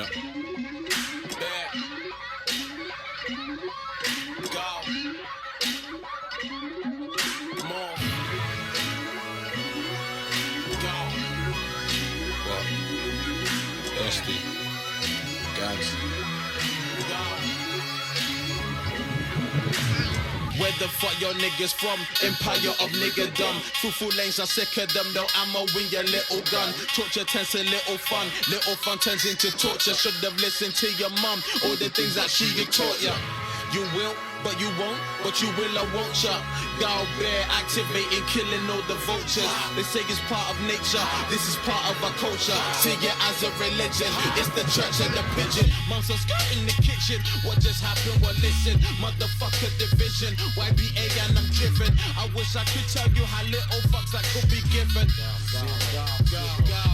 Yeah. What? Thirsty. Guys. Where the fuck your niggas from? Empire of niggerdom. Fruitful lanes are sick of them. No ammo in your little gun. Torture turns to little fun. Little fun turns into torture. Should have listened to your mum. All the things that she taught ya. You will, but you won't. But you will or won't ya? Gal bear activating, killing all the vultures. They say it's part of nature. This is part of our culture. See it as a religion. It's the church and the pigeon. Mums are skirt in the kitchen. What just happened? Well, listen. Motherfucker division. YBA and I'm driven. I wish I could tell you how little fucks that could be given.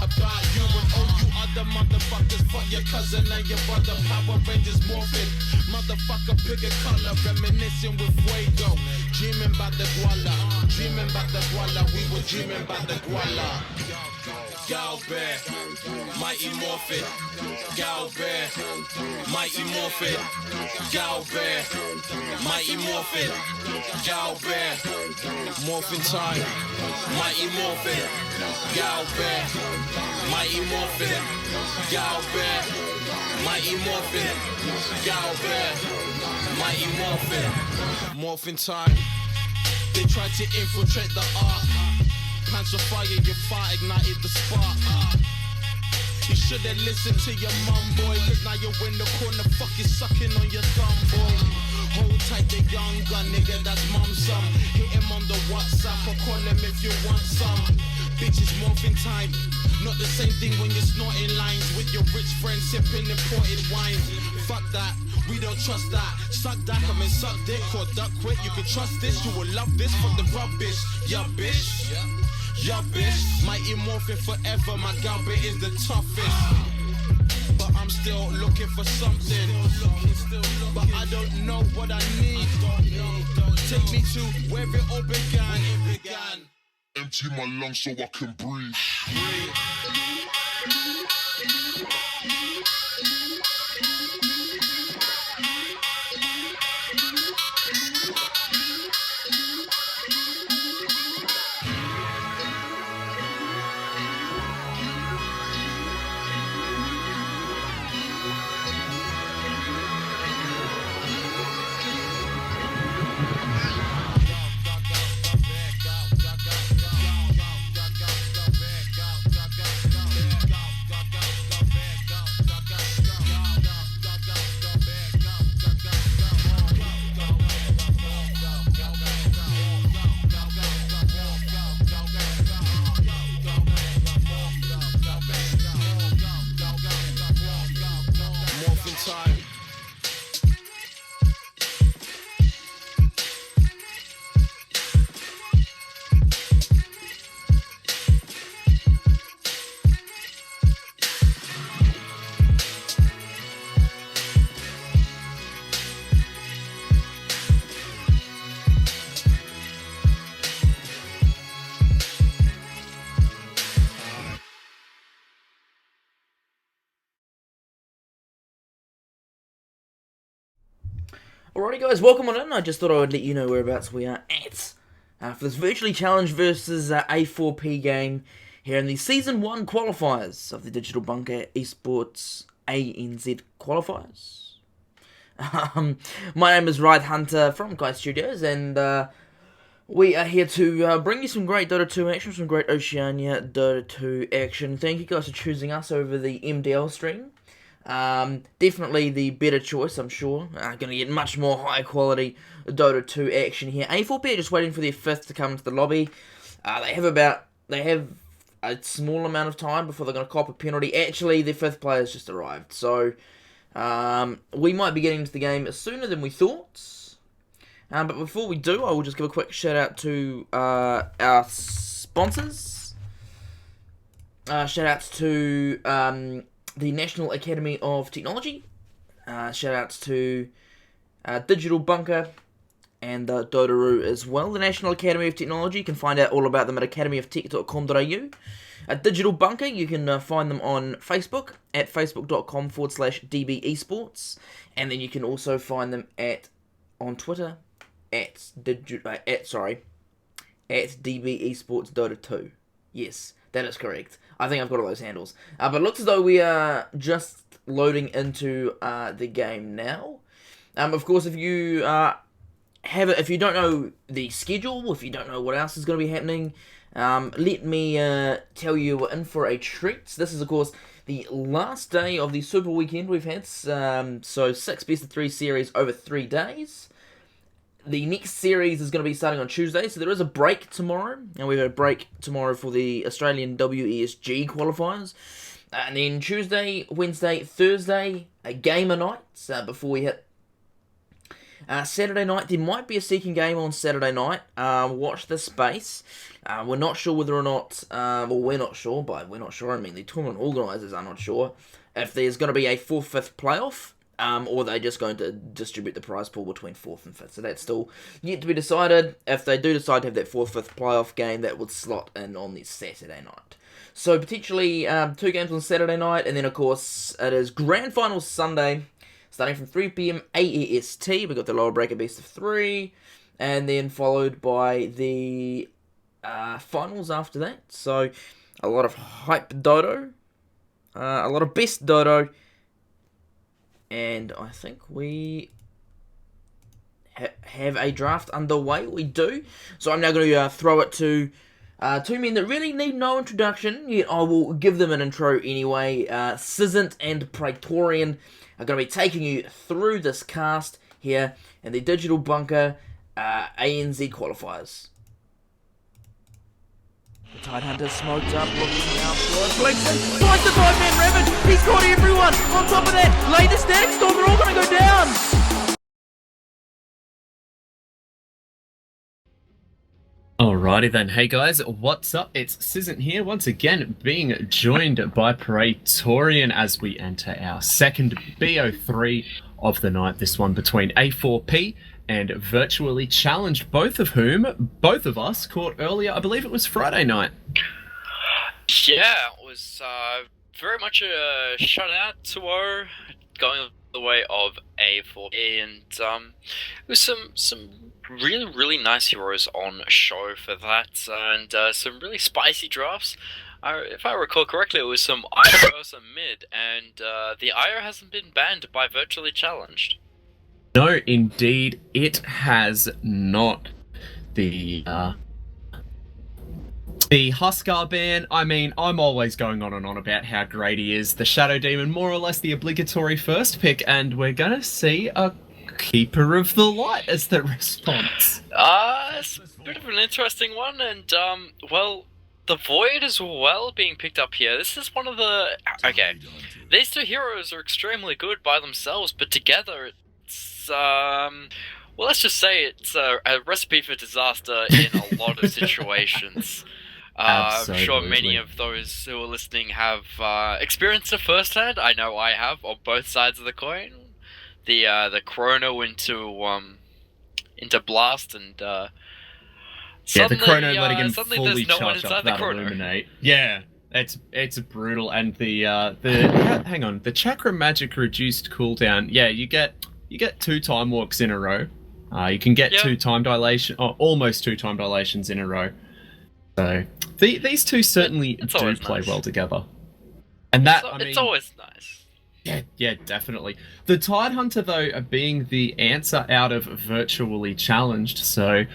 About you and all you other motherfuckers. Fuck your cousin and your brother. Power Rangers morphing. Motherfucker pick a color. Reminiscing with Fuego. Dreaming about the guala. Dreaming about the guala. We were dreaming about the guala. Gal bear, mighty morphin. Gal bear, mighty morphin. Gal bear, mighty morphin. Gal bear, morphin time. Mighty morphin. Gal bear, mighty morphin. Gal bear, mighty morphin. Gal bear, mighty morphin. Morphin time. They tried to infiltrate the art. Pants of fire, your fire ignited the spark. You should've listened to your mum, boy. Cause now you're in the corner, fucking sucking on your thumb, boy. Hold tight the young gun, nigga, that's mum's son. Hit him on the WhatsApp or call him if you want some. Bitches morphing time. Not the same thing when you're snorting lines with your rich friends sipping imported wine. Fuck that, we don't trust that. Suck that, come and suck dick or duck quick. You can trust this, you will love this from the rubbish. Yeah, bitch. Yeah, bitch. Mighty morphin forever, my gal bit is the toughest. But I'm still looking for something. But I don't know what I need. Take me to where it all began. Empty my lungs so I can breathe. Alrighty guys, welcome on in. I just thought I would let you know whereabouts we are at for this virtually challenge versus A4P game here in the Season 1 qualifiers of the Digital Bunker Esports ANZ qualifiers. My name is Ride Hunter from Quals Studios, and we are here to bring you some great Dota 2 action, some great Oceania Dota 2 action. Thank you guys for choosing us over the MDL stream. Definitely the better choice, I'm sure. Going to get much more high quality Dota 2 action here. A4P are just waiting for their 5th to come into the lobby. They have a small amount of time before they're going to cop a penalty. Actually, their 5th player's just arrived, so we might be getting into the game sooner than we thought. But before we do, I will just give a quick shout out to our sponsors. Shout outs to the National Academy of Technology. Shout outs to Digital Bunker and Dotaroo as well. The National Academy of Technology, you can find out all about them at academyoftech.com.au. Digital Bunker, you can find them on Facebook at facebook.com/DB Esports, and then you can also find them on Twitter at DB Esports Dota 2. Yes, that is correct. I think I've got all those handles. But it looks as though we are just loading into the game now. Of course, if you if you don't know the schedule, if you don't know what else is going to be happening, let me tell you we're in for a treat. This is, of course, the last day of the Super Weekend we've had. So 6 best-of-3 series over 3 days. The next series is going to be starting on Tuesday, so there is a break tomorrow. And we have a break tomorrow for the Australian WESG qualifiers. And then Tuesday, Wednesday, Thursday, a gamer night before we hit Saturday night. There might be a second game on Saturday night. Watch this space. We're not sure whether or not, we're not sure, but we're not sure, I mean the tournament organisers are not sure, if there's going to be a 4th, 5th playoff, or they're just going to distribute the prize pool between 4th and 5th. So that's still yet to be decided. If they do decide to have that 4th, 5th playoff game, that would slot in on the Saturday night. So potentially 2 games on Saturday night, and then of course it is Grand Finals Sunday, starting from 3 PM AEST. We've got the lower bracket best of 3, and then followed by the finals after that. So a lot of hype dodo, a lot of best dodo, and I think we have a draft underway. We do. So I'm now going to throw it to 2 men that really need no introduction, yet I will give them an intro anyway. Sizzant and Praetorian are going to be taking you through this cast here in the Digital Bunker ANZ qualifiers. The Tidehunter smoked up, looking out for Flexen. Finds the 5-man Ravage. He's got everyone. On top of that, lay the static storm. They're all going to go down. Alrighty then, hey guys, what's up? It's Sizzant here, once again being joined by Praetorian as we enter our second BO3 of the night, this one between A4P and Virtually Challenged, both of us caught earlier, I believe it was Friday night. Yeah, it was very much a shutout 2-0 going the way of A4P, and it was some really nice heroes on show for that, and some really spicy drafts. If I recall correctly, it was some IO versus mid, and the IO hasn't been banned by Virtually Challenged. No, indeed, it has not. The Huskar ban, I mean, I'm always going on and on about how great he is. The Shadow Demon, more or less the obligatory first pick, and we're gonna see a Keeper of the Light as the response. It's a bit of an interesting one, and well, the Void as well being picked up here. This is one of the... Okay, these two heroes are extremely good by themselves, but together it's, well, let's just say it's a recipe for disaster in a lot of situations. I'm sure many of those who are listening have experienced it firsthand. I know I have, on both sides of the coin. The Chrono into Blast, and the Chrono letting him fully charge up that Illuminate. Yeah, it's brutal, and the hang on, the Chakra Magic reduced cooldown. Yeah, you get 2 time walks in a row. You can get 2 time dilation, or almost 2 time dilations in a row. So these two certainly do play well together, and that it's always nice. Yeah, definitely. The Tidehunter, though, being the answer out of Virtually Challenged, so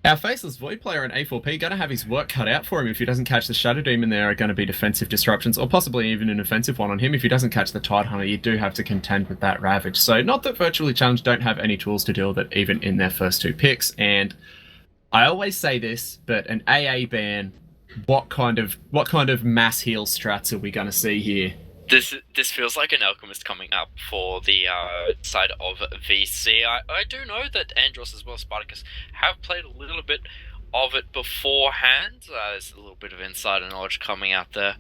our Faceless Void player in A4P going to have his work cut out for him. If he doesn't catch the Shadow Demon, there are going to be defensive disruptions, or possibly even an offensive one on him. If he doesn't catch the Tidehunter, you do have to contend with that Ravage. So not that Virtually Challenged don't have any tools to deal with it, even in their first 2 picks, and I always say this, but an AA ban, what kind of mass heal strats are we going to see here? This feels like an Alchemist coming up for the side of VC. I do know that Andros as well, Spartacus, have played a little bit of it beforehand. There's a little bit of insider knowledge coming out there.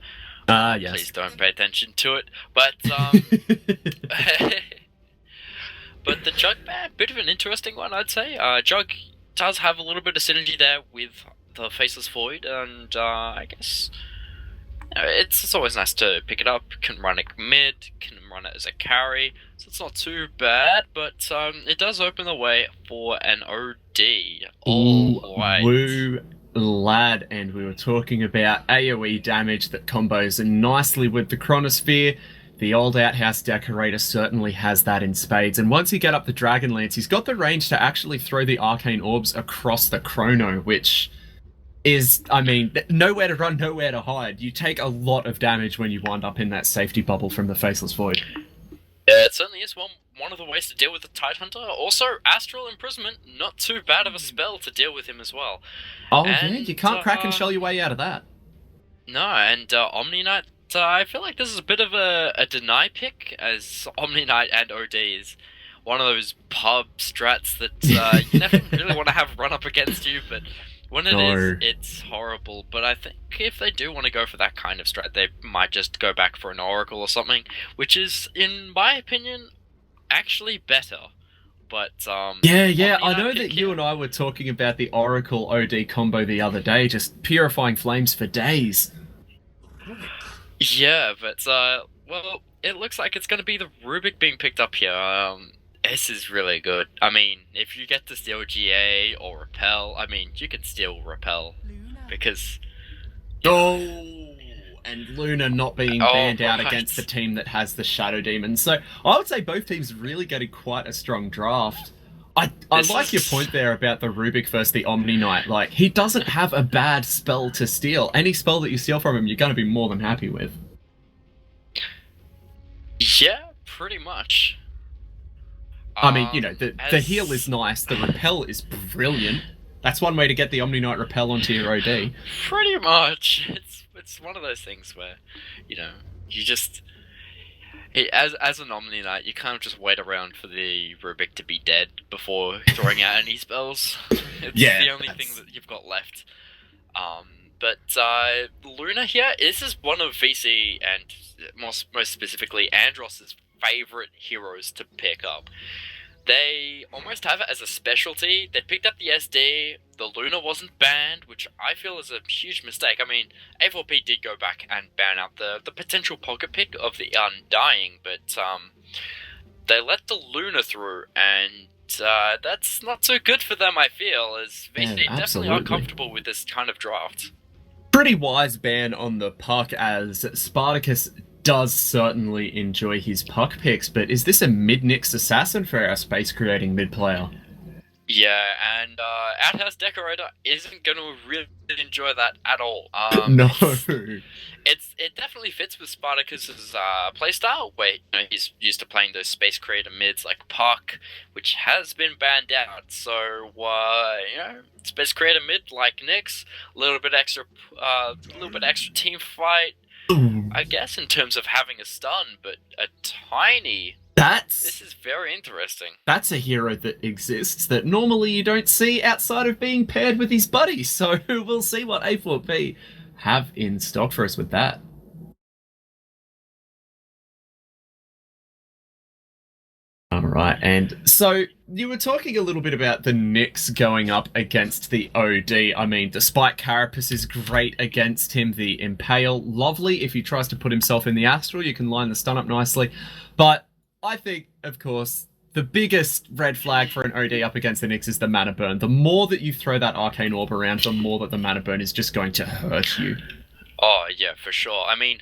Yes. Please don't pay attention to it. But but the Jug ban, bit of an interesting one, I'd say. Jug does have a little bit of synergy there with the Faceless Void, and I guess it's always nice to pick it up. Can run it mid, can run it as a carry, so it's not too bad. But it does open the way for an OD. All right. Woo, lad, and we were talking about AoE damage that combos nicely with the Chronosphere. The old Outhouse Decorator certainly has that in spades, and once you get up the Dragonlance, he's got the range to actually throw the Arcane Orbs across the Chrono, which is, I mean, nowhere to run, nowhere to hide. You take a lot of damage when you wind up in that safety bubble from the Faceless Void. Yeah, it certainly is one of the ways to deal with the Tidehunter. Also, Astral Imprisonment, not too bad of a spell to deal with him as well. Oh, and, yeah, you can't crack and shell your way out of that. No, and Omni Knight, I feel like this is a bit of a deny pick, as Omni Knight and OD is one of those pub strats that you never really want to have run up against you, but when it is, it's horrible. But I think if they do want to go for that kind of strat, they might just go back for an Oracle or something, which is, in my opinion, actually better. But yeah, I know that you and I were talking about the Oracle OD combo the other day, just purifying flames for days. Yeah, but well, it looks like it's going to be the Rubik being picked up here. This is really good. I mean, if you get to steal GA or Repel, I mean, you can steal Repel because. And Luna not being banned out against the team that has the Shadow Demon. So I would say both teams really getting quite a strong draft. I like your point there about the Rubik versus the Omni Knight. Like, he doesn't have a bad spell to steal. Any spell that you steal from him, you're going to be more than happy with. Yeah, pretty much. I mean, you know, the heal is nice, the repel is brilliant. That's one way to get the Omni Knight repel onto your OD. Pretty much. It's one of those things where, you know, you just... As an Omni Knight, you can't just wait around for the Rubik to be dead before throwing out any spells. It's the only thing that you've got left. But Luna here, this is one of VC and most specifically Andross's favourite heroes to pick up. They almost have it as a specialty. They picked up the SD, the Luna wasn't banned, which I feel is a huge mistake. I mean, A4P did go back and ban out the potential pocket pick of the Undying, but they let the Luna through, and that's not so good for them, I feel, as VC definitely are comfortable with this kind of draft. Pretty wise ban on the puck, as Spartacus does certainly enjoy his puck picks, but is this a mid-Nyx assassin for our space-creating mid-player? Yeah, and Outhouse Decorator isn't going to really enjoy that at all. No. It definitely fits with Spartacus's playstyle, where he's used to playing those space creator mids like Puck, which has been banned out. So space creator mid like Nyx, a little bit extra team fight. I guess in terms of having a stun, but a tiny. This is very interesting. That's a hero that exists that normally you don't see outside of being paired with his buddies. So we'll see what A4P have in stock for us with that. Alright, and so you were talking a little bit about the Nyx going up against the OD. I mean, despite Carapace is great against him, the Impale, lovely. If he tries to put himself in the Astral, you can line the stun up nicely. But I think, of course, the biggest red flag for an OD up against the Nyx is the mana burn. The more that you throw that Arcane Orb around, the more that the mana burn is just going to hurt you. Oh, yeah, for sure. I mean,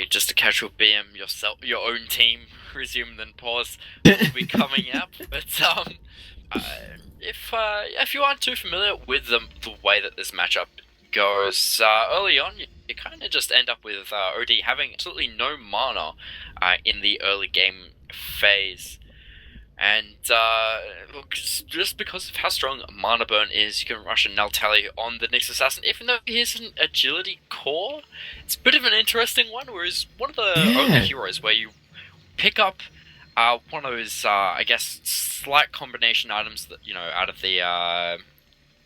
just a casual BM yourself, your own team, resume then pause, will be coming up. But if you aren't too familiar with the way that this matchup goes, early on you kind of just end up with OD having absolutely no mana in the early game phase. And just because of how strong Mana Burn is, you can rush a Null Tally on the Nyx Assassin. Even though he is an agility core, it's a bit of an interesting one, whereas one of the only heroes where you pick up one of those, I guess, slight combination items that,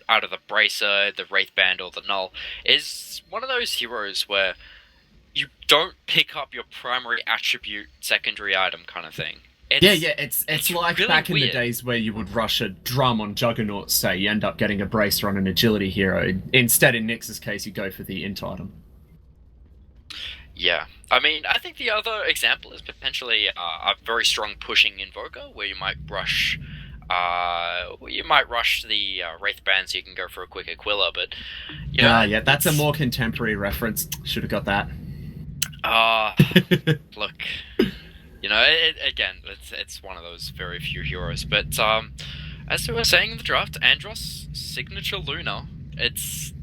out of the Bracer, the Wraith Band, or the Null, is one of those heroes where you don't pick up your primary attribute secondary item kind of thing. It's like really back in the weird. days where you would rush a drum on Juggernaut, say, you end up getting a bracer on an agility hero. Instead, in Nyx's case, you go for the int item. Yeah, I mean, I think the other example is potentially a very strong pushing Invoker, where you might rush, the Wraith Band so you can go for a quick Aquila, but Yeah, that's a more contemporary reference. Should have got that. Look, again, it's one of those very few heroes, but as we were saying in the draft, Andros signature Luna, it's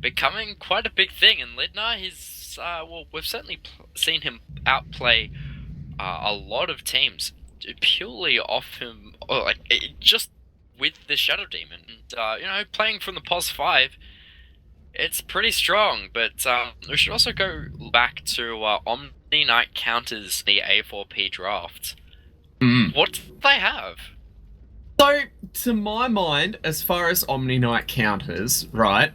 becoming quite a big thing, and Lidnar, we've certainly seen him outplay a lot of teams purely off him, just with the Shadow Demon. And, playing from the POS 5, it's pretty strong, but we should also go back to Omni Knight counters the A4P draft. What do they have? So, to my mind, as far as Omni Knight counters, right,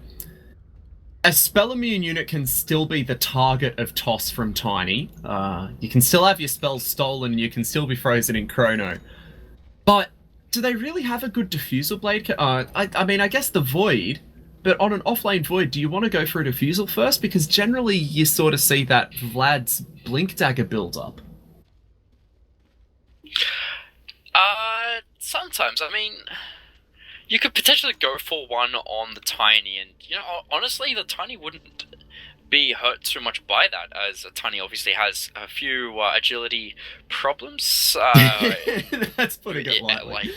a spell immune unit can still be the target of toss from Tiny. You can still have your spells stolen, and you can still be frozen in Chrono. But do they really have a good Diffusal Blade? I mean, I guess the Void, but on an offlane Void, do you want to go for a Diffusal first? Because generally you sort of see that Vlad's Blink Dagger build up. Sometimes, I mean, you could potentially go for one on the Tiny, and, honestly, the Tiny wouldn't be hurt too much by that, as Tiny obviously has a few agility problems. That's putting it lightly.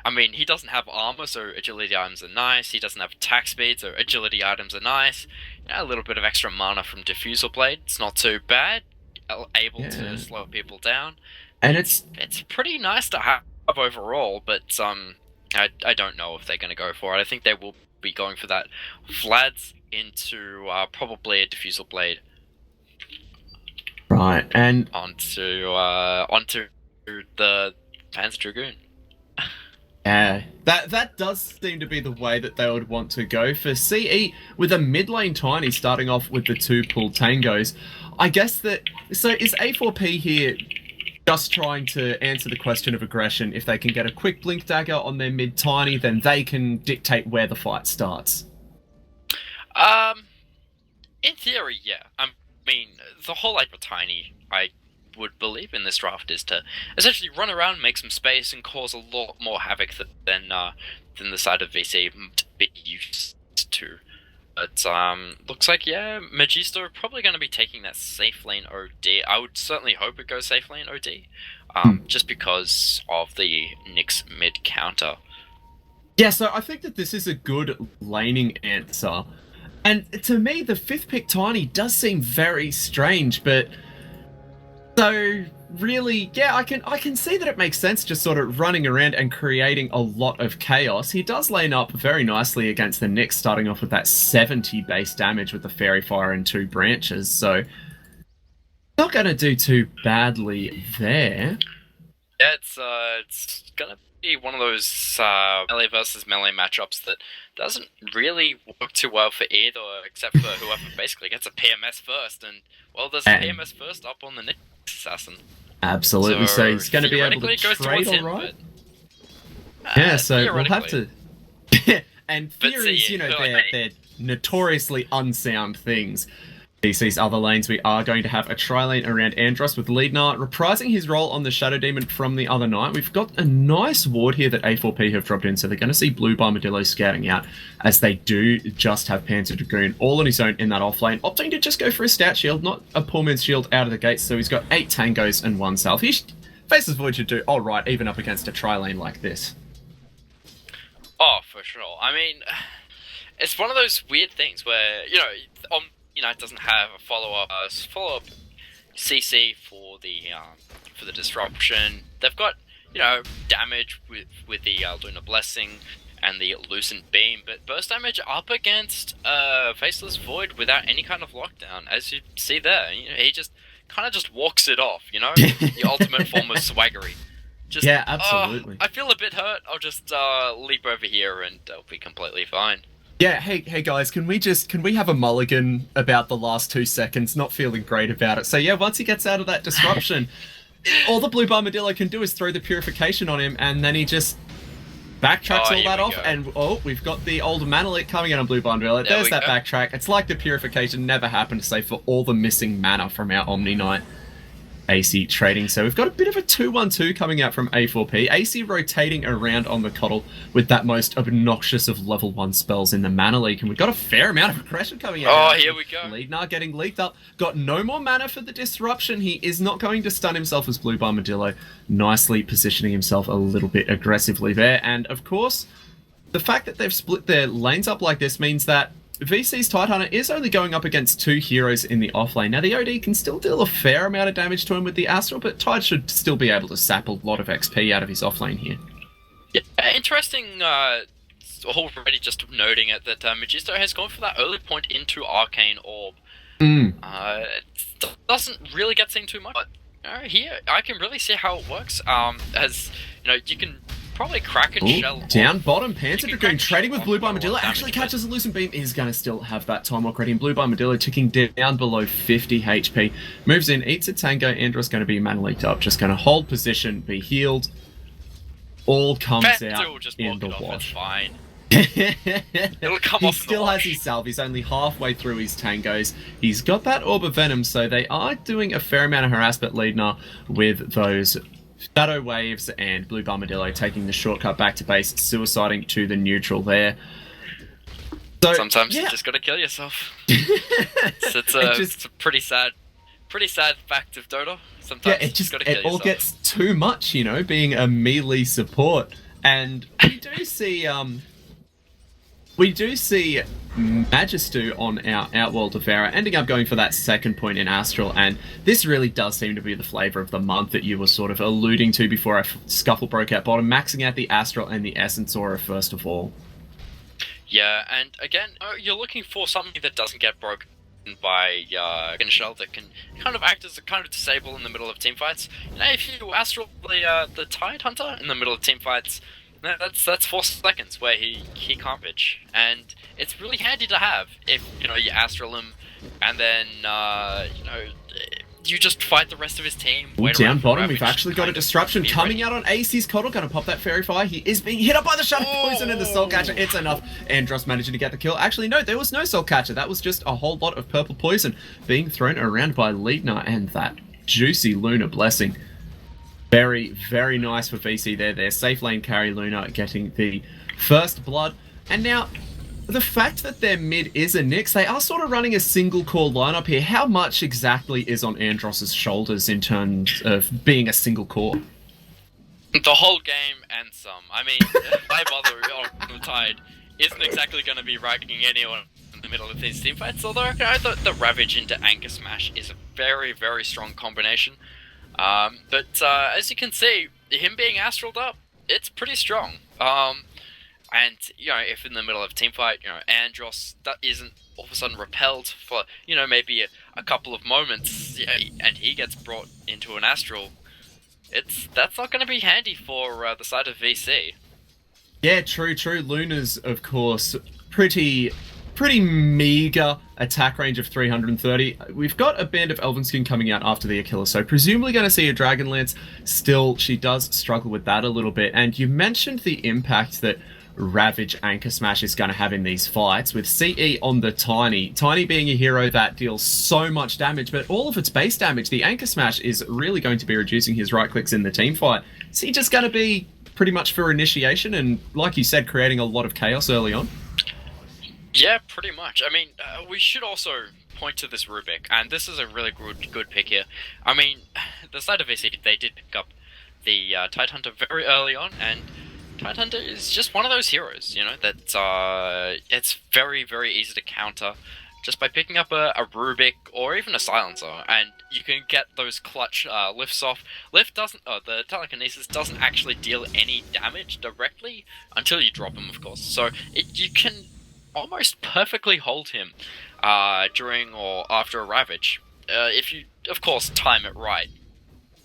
I mean, he doesn't have armor, so agility items are nice. He doesn't have attack speed, so agility items are nice. A little bit of extra mana from Diffusal Blade, it's not too bad. Able to slow people down. And it's pretty nice to have overall, but I don't know if they're going to go for it. I think they will be going for that Vlad's into probably a Diffusal Blade. Right, and onto the Panzer Dragoon. Yeah, that does seem to be the way that they would want to go for CE, with a mid lane Tiny starting off with the 2 pull tangos. I guess that, so is A4P here just trying to answer the question of aggression? If they can get a quick Blink Dagger on their mid Tiny, then they can dictate where the fight starts. In theory, yeah. I mean, the whole idea of Tiny, I would believe in this draft, is to essentially run around, make some space, and cause a lot more havoc than the side of VC be used to. But looks like, yeah, Magisto are probably going to be taking that safe lane OD. I would certainly hope it goes safe lane OD, just because of the Nyx mid counter. Yeah, so I think that this is a good laning answer. And to me, the 5th pick Tiny does seem very strange, but so really, yeah, I can see that it makes sense just sort of running around and creating a lot of chaos. He does lane up very nicely against the Nyx, starting off with that 70 base damage with the Fairy Fire and 2 branches, so not going to do too badly there. Yeah, it's going to be one of those melee versus melee matchups that doesn't really work too well for either, except for whoever basically gets a PMS first, and, well, there's a PMS first up on the Nyx Assassin. Absolutely, so he's going to be able to trade alright. Yeah, so we'll have to... And theories, they're notoriously unsound things. DC's other lanes, we are going to have a tri-lane around Andros with Lidnar reprising his role on the Shadow Demon from the other night. We've got a nice ward here that A4P have dropped in, so they're going to see Blue Bombadillo scouting out, as they do just have Panzer Dragoon all on his own in that offlane, opting to just go for a stout shield, not a poor man's shield out of the gates, so he's got 8 tangos and 1 self. Faceless Void should do alright, even up against a tri-lane like this. Oh, for sure. I mean, it's one of those weird things where, it doesn't have a follow-up CC for the disruption. They've got, damage with the Lunar Blessing and the Lucent Beam, but burst damage up against Faceless Void without any kind of lockdown, as you see there. He just kind of walks it off, the ultimate form of swaggery. Yeah, absolutely. I feel a bit hurt. I'll just leap over here and I'll be completely fine. Yeah, hey guys, can we have a mulligan about the last 2 seconds? Not feeling great about it. So yeah, once he gets out of that disruption, all the Blue Bombadillo can do is throw the Purification on him, and then he just backtracks all that off, and we've got the old Manolith coming in on Blue Bombadillo. There's that backtrack. It's like the Purification never happened, save for all the missing mana from our Omni Knight AC trading. So we've got a bit of a 2-1-2 coming out from A4P. AC rotating around on the Coddle with that most obnoxious of level 1 spells in the Mana Leak. And we've got a fair amount of aggression coming out. Oh, here we go. Leadnar getting leaked up. Got no more mana for the Disruption. He is not going to stun himself as Blue Bombadillo. Nicely positioning himself a little bit aggressively there. And of course, the fact that they've split their lanes up like this means that VC's Tidehunter is only going up against 2 heroes in the offlane. Now, the OD can still deal a fair amount of damage to him with the Astral, but Tide should still be able to sap a lot of XP out of his offlane here. Yeah, interesting, already just noting it, that Magisto has gone for that early point into Arcane Orb. It doesn't really get seen too much, but here, I can really see how it works. As, you can probably crack and shell. Down bottom, Panther Dragoon trading with Blue Bombadillo. Actually catches a Lucent Beam. Is going to still have that Time Walk ready. And Blue Bombadillo ticking down below 50 HP. Moves in, eats a Tango. Andros going to be mana leaked up. Just going to hold position, be healed. All comes out just in the wash. It's fine. It'll come off. He still has his salve. He's only halfway through his tangos. He's got that Orb of Venom, so they are doing a fair amount of harassment Leadnar with those Shadow Waves, and Blue Bombadillo taking the shortcut back to base, suiciding to the neutral there. So, sometimes you just gotta kill yourself. It's a pretty sad fact of Dota. Sometimes you just gotta kill yourself. It all gets too much, being a melee support. And we do see Magistu on our Outworld Devourer ending up going for that second point in Astral, and this really does seem to be the flavour of the month that you were sort of alluding to before our scuffle broke out bottom, maxing out the Astral and the Essence Aura first of all. Yeah, and again, you're looking for something that doesn't get broken by Shell, that can kind of act as a kind of disable in the middle of teamfights. If you Astral the Tidehunter in the middle of teamfights, that's 4 seconds where he can't bitch, and it's really handy to have if you Astral him, and then you just fight the rest of his team. Down bottom, we've actually got a disruption coming out on AC's Coddle. Going to pop that Fairy Fire. He is being hit up by the Shadow Poison and the Soul Catcher. It's enough. Andros managing to get the kill. Actually, no, there was no Soul Catcher. That was just a whole lot of purple poison being thrown around by Leadnar, and that juicy Lunar Blessing. Very, very nice for VC there. Their safe lane carry Luna getting the first blood. And now, the fact that their mid is a Nyx, they are sort of running a single core lineup here. How much exactly is on Andros' shoulders in terms of being a single core? The whole game and some. I mean, my mother on the Tide isn't exactly going to be ragging anyone in the middle of these teamfights, although the Ravage into Anchor Smash is a very, very strong combination. But as you can see, him being astraled up, it's pretty strong. And, if in the middle of a teamfight, Andros that isn't all of a sudden repelled for, maybe a couple of moments, and he gets brought into an astral, that's not going to be handy for the side of VC. Yeah, true. Luna's, of course, pretty meager attack range of 330. We've got a Band of Elvenskin coming out after the Achilles, so presumably going to see a Dragonlance. Still, she does struggle with that a little bit. And you mentioned the impact that Ravage Anchor Smash is going to have in these fights, with CE on the Tiny. Tiny being a hero that deals so much damage, but all of its base damage, the Anchor Smash is really going to be reducing his right clicks in the team fight. Is he just going to be pretty much for initiation and, like you said, creating a lot of chaos early on? Yeah, pretty much. I mean, we should also point to this Rubik, and this is a really good pick here. I mean, the side of VC, they did pick up the Tidehunter very early on, and Tidehunter is just one of those heroes, that it's very, very easy to counter just by picking up a Rubik or even a Silencer, and you can get those clutch lifts off. The Telekinesis doesn't actually deal any damage directly until you drop him, of course. So you can almost perfectly hold him during or after a Ravage, if you, of course, time it right.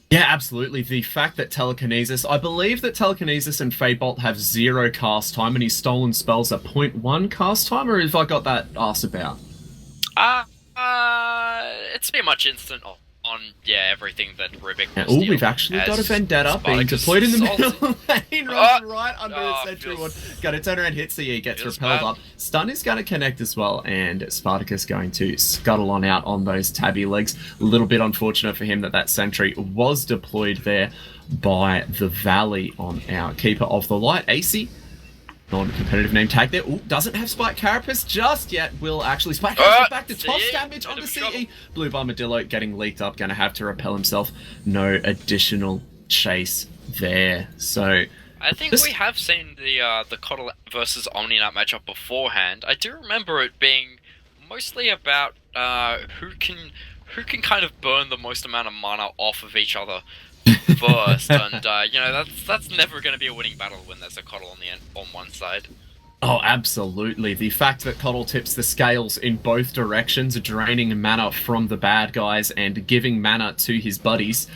Yeah, absolutely. The fact that Telekinesis, I believe that Telekinesis and Fadebolt have 0 cast time, and his stolen spells are 0.1 cast time, or have I got that asked about? It's pretty much instant on on everything that Rubik And, will steal. we've actually got a As Vendetta being Spartacus deployed in the salty. middle lane, runs right under a sentry ward. feels- Got to turn around, hit CE, gets feels repelled bad. up. Stun is going to connect as well, and Spartacus going to scuttle on out on those tabby legs. A little bit unfortunate for him that sentry was deployed there by the Valley on our Keeper of the Light, AC. Non-competitive name tag there. Ooh, doesn't have Spike Carapace just yet. Will actually Spike Carapace back to toss CE, damage bit on the of CE. trouble. Blue Bombadillo getting leaked up, gonna have to repel himself. No additional chase there. So I think This- we have seen the Coddle versus Omninat matchup beforehand. I do remember it being mostly about who can kind of burn the most amount of mana off of each other first, and that's never going to be a winning battle when there's a Coddle on one side. Oh, absolutely. The fact that Coddle tips the scales in both directions, draining mana from the bad guys and giving mana to his buddies,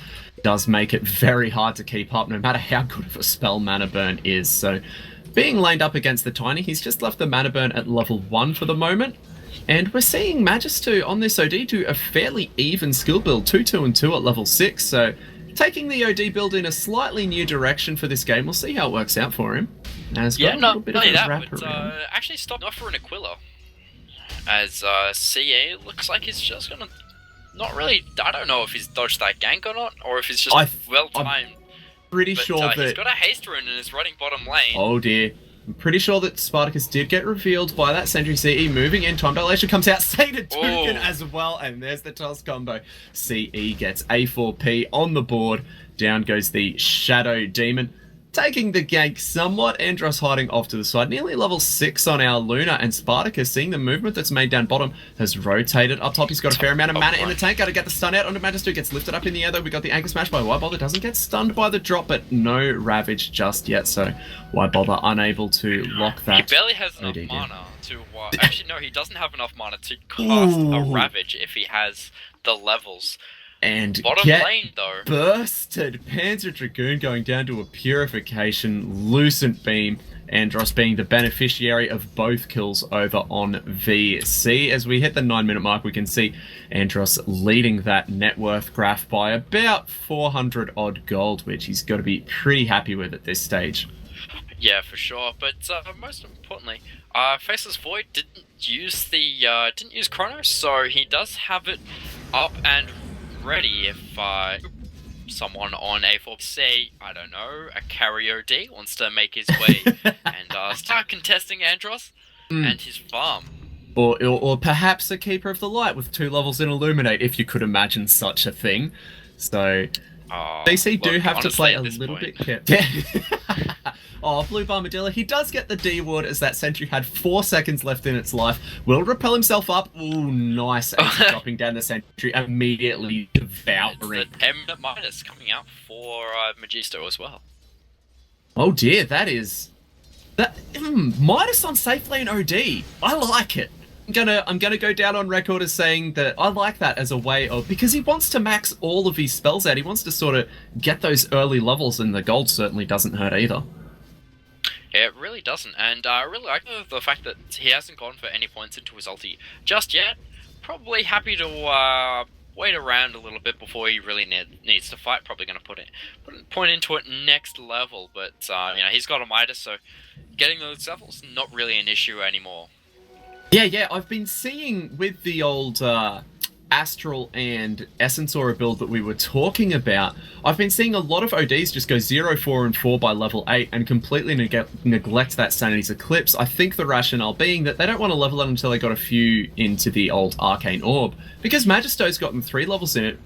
does make it very hard to keep up, no matter how good of a spell mana burn is. So, being lined up against the Tiny, he's just left the mana burn at level 1 for the moment. And we're seeing Magisto on this OD do a fairly even skill build, 2, 2, and 2 at level 6. So, taking the OD build in a slightly new direction for this game. We'll see how it works out for him. As got a little bit of a wrap around. Actually stopped off for an Aquila, as CA looks like he's just gonna not really. I don't know if he's dodged that gank or not, or if he's just well timed. Pretty But sure he's that... got a haste rune and is running bottom lane. Oh dear. I'm pretty sure that Spartacus did get revealed by that Sentry CE moving in. Time dilation comes out. Sated Toucan as well. And there's the toss combo. CE gets A4P on the board. Down goes the Shadow Demon. Taking the gank somewhat. Andros hiding off to the side. Nearly level 6 on our Luna. And Spartacus, seeing the movement that's made down bottom, has rotated up top. He's got a fair amount of mana in the tank. Got to get the stun out onto Magister. Gets lifted up in the air though. We got the Anchor Smash by Why Bother. Doesn't get stunned by the drop, but no Ravage just yet. So Why Bother unable to lock that. He barely has enough OD mana to... actually, no, he doesn't have enough mana to cast a Ravage if he has the levels. And Bottom get lane, though. bursted. Panzer Dragoon going down to a Purification. Lucent Beam. Andros being the beneficiary of both kills over on VC. As we hit the 9-minute mark, we can see Andros leading that net worth graph by about 400 odd gold, which he's got to be pretty happy with at this stage. Yeah, for sure. But most importantly, Faceless Void didn't use Chronos, so he does have it up and ready if someone on A4, say, I don't know, a Carrier D wants to make his way and start contesting Andros and his farm. Or perhaps a Keeper of the Light with 2 levels in Illuminate, if you could imagine such a thing. So, DC do have to play a little bit careful. Oh, Blue Bombadilla, he does get the D ward as that Sentry had 4 seconds left in its life. Will repel himself up. Ooh, nice. Ace dropping down the Sentry, immediately devouring. It's the M minus coming out for Magisto as well. Oh dear, that is... Midas on safe lane OD. I like it. I'm gonna go down on record as saying that I like that as a way of... Because he wants to max all of his spells out. He wants to sort of get those early levels, and the gold certainly doesn't hurt either. Yeah, it really doesn't, and I really like the fact that he hasn't gone for any points into his ulti just yet. Probably happy to wait around a little bit before he really needs to fight. Probably going to put a point into it next level, but he's got a Midas, so getting those levels not really an issue anymore. Yeah, I've been seeing with the old Astral and Essence Aura build that we were talking about, I've been seeing a lot of ODs just go 0, 4, and 4 by level 8 and completely neglect that Sanity's Eclipse. I think the rationale being that they don't want to level it until they got a few into the old Arcane Orb. Because Magisto's gotten 3 levels in it,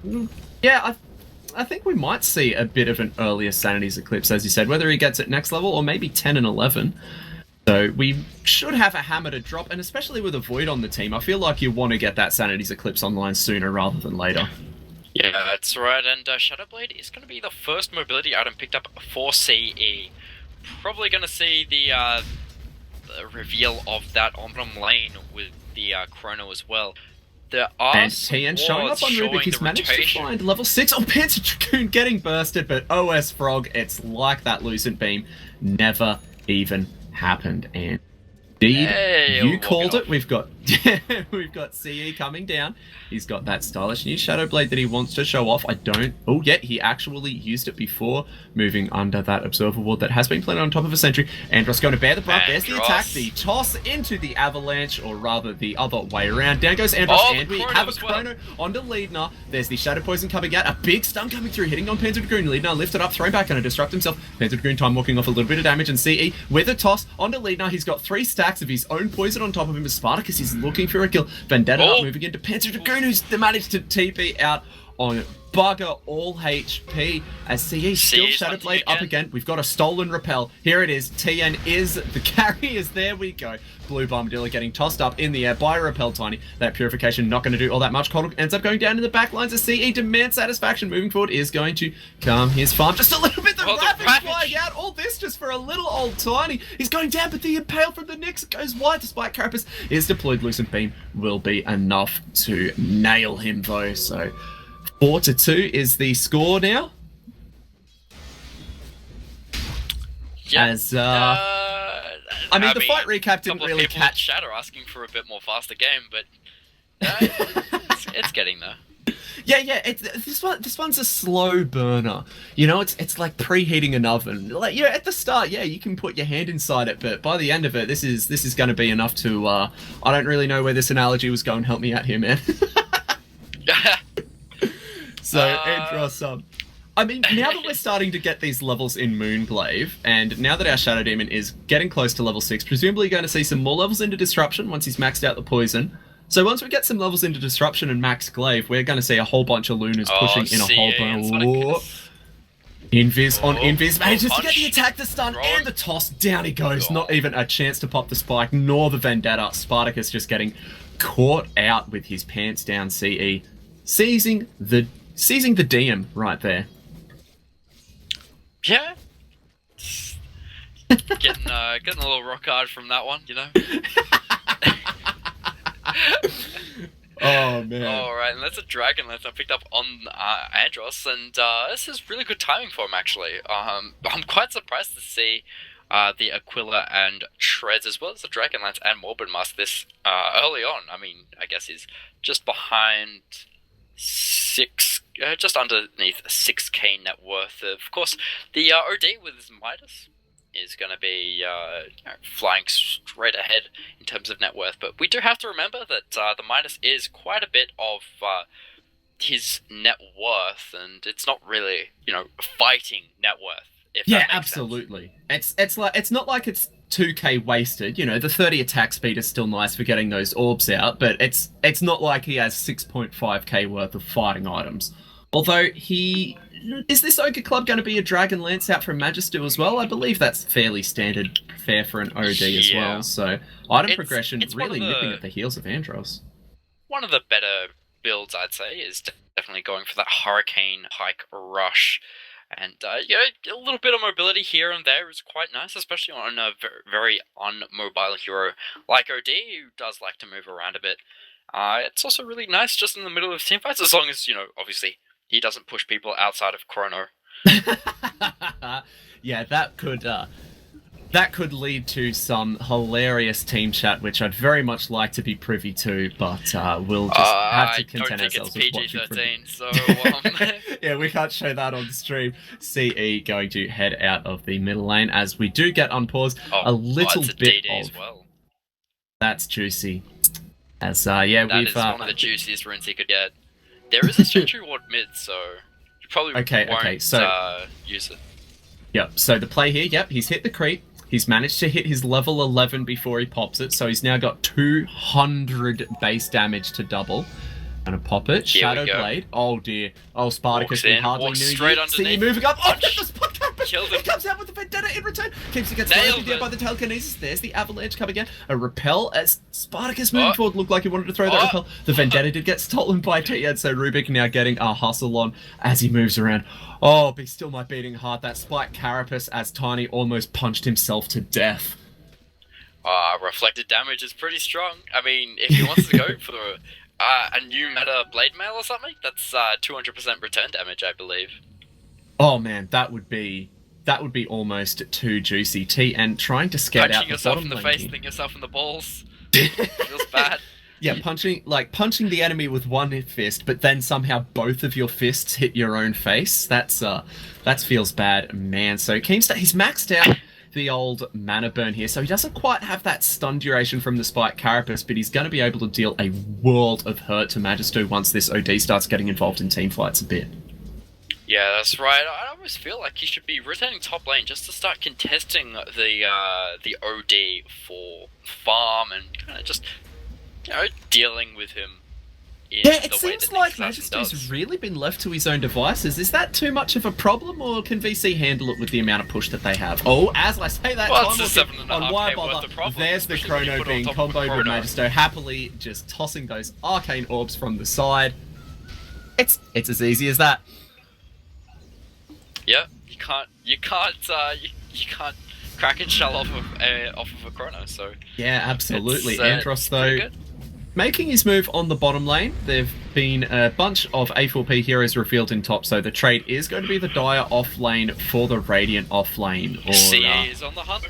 yeah, I think we might see a bit of an earlier Sanity's Eclipse, as you said, whether he gets it next level or maybe 10 and 11. So we should have a hammer to drop, and especially with a Void on the team, I feel like you want to get that Sanity's Eclipse online sooner rather than later. Yeah, that's right, and Shadowblade is going to be the first mobility item picked up for CE. Probably going to see the reveal of that on bottom lane with the Chrono as well. There are and TN showing up on Rubik, he's managed to find level 6. Oh, Panzer Dragoon getting bursted, but OS Frog, it's like that Lucent Beam never even happened. And indeed, you called it. We've got We've got CE coming down. He's got that stylish new Shadow Blade that he wants to show off. Oh, yeah, he actually used it before, moving under that Observer Ward that has been planted on top of a sentry. Andros going to bear the brunt. There's the attack, the toss into the Avalanche, or rather the other way around. Down goes Andros, and we have a Chrono onto Leadner. There's the Shadow Poison coming out. A big stun coming through, hitting on Panzer Dragoon. Leadner lifted up, thrown back, going to disrupt himself. Panzer Dragoon time walking off a little bit of damage, and CE with a toss onto Leadner. He's got 3 stacks of his own poison on top of him as Spartacus is looking for a kill. Vendetta up, moving into Panzer Dragoon, who's managed to TP out on Bugger all HP as CE still Shadow Blade up again. We've got a stolen repel. Here it is. TN is the carriers. There we go. Blue Bombadilla getting tossed up in the air by Repel Tiny. That purification not going to do all that much. Coddle ends up going down in the back lines as CE demands satisfaction. Moving forward is going to calm his farm just a little bit. The Ravage flying out. All this just for a little old Tiny. He's going down, but the Impale from the Nyx goes wide despite Carapace is deployed. Lucent Beam will be enough to nail him though. So 4-2 is the score now. Yeah. As I mean, the fight recap didn't really catch. Shadow asking for a bit more faster game, but it's getting there. Yeah. This one's a slow burner. You know, it's like preheating an oven. Like, yeah, at the start, yeah, you can put your hand inside it, but by the end of it, this is going to be enough to. I don't really know where this analogy was going. Help me out here, man. So, Andros, I mean, now that we're starting to get these levels in Moonglaive, and now that our Shadow Demon is getting close to level 6, presumably going to see some more levels into Disruption once he's maxed out the poison. So once we get some levels into Disruption and max Glaive, we're going to see a whole bunch of Lunas pushing in a whole bunch. Invis on Invis manages to get the attack, the stun, and the toss. Down he goes. Not even a chance to pop the spike, nor the Vendetta. Spartacus just getting caught out with his pants down CE. Seizing the DM right there. Yeah. Getting a little rock hard from that one, you know? Oh, man. Alright, and that's a Dragon Lance I picked up on Andros, and this is really good timing for him, actually. I'm quite surprised to see the Aquila and Shreds, as well as the Dragon Lance and Morbid Mask this early on. I mean, I guess he's just behind just underneath 6k net worth. Of course, the OD with his Midas is going to be flying straight ahead in terms of net worth, but we do have to remember that the Midas is quite a bit of his net worth, and it's not really, fighting net worth. If that makes absolutely. Sense. It's not like it's 2k wasted. The 30 attack speed is still nice for getting those orbs out, but it's not like he has 6.5k worth of fighting items. Although is this Ogre Club going to be a Dragon Lance out from Magister as well? I believe that's fairly standard fare for an OD as well. So item progression really nipping at the heels of Andros. One of the better builds, I'd say, is definitely going for that Hurricane Hike Rush. And, a little bit of mobility here and there is quite nice, especially on a very unmobile hero like OD, who does like to move around a bit. It's also really nice just in the middle of teamfights, as long as, obviously, he doesn't push people outside of Chrono. Yeah, that could lead to some hilarious team chat, which I'd very much like to be privy to, but we'll just have to content ourselves with watching. PG-13, so yeah, we can't show that on stream. CE going to head out of the middle lane as we do get unpaused a little bit DD as well. That's juicy. As that is one of the juiciest runes he could get. There is a Sentry Ward mid, so you probably won't use it. Yep, so the play here, he's hit the creep. He's managed to hit his level 11 before he pops it, so he's now got 200 base damage to double. Gonna pop it. Shadow Blade. Oh dear. Oh, Spartacus, we hardly knew straight underneath. See you moving up. Oh, get the spot cap! Killed him. He comes out with the Vendetta in return. Keeps against there by the telekinesis. There's the Avalanche coming in. A repel as Spartacus moving forward. Looked like he wanted to throw that repel. The Vendetta did get stolen by Tiad, so Rubik now getting a hustle on as he moves around. Oh, be still my beating heart. That spike carapace as Tiny almost punched himself to death. Reflected damage is pretty strong. I mean, if he wants to go for a new meta blade mail or something, that's 200% return damage, I believe. Oh man, that would be almost too juicy. And trying to scout out the bottom lane. Punching yourself in the face, hitting yourself in the balls. Feels bad. Yeah, punching the enemy with one fist, but then somehow both of your fists hit your own face. That feels bad, man. So Keemstar, he's maxed out the old mana burn here, so he doesn't quite have that stun duration from the Spike Carapace, but he's going to be able to deal a world of hurt to Magisto once this OD starts getting involved in team fights a bit. Yeah, that's right. I always feel like he should be rotating top lane just to start contesting the OD for farm and kind of just, dealing with him. It seems like Magisto's really been left to his own devices. Is that too much of a problem, or can VC handle it with the amount of push that they have? Oh, as I say that, well, it's a 7.5K why worth of problem, there's the Chrono being comboed with Magisto, happily just tossing those arcane orbs from the side. It's as easy as that. Yeah, you can't crack and shell off of a Chrono. So yeah, absolutely. Andros though, good. Making his move on the bottom lane. There've been a bunch of A4P heroes revealed in top, so the trade is going to be the Dire off lane for the Radiant off lane. Or, CA is on the hunt.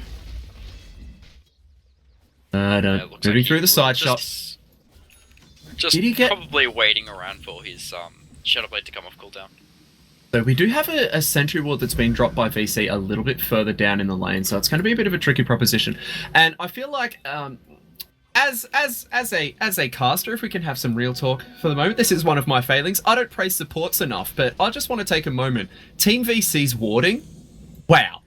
Moving like through the side shots. Just probably waiting around for his Shadow Blade to come off cooldown. So we do have a sentry ward that's been dropped by VC a little bit further down in the lane, so it's going to be a bit of a tricky proposition. And I feel like, as a caster, if we can have some real talk for the moment, this is one of my failings. I don't praise supports enough, but I just want to take a moment. Team VC's warding, wow.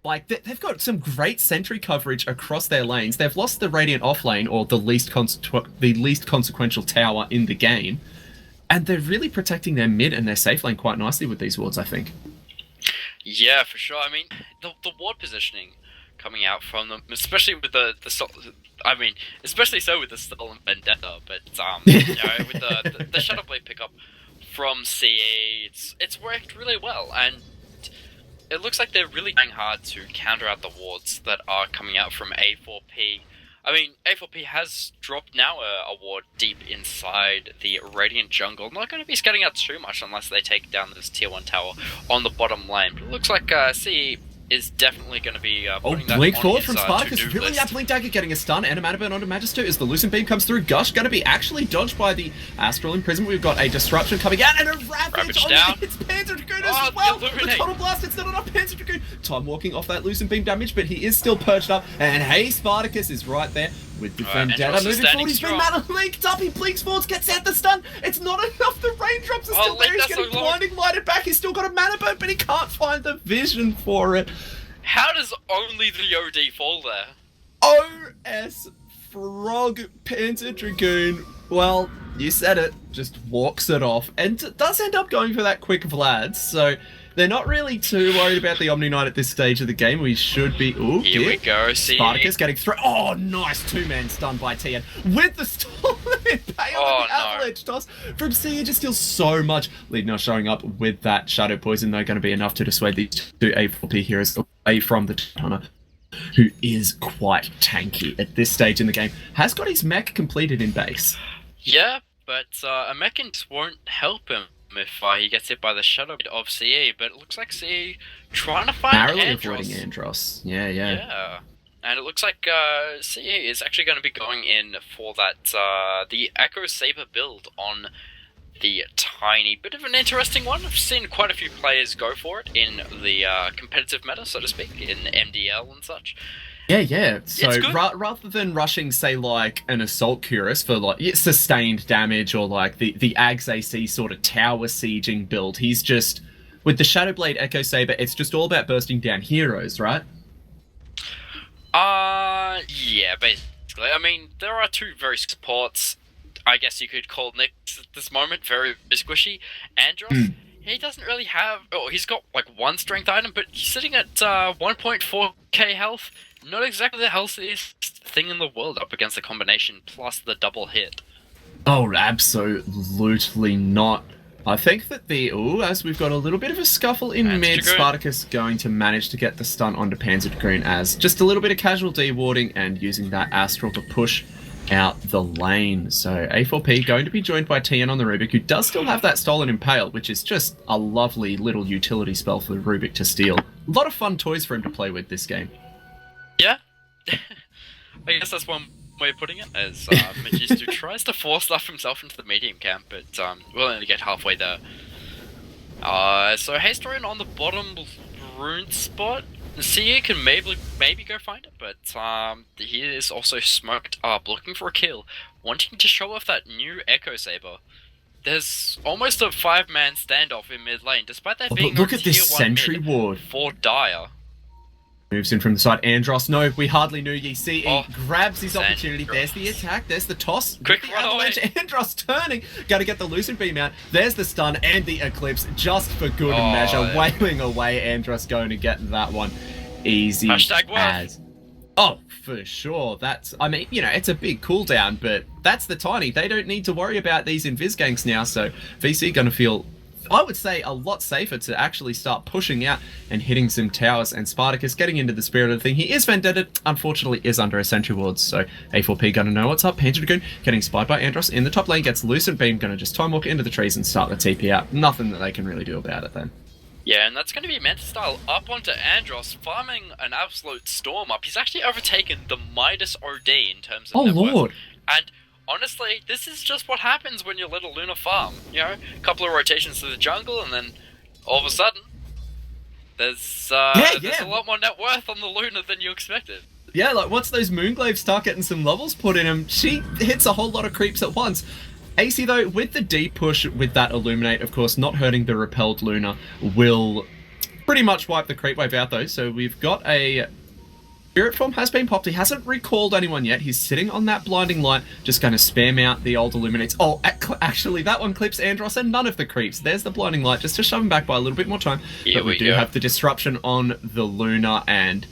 Like, they've got some great sentry coverage across their lanes. They've lost the Radiant off lane, or the least consequential tower in the game. And they're really protecting their mid and their safe lane quite nicely with these wards, I think. Yeah, for sure. I mean, the ward positioning coming out from them, especially with especially so with the Stolen Vendetta, but with the Shadow Blade pickup from CE, it's worked really well, and it looks like they're really trying hard to counter out the wards that are coming out from A4P. I mean, A4P has dropped now a ward deep inside the Radiant jungle. Not going to be scanning out too much unless they take down this tier 1 tower on the bottom lane. But it looks like CE is definitely going to be putting that blink on forward his from Spartacus, to-do revealing list. that blink dagger, getting a stun and a mana burn onto Magisto as the Lucent Beam comes through. Gush going to be actually dodged by the Astral Imprisonment. We've got a Disruption coming out and a Ravage down. It's Panzer Dragoon as well. The Total Blast, it's not enough Panzer Dragoon. Time walking off that Lucent Beam damage, but he is still perched up. And hey, Spartacus is right there with the Vendetta moving forward. He's been mana linked up. He blinks forwards, gets out the stun. It's not enough. The raindrops are still there. He's getting blinding lighted back. He's still got a mana burn, but he can't find the vision for it. How does only the OD fall there? OS Frog Panzer Dragoon, well, you said it, just walks it off, and does end up going for that quick Vlad, so they're not really too worried about the Omni Knight at this stage of the game. We should be... Ooh, here we go, see. Spartacus getting through. Oh, nice two-man stun by TN with the stolen impale and the avalanche toss from CE. Just steals so much. Lead now showing up with that Shadow Poison, though, going to be enough to dissuade these two A4P heroes away from the Hunter, who is quite tanky at this stage in the game. Has got his mech completed in base. Yeah, but a mechanics won't help him if he gets hit by the Shadow of CE, but it looks like CE trying to find narrowly Andros. avoiding Andros. Yeah. And it looks like CE is actually going to be going in for that the Echo Saber build on the Tiny. Bit of an interesting one. I've seen quite a few players go for it in the competitive meta, so to speak, in MDL and such. Yeah. So rather than rushing, say, like an Assault Cuirass for like sustained damage or like the Ags AC sort of tower sieging build, he's just with the Shadowblade Echo Saber. It's just all about bursting down heroes, right? Yeah, basically. I mean, there are two very supports. I guess you could call Nick at this moment very squishy. Andros. He doesn't really have... Oh, he's got, like, one strength item, but he's sitting at 1.4k health. Not exactly the healthiest thing in the world up against the combination, plus the double hit. Oh, absolutely not. I think that as we've got a little bit of a scuffle in mid, Spartacus going to manage to get the stun onto Panzer Dragoon as just a little bit of casual dewarding and using that Astral to push out the lane. So A4P going to be joined by TN on the Rubik, who does still have that Stolen Impale, which is just a lovely little utility spell for the Rubik to steal. A lot of fun toys for him to play with this game. Yeah. I guess that's one way of putting it, as Magisto tries to force stuff himself into the medium camp, but will only get halfway there. So Haystorian on the bottom rune spot. CE can maybe go find it, but he is also smoked up, looking for a kill, wanting to show off that new Echo Saber. There's almost a 5-man standoff in mid lane, despite that being look a at this tier 1 sentry mid ward for Dire. Moves in from the side. Andros, no, we hardly knew ye. CE grabs his Andros. opportunity. There's the attack. There's the toss. Quick The run away. avalanche. Andros turning. Got to get the Lucent Beam out. There's the stun and the Eclipse just for good measure. Yeah. Wailing away. Andros going to get that one easy Hashtag worth. as. Oh, for sure. That's, I mean, you know, it's a big cooldown, but that's the Tiny. They don't need to worry about these invis ganks now, so VC going to feel, I would say, a lot safer to actually start pushing out and hitting some towers, and Spartacus getting into the spirit of the thing. He is Vendetta, unfortunately is under a sentry ward, so A4P gonna know what's up. Panther Dragoon getting spied by Andros in the top lane, gets Lucent Beam, gonna just time walk into the trees and start the TP out. Nothing that they can really do about it then. Yeah, and that's going to be Manta Style up onto Andros, farming an absolute storm up. He's actually overtaken the Midas OD in terms of net worth. Lord. And honestly, this is just what happens when you let a Luna farm. You know, a couple of rotations to the jungle, and then all of a sudden, there's a lot more net worth on the Luna than you expected. Yeah, like once those Moonglaves start getting some levels put in him, she hits a whole lot of creeps at once. AC though, with the D push with that Illuminate, of course, not hurting the repelled Luna, will pretty much wipe the creep wave out though. So we've got a Spirit Form has been popped. He hasn't recalled anyone yet. He's sitting on that blinding light, just going to spam out the old Illuminates. Oh, actually, that one clips Andros and none of the creeps. There's the blinding light, just to shove him back by a little bit more time. But we do have the disruption on the Luna, and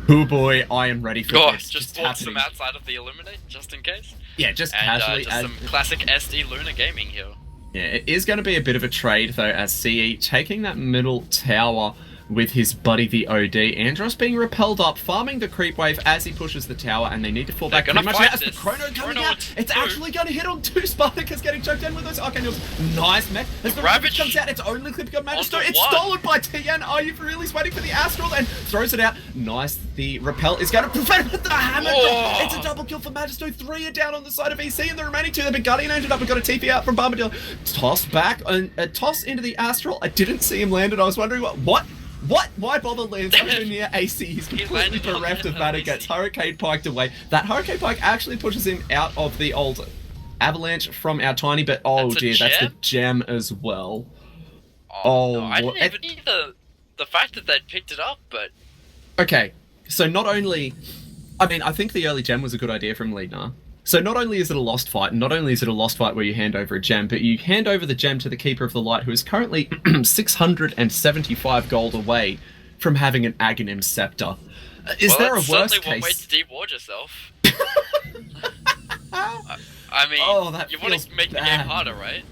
oh boy, I am ready for this. Just force them outside of the Illuminate, just in case. Yeah, just And casually. just some classic SD Luna gaming here. Yeah, it is going to be a bit of a trade though, as CE taking that middle tower with his buddy the OD. Andros being repelled up, farming the creep wave as he pushes the tower, and they need to fall back pretty much now as the Chrono coming out. It's actually going to hit on 2. Spartacus getting choked down with those Archangels. Nice mech. As the Ravage comes out, it's only clipping on Magister. It's stolen by TN. Are you really waiting for the Astral? And throws it out. Nice. The repel is going to prevent the hammer. Whoa. It's a double kill for Magister. 3 are down on the side of EC, and the remaining 2, they've been Guardian Angel up. We've got a TP out from Bombadil. Toss back, and a toss into the Astral. I didn't see him land it. I was wondering what? Why bother land so near AC? He's completely bereft of that. It gets Hurricane Piked away. That Hurricane Pike actually pushes him out of the old Avalanche from our Tiny, but oh dear, that's the gem as well. No, I didn't even need the fact that they'd picked it up, but... Okay, so not only... I mean, I think the early gem was a good idea from Leadnar. So not only is it a lost fight, not only is it a lost fight where you hand over a gem, but you hand over the gem to the Keeper of the Light, who is currently 675 gold away from having an Aghanim Scepter. Is there a worse case? Certainly one way to de-ward yourself. I mean, you want to make the game harder, right?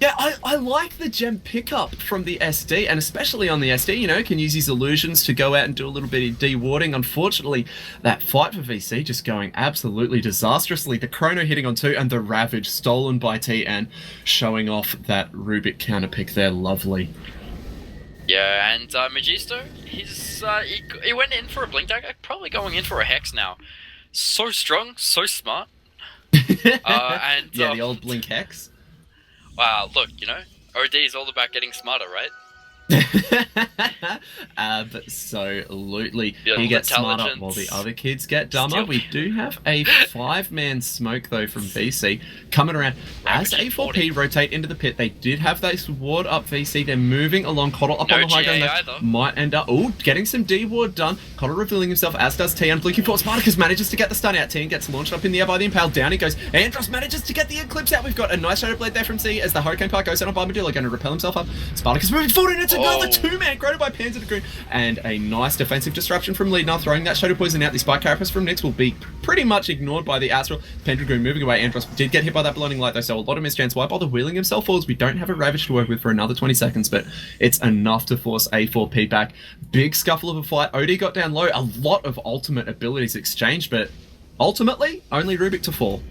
Yeah, I like the gem pickup from the SD, and especially on the SD, you know, can use his illusions to go out and do a little bit of de-warding. Unfortunately, that fight for VC just going absolutely disastrously. The Chrono hitting on 2, and the Ravage stolen by TN, showing off that Rubik counter pick there. Lovely. Yeah, and Magisto, he went in for a Blink Dagger, probably going in for a Hex now. So strong, so smart. And yeah, the old Blink Hex. Wow, look, you know, OD is all about getting smarter, right? Absolutely. He gets smarter while the other kids get dumber. We do have a 5-man smoke though from VC coming around as A4P rotate into the pit. They did have this ward up VC. They're moving along. Coddle up on the high ground. Might end up getting some D ward done. Coddle revealing himself, as does Tian. Blinking for Spartacus manages to get the stun out. Tian gets launched up in the air by the Impale. Down he goes. Andros manages to get the Eclipse out. We've got a nice Shadow Blade there from C as the Hurricane Park goes out on Bombadil. Going to repel himself up. Spartacus moving forward, and it's another 2-man grounded by Panzer Dragoon, and a nice defensive disruption from Leadnar, throwing that Shadow Poison out. The Spike Carapace from Nyx will be pretty much ignored by the Astral. Panzer Dragoon moving away. Andros did get hit by that blinding light though, so a lot of mischance. Why bother wheeling himself forwards? We don't have a Ravage to work with for another 20 seconds, but it's enough to force A4P back. Big scuffle of a fight. OD got down low. A lot of ultimate abilities exchanged, but ultimately, only Rubik to fall.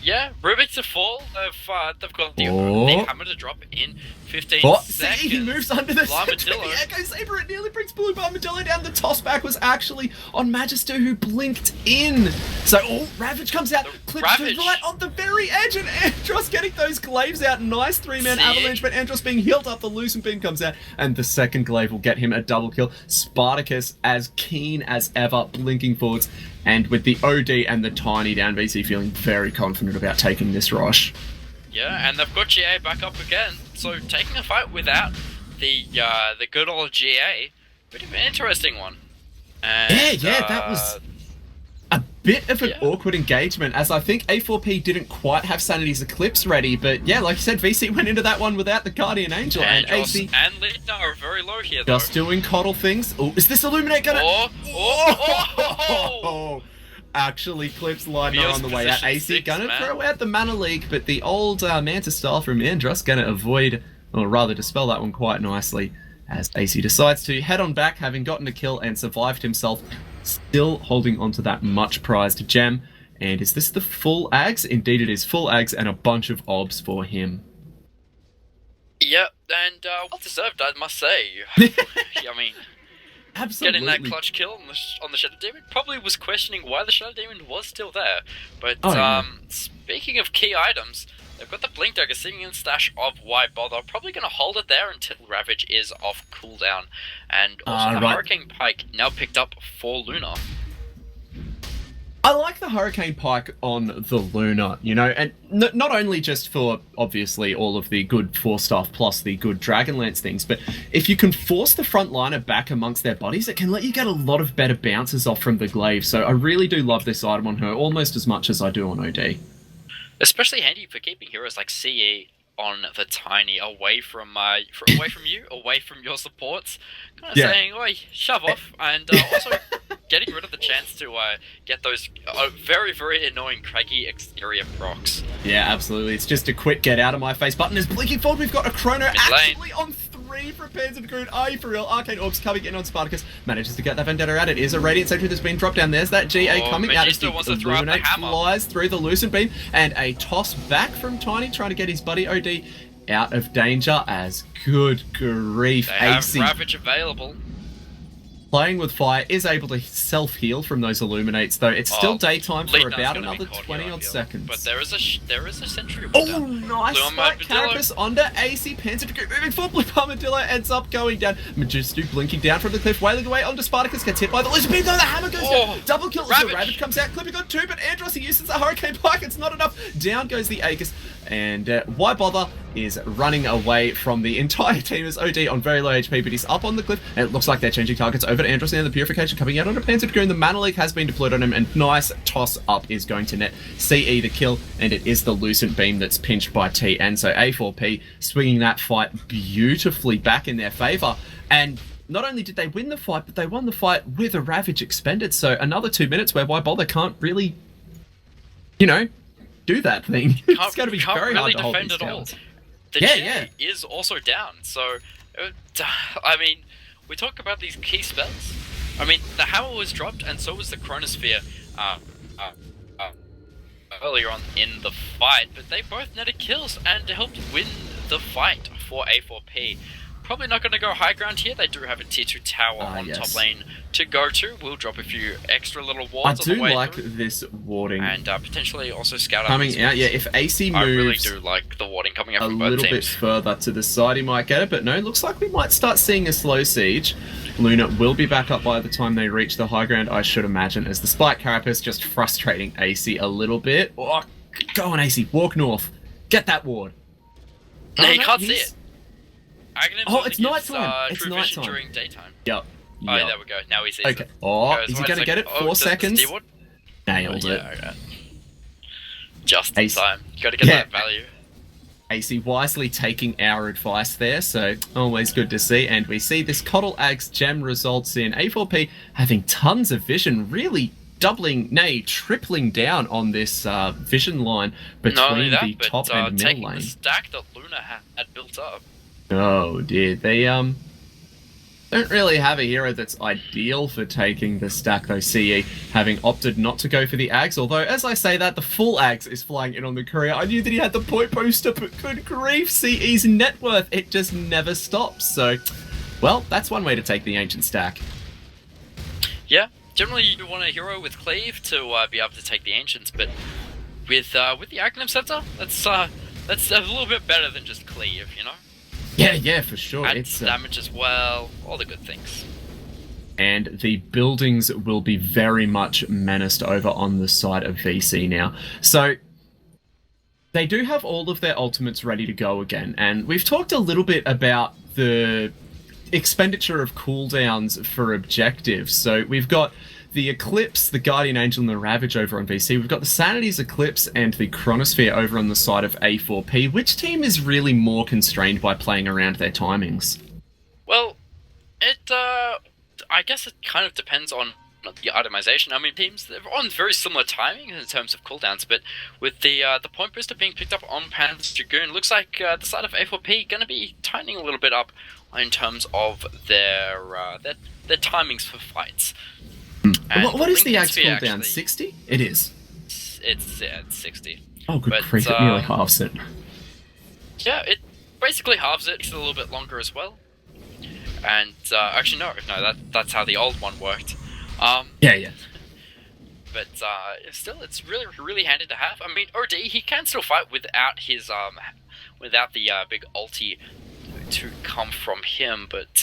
Yeah, Rubik to fall. They've got the hammer to drop in 15 Oh, seconds. see, he moves under the Armadillo. Echo Saber. It nearly brings Blue Armadillo down. The toss back was actually on Magister, who blinked in. So, Ravage comes out. Clips to Ravage. right on the very edge, and Andros getting those glaives out. Nice 3-man avalanche, but Andros being healed up. The Lucent Beam comes out, and the second glaive will get him a double kill. Spartacus, as keen as ever, blinking forwards. And with the OD and the Tiny down, VC feeling very confident about taking this rush. Yeah, and they've got GA back up again, so taking a fight without the good old GA, bit of an interesting one. And, that was a bit of an awkward engagement, as I think A4P didn't quite have Sanity's Eclipse ready, but yeah, like you said, VC went into that one without the Guardian Angel, and AC and Lina are very low here, though. just doing coddle things. Oh, is this Illuminate gonna... Actually, Clips Lightning on the way out. AC gonna throw out the Mana Leak, but the old Manta style from Andros gonna avoid, or rather dispel that one quite nicely, as AC decides to head on back, having gotten a kill and survived himself, still holding onto that much prized gem. And is this the full Ags? Indeed it is, full Ags and a bunch of obs for him. Yep, and well deserved, I must say. I mean, Absolutely. getting that clutch kill on the Shadow Demon, probably was questioning why the Shadow Demon was still there. But speaking of key items, they've got the Blink Dagger sitting in the stash of Why Bother. Probably going to hold it there until Ravage is off cooldown. And also the Hurricane Pike now picked up for Luna. I like the Hurricane Pike on the Luna, you know, and not only just for, obviously, all of the good Force stuff plus the good Dragonlance things, but if you can force the front liner back amongst their bodies, it can let you get a lot of better bounces off from the glaive. So I really do love this item on her, almost as much as I do on OD. Especially handy for keeping heroes like CE on the Tiny away from you, away from your supports, kind of saying, "Oi, shove off," and also getting rid of the chance to get those very, very annoying craggy exterior procs. Yeah, absolutely. It's just a quick get out of my face button. Is blinking forward. We've got a Chrono actually on 3 for Pans of Groon. Are you for real? Arcane Orbs coming in on Spartacus. Manages to get that Vendetta out. It is a Radiant Sentry that's been dropped down. There's that GA coming out as the Illuminate flies through the Lucent Beam. And a toss back from Tiny, trying to get his buddy OD out of danger, as good grief. They have AC Ravage available. playing with fire, is able to self-heal from those Illuminates, though. It's still daytime for about another 20-odd seconds. But there is a sentry. Oh, nice spike. Carapace onto AC. Panzer moving forward. Blue Armadillo ends up going down. Majistu blinking down from the cliff, wailing away onto Spartacus. Gets hit by the Lucent Beam, though the hammer goes down. Double kill. Ravage. The Ravage comes out. Clipping on 2, but Andros, he uses the Hurricane Pike. It's not enough. Down goes the Aegis. And why bother is running away from the entire team as OD on very low HP, but he's up on the cliff, and it looks like they're changing targets over to Andros now. The Purification coming out onto Panzer Dragoon. The Mana Leak has been deployed on him, and nice toss up is going to net CE the kill, and it is the Lucent Beam that's pinched by T. And so A4P swinging that fight beautifully back in their favour. And not only did they win the fight, but they won the fight with a Ravage expended. So another 2 minutes where Why Bother can't really, you know, do that thing. It's going to be very really hard to hold defend these at all. counts. The GA is also down, so I mean, we talk about these key spells. I mean, the hammer was dropped, and so was the Chronosphere earlier on in the fight, but they both netted kills and helped win the fight for A4P. Probably not going to go high ground here. They do have a tier 2 tower on top lane to go to. We'll drop a few extra little wards on the way. I do like through. this warding. And potentially also scout coming out. Yeah, if AC moves I really do like the warding coming out a from both little bit teams. further to the side, he might get it. But no, looks like we might start seeing a slow siege. Luna will be back up by the time they reach the high ground, I should imagine, as the Spike Carapace just frustrating AC a little bit. Oh, go on, AC. Walk north. Get that ward. No, you can't see it. It's nighttime. It's nighttime. During daytime. Yep. Oh, there we go. Now he sees Okay. it. Oh, is he going to get it? 4 seconds. Nailed it. Okay. Just in Ace. time. You got to get that value. AC wisely taking our advice there, so always good to see. And we see this Coddle Axe gem results in A4P having tons of vision, really doubling, nay, tripling down on this vision line between the top and middle lane. The stack that Luna had built up. Oh dear, they Don't really have a hero that's ideal for taking the stack though, CE, having opted not to go for the Ags, although as I say that, the full Ags is flying in on the courier. I knew that he had the point booster, but good grief, CE's net worth, it just never stops. So, well, that's one way to take the Ancient stack. Yeah, generally you want a hero with Cleave to be able to take the Ancients, but with the Aghanim Scepter, that's a little bit better than just Cleave, you know? Yeah, for sure. Adds damage as well, all the good things. And the buildings will be very much menaced over on the side of VC now. So, they do have all of their ultimates ready to go again, and we've talked a little bit about the expenditure of cooldowns for objectives. So, we've got the Eclipse, the Guardian Angel, and the Ravage over on VC. We've got the Sanity's Eclipse and the Chronosphere over on the side of A4P. Which team is really more constrained by playing around their timings? Well, I guess it kind of depends on the itemization. I mean, teams, they're on very similar timing in terms of cooldowns, but with the point booster being picked up on Pan's Dragoon, looks like the side of A4P going to be tightening a little bit up in terms of their timings for fights. What is the Axe cooldown? 60? It is. It's 60. Oh, good grief, it nearly halves it. Yeah, it basically halves it. It's a little bit longer as well. And, actually, no, that's how the old one worked. Yeah. But, still, it's really, really handy to have. I mean, OD, he can still fight without his, without the, big ulti to come from him, but,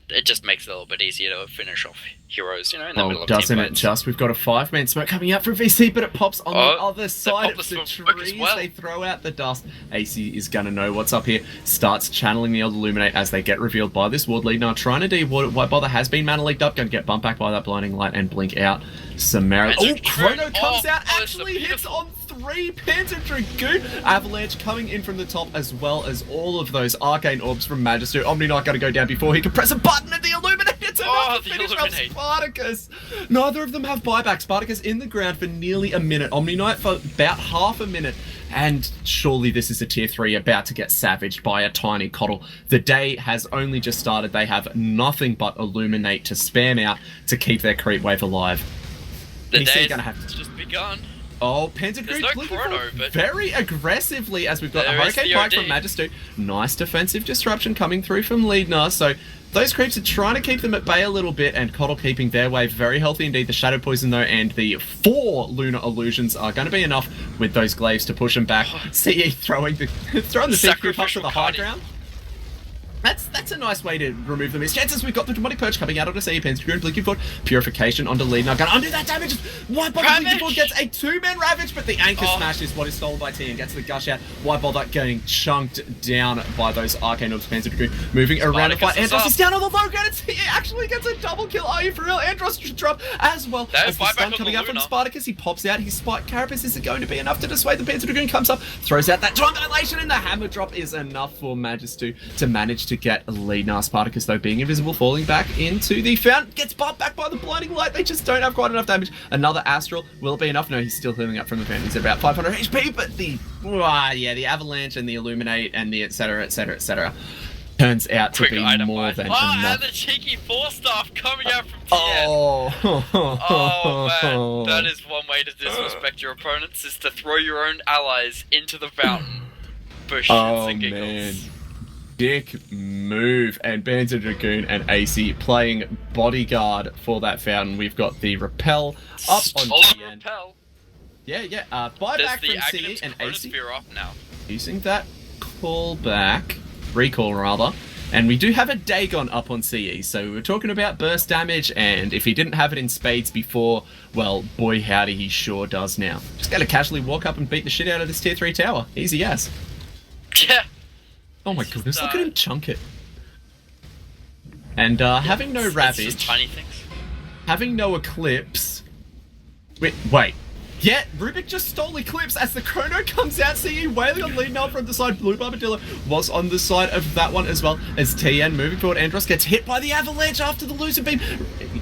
it just makes it a little bit easier to finish off heroes, you know, in the middle of doesn't team it fights. just? We've got a 5-man smoke coming out from VC, but it pops on the other side of the trees. Well. They throw out the dust. AC is going to know what's up here. Starts channeling the old Illuminate as they get revealed by this Ward lead. Now, trying to do White Bother has been mana leaked up, going to get bumped back by that Blinding Light and blink out. Samara. Oh, Chrono comes out, actually hits on 3 Pants of Dragoon. Avalanche coming in from the top, as well as all of those Arcane Orbs from Magister. Omni Knight got to go down before he can press a button, and the Illuminate hits enough to finish off Spartacus. Neither of them have buyback. Spartacus in the ground for nearly a minute. Omni Knight for about half a minute. And surely this is a tier 3 about to get savaged by a tiny coddle. The day has only just started. They have nothing but Illuminate to spam out to keep their creep wave alive. The day has just begun. Oh, Pentagram very aggressively as we've got a Hurricane Pike from Magister. Nice defensive disruption coming through from Leadnar. So those creeps are trying to keep them at bay a little bit, and Coddle keeping their wave very healthy indeed. The Shadow Poison though and the 4 Lunar Illusions are going to be enough with those glaives to push them back. CE throwing the Thief Group up to the high ground. That's a nice way to remove the miss chances. We've got the Demonic Purge coming out on a CE Pentagram, blinking forward, Purification onto lead. Now gonna undo that damage. White Bother blinking forward gets a 2-man Ravage, but the Anchor Smash is what is stolen by T and gets the Gush out. White Bother getting chunked down by those Arcane Orbs. Pentagram moving around the fight. Andros is down on the low ground, and CE actually gets a double kill. Are you for real? Andros should drop as well as the stun coming out from Spartacus. He pops out, his Spike Carapace. Is it going to be enough to dissuade the Pentagram? Comes up, throws out that Time Dilation, and the Hammer Drop is enough for Magister to manage to get a lead. Now Spartacus though being invisible, falling back into the fountain, gets bumped back by the Blinding Light. They just don't have quite enough damage. Another Astral, will it be enough? No, he's still healing up from the fountain. He's at about 500 HP, but the Avalanche and the Illuminate and the etc turns out to be more than enough. And the cheeky 4-staff coming out from TN. Oh man, that is one way to disrespect your opponents, is to throw your own allies into the fountain for shits and giggles. Man. Dick move, and Bands of Dragoon and AC playing bodyguard for that fountain. We've got the Repel up on TN. Repel. Yeah. Buyback from CE and AC up now. Using that recall rather. And we do have a Dagon up on CE, so we were talking about burst damage, and if he didn't have it in spades before, well, boy howdy, he sure does now. Just gotta casually walk up and beat the shit out of this tier 3 tower. Easy as. Yeah. Oh my goodness, look at him chunk it. And having no Ravage, just tiny things. Having no Eclipse. Wait. Yeah, Rubik just stole Eclipse as the Chrono comes out. CE wailing on lead now from the side. Blue Barbadillo was on the side of that one as well as TN moving forward. Andros gets hit by the Avalanche after the Lucid Beam.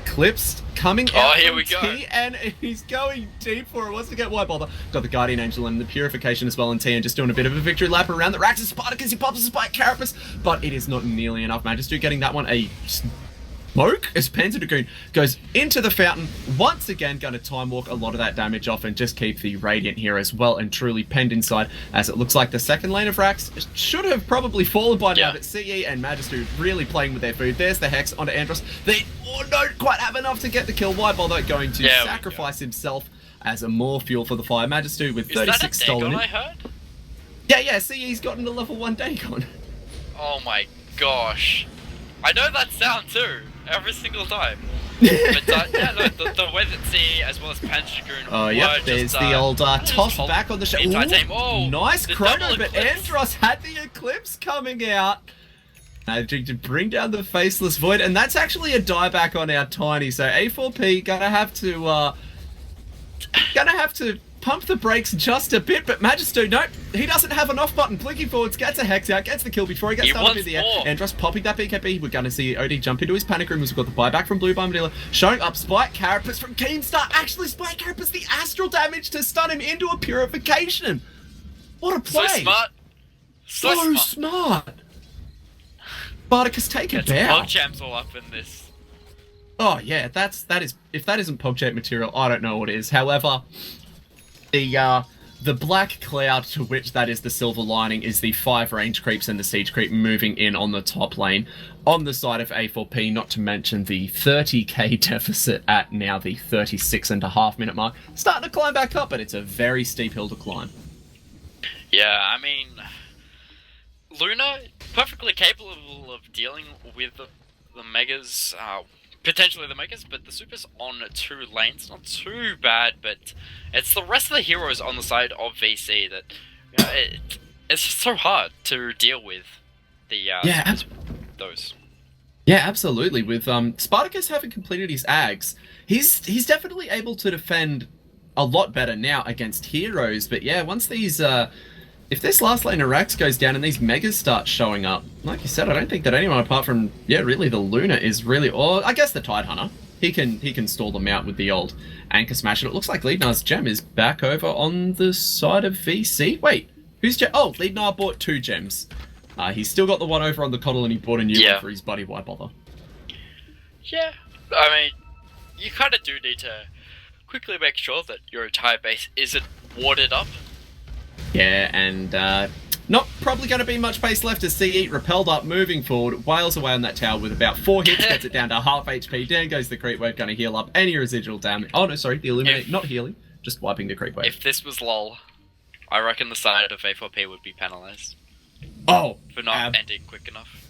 Eclipse coming Oh, out here from we go. T, and he's going deep for it. Wants to get wide bother. Got the Guardian Angel and the Purification as well, and T, and just doing a bit of a victory lap around the racks. Spartacus, he pops a Spike Carapace, but it is not nearly enough. Magister getting that one a smoke as Panzer Dragoon goes into the fountain. Once again, going to time walk a lot of that damage off and just keep the Radiant here as well and truly penned inside, as it looks like the second lane of racks should have probably fallen by now, but CE and Magister really playing with their food. There's the Hex onto Andros. They don't quite have enough to get the kill. Wide Bother going to sacrifice himself as a more fuel for the fire. Magister with 36 stolen. I heard? Yeah, CE's gotten a level 1 Dagon. Oh my gosh. I know that sound too, every single time. But the way that C as well as Panzer Dragoon oh yeah, there's the old toss back on the show. Oh, nice chrono, but Andros had the Eclipse coming out. Managing to bring down the Faceless Void, and that's actually a dieback on our Tiny. So A4P gonna have to pump the brakes just a bit, but Magister, nope, he doesn't have an off button. Blinking forwards, gets a Hex out, gets the kill before he gets started in the air. Andros popping that BKB. We're going to see OD jump into his panic room as we've got the buyback from Blue Bombadilla. Showing up Spike Carapace from Keemstar. Actually, Spike Carapace, the astral damage to stun him into a Purification. What a play. So smart. So smart. Spartacus, take a bow. PogChamp's all up in this. Oh yeah, that is if that isn't PogChamp material, I don't know what is. However, the black cloud to which that is the silver lining is the 5 range creeps and the siege creep moving in on the top lane on the side of A4P, not to mention the 30k deficit at now the 36.5 minute mark. Starting to climb back up, but it's a very steep hill to climb. Yeah, I mean, Luna, perfectly capable of dealing with the Megas, potentially the Megas, but the Super's on 2 lanes, not too bad, but it's the rest of the heroes on the side of VC that, you know, it's just so hard to deal with the, those. Yeah, absolutely. With Spartacus having completed his Ags, he's definitely able to defend a lot better now against heroes, but yeah, once these, if this last lane of Rax goes down and these Megas start showing up, like you said, I don't think that anyone apart from, really the Luna is really, or I guess the Tidehunter, he can stall them out with the old Anchor Smash, and it looks like Leadnar's gem is back over on the side of VC. Wait, who's gem? Oh, Leadnar bought 2 gems. He's still got the one over on the Coddle, and he bought a new one for his buddy. Why bother? Yeah, I mean, you kind of do need to quickly make sure that your entire base isn't warded up. Yeah, and not probably going to be much base left as CE repelled up, moving forward, wails away on that tower with about 4 hits, gets it down to half HP. Down goes the creep wave, going to heal up any residual damage. Oh no, sorry, the Illuminate, not healing, just wiping the creep wave. If this was LOL, I reckon the side of A4P would be penalised. Oh! For not ending quick enough.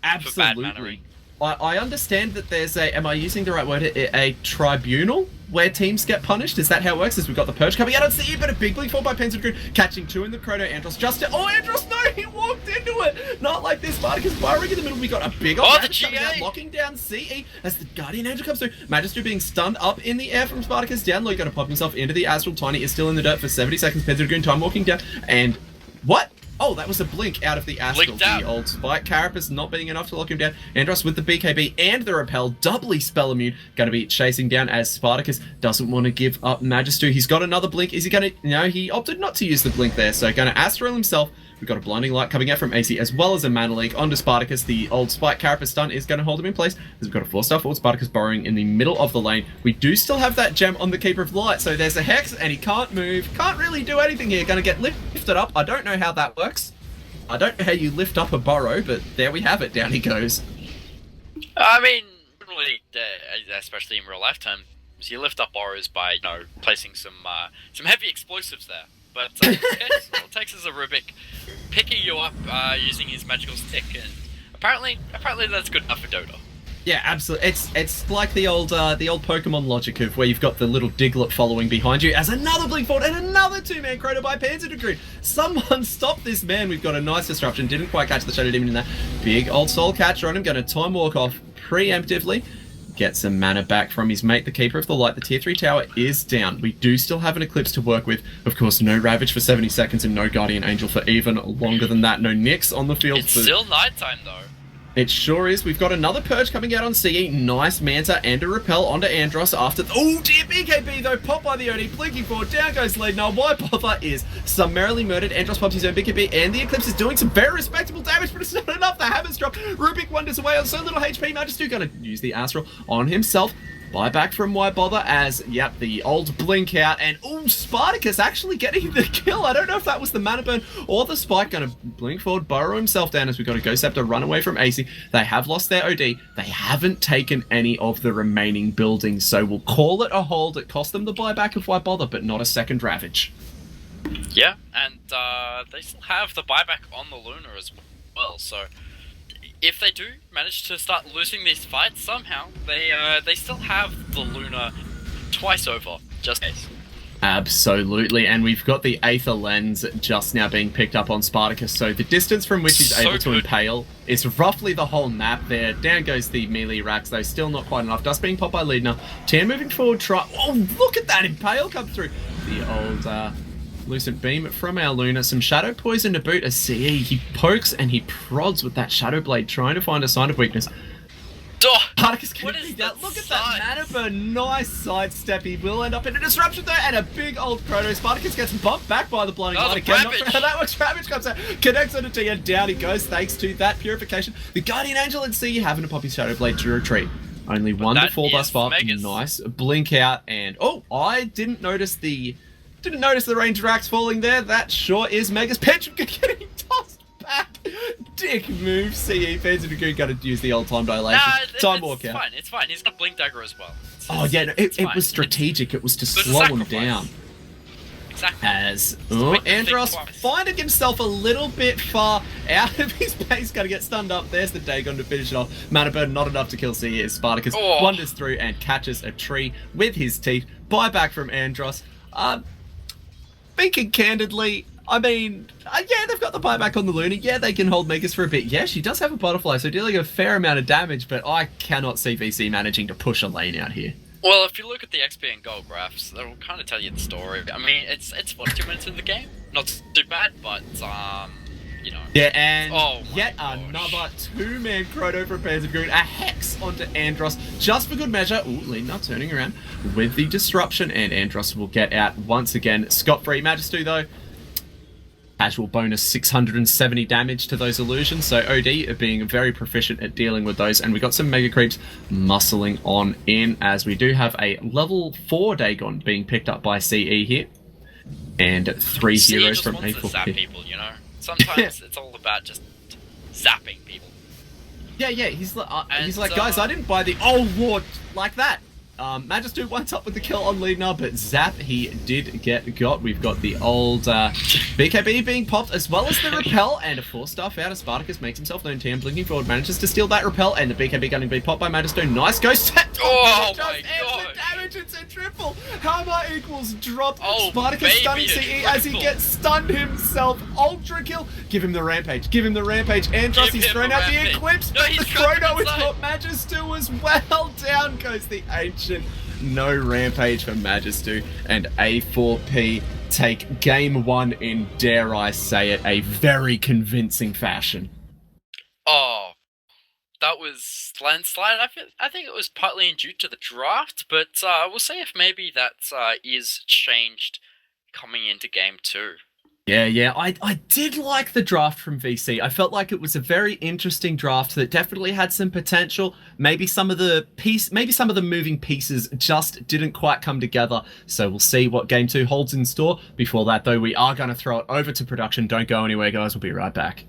Absolutely. For bad mannering. I understand that there's a, am I using the right word, a tribunal where teams get punished? Is that how it works? As we've got the Purge coming out on CE, but a big blink fall by Panzer Dragoon, catching 2 in the Chrono. Andros just, oh, Andros, no, he walked into it! Not like this, Spartacus firing in the middle. We got a big old Magister coming out, locking down CE as the Guardian Angel comes through. Magister being stunned up in the air from Spartacus. Down low, going to pop himself into the Astral. Tiny is still in the dirt for 70 seconds. Panzer Dragoon time walking down, and what? Oh, that was a blink out of the Astral. The old Spike Carapace not being enough to lock him down. Andros with the BKB and the Repel, doubly spell immune, going to be chasing down as Spartacus doesn't want to give up Magister. He's got another blink. Is he going to... No, he opted not to use the blink there, so going to Astral himself. We've got a Blinding Light coming out from AC as well as a Mana Leak onto Spartacus. The old Spike Carapace stun is going to hold him in place as we've got a 4-star forward. Spartacus burrowing in the middle of the lane. We do still have that gem on the Keeper of the Light, so there's a Hex and he can't move. Can't really do anything here. Going to get lifted up. I don't know how that works. I don't know how you lift up a burrow, but there we have it. Down he goes. I mean, really, especially in real life terms, you lift up burrows by, placing some heavy explosives there. But all it takes is a Rubik picking you up using his magical stick, and apparently that's good enough for Dota. Yeah, absolutely. It's like the old Pokemon logic of where you've got the little Diglett following behind you as another blink forward and another 2-man Chrono by Panzer Dragoon. Someone stop this man. We've got a nice disruption. Didn't quite catch the Shadow Demon in that. Big old soul catcher on him. Going to time walk off preemptively. Get some mana back from his mate, the Keeper of the Light. The tier 3 tower is down. We do still have an Eclipse to work with. Of course, no Ravage for 70 seconds and no Guardian Angel for even longer than that. No Nyx on the field. It's still nighttime though. It sure is. We've got another purge coming out on CE. Nice Manta and a repel onto Andros after... Oh, dear, BKB, though. Pop by the OD. Blinking forward. Down goes lead. Now, why bother is summarily murdered. Andros pops his own BKB, and the Eclipse is doing some very respectable damage, but it's not enough. The Hammer's drop. Rubik wanders away on so little HP. Magistu going to use the Astral on himself. Buyback from Why Bother as, yep, the old blink out, and Spartacus actually getting the kill. I don't know if that was the mana burn or the spike. Gonna blink forward, burrow himself down as we got a Ghost Scepter run away from AC. They have lost their OD. They haven't taken any of the remaining buildings, so we'll call it a hold. It cost them the buyback of Why Bother, but not a second Ravage. Yeah, and they still have the buyback on the Luna as well, so... If they do manage to start losing these fights somehow, they still have the Luna twice over, just in case. Absolutely, and we've got the Aether Lens just now being picked up on Spartacus, so the distance from which he's able to impale is roughly the whole map there. Down goes the melee racks, though, still not quite enough. Dust being popped by Leadner. Tan moving forward, oh, look at that impale come through. The old, Lucent Beam from our Luna. Some Shadow Poison to boot as CE. He pokes and he prods with that Shadow Blade, trying to find a sign of weakness. Spartacus getting that. Look at that mana burn. Nice sidestep. He will end up in a disruption there, and a big old Proto. Spartacus gets bumped back by the Blinding Light again. Not sure how that works. Ravage comes out, connects on a T, and down he goes thanks to that purification. The Guardian Angel and CE having to pop his Shadow Blade to retreat. Only one to fall thus far. Nice. Blink out, and I didn't notice the range racks falling there. That sure is Megas. Pension getting tossed back. Dick move. CE fans of the green got to use the old time dilation. Time walk out. It's fine. He's got Blink Dagger as well. It was strategic. It was to slow him down. Exactly. As Andros finding himself a little bit far out of his base, gonna get stunned up. There's the Dagon to finish it off. Mana burn not enough to kill CE as Spartacus wanders through and catches a tree with his teeth. Buyback from Andros. Speaking candidly, I mean, yeah, they've got the buyback on the Luna. Yeah, they can hold Megas for a bit. Yeah, she does have a butterfly, so dealing a fair amount of damage, but I cannot see VC managing to push a lane out here. Well, if you look at the XP and gold graphs, they'll kind of tell you the story. I mean, it's 42 minutes in the game. Not too bad, but, you know. Yeah, and yet another two-man Chrono from Panzer Goon. A Hex onto Andros, just for good measure. Leading up, turning around with the disruption, and Andros will get out once again. Scot-free. Magistu, though, casual bonus 670 damage to those illusions, so OD being very proficient at dealing with those, and we got some Mega Creeps muscling on in, as we do have a level 4 Dagon being picked up by CE here, and 3 heroes from A4P. To zap people, you know? Sometimes it's all about just zapping people. Yeah, he's like, guys, I didn't buy the Lord like that. Magistu once up with the kill on Leadner, but Zap he did get got. We've got the old BKB being popped, as well as the repel, and a 4-star out of Spartacus makes himself known. TM blinking forward manages to steal that repel, and the BKB gunning be popped by Magistu. Nice Ghost Step. Oh my god! The damage, it's a triple. Hammer equals drop. Oh, Spartacus stunning CE as he gets stunned himself. Ultra kill. Give him the rampage. Give him the rampage. Andros, he's thrown out the Eclipse, but the Chrono is got Magistu as well. Down goes the Ancient. No rampage for Magistu, and A4P take game 1 in, dare I say it, a very convincing fashion. Oh, that was landslide. I think it was partly due to the draft, but we'll see if maybe that is changed coming into game 2. Yeah, I did like the draft from VC. I felt like it was a very interesting draft that definitely had some potential. Maybe some of the moving pieces just didn't quite come together. So we'll see what game 2 holds in store. Before that, though, we are going to throw it over to production. Don't go anywhere, guys. We'll be right back.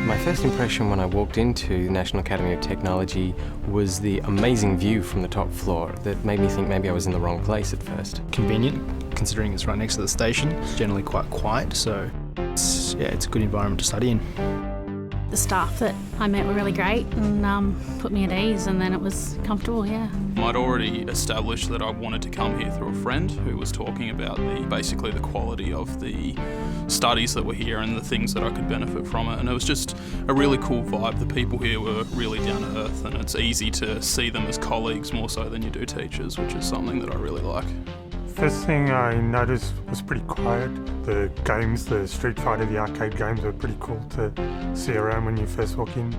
My first impression when I walked into the National Academy of Technology was the amazing view from the top floor that made me think maybe I was in the wrong place at first. Convenient, considering it's right next to the station. It's generally quite quiet, so it's a good environment to study in. The staff that I met were really great and put me at ease, and then it was comfortable, yeah. I'd already established that I wanted to come here through a friend who was talking about basically the quality of the studies that were here and the things that I could benefit from it, and it was just a really cool vibe. The people here were really down to earth, and it's easy to see them as colleagues more so than you do teachers, which is something that I really like. First thing I noticed was pretty quiet. The games, the Street Fighter, the arcade games were pretty cool to see around when you first walk in.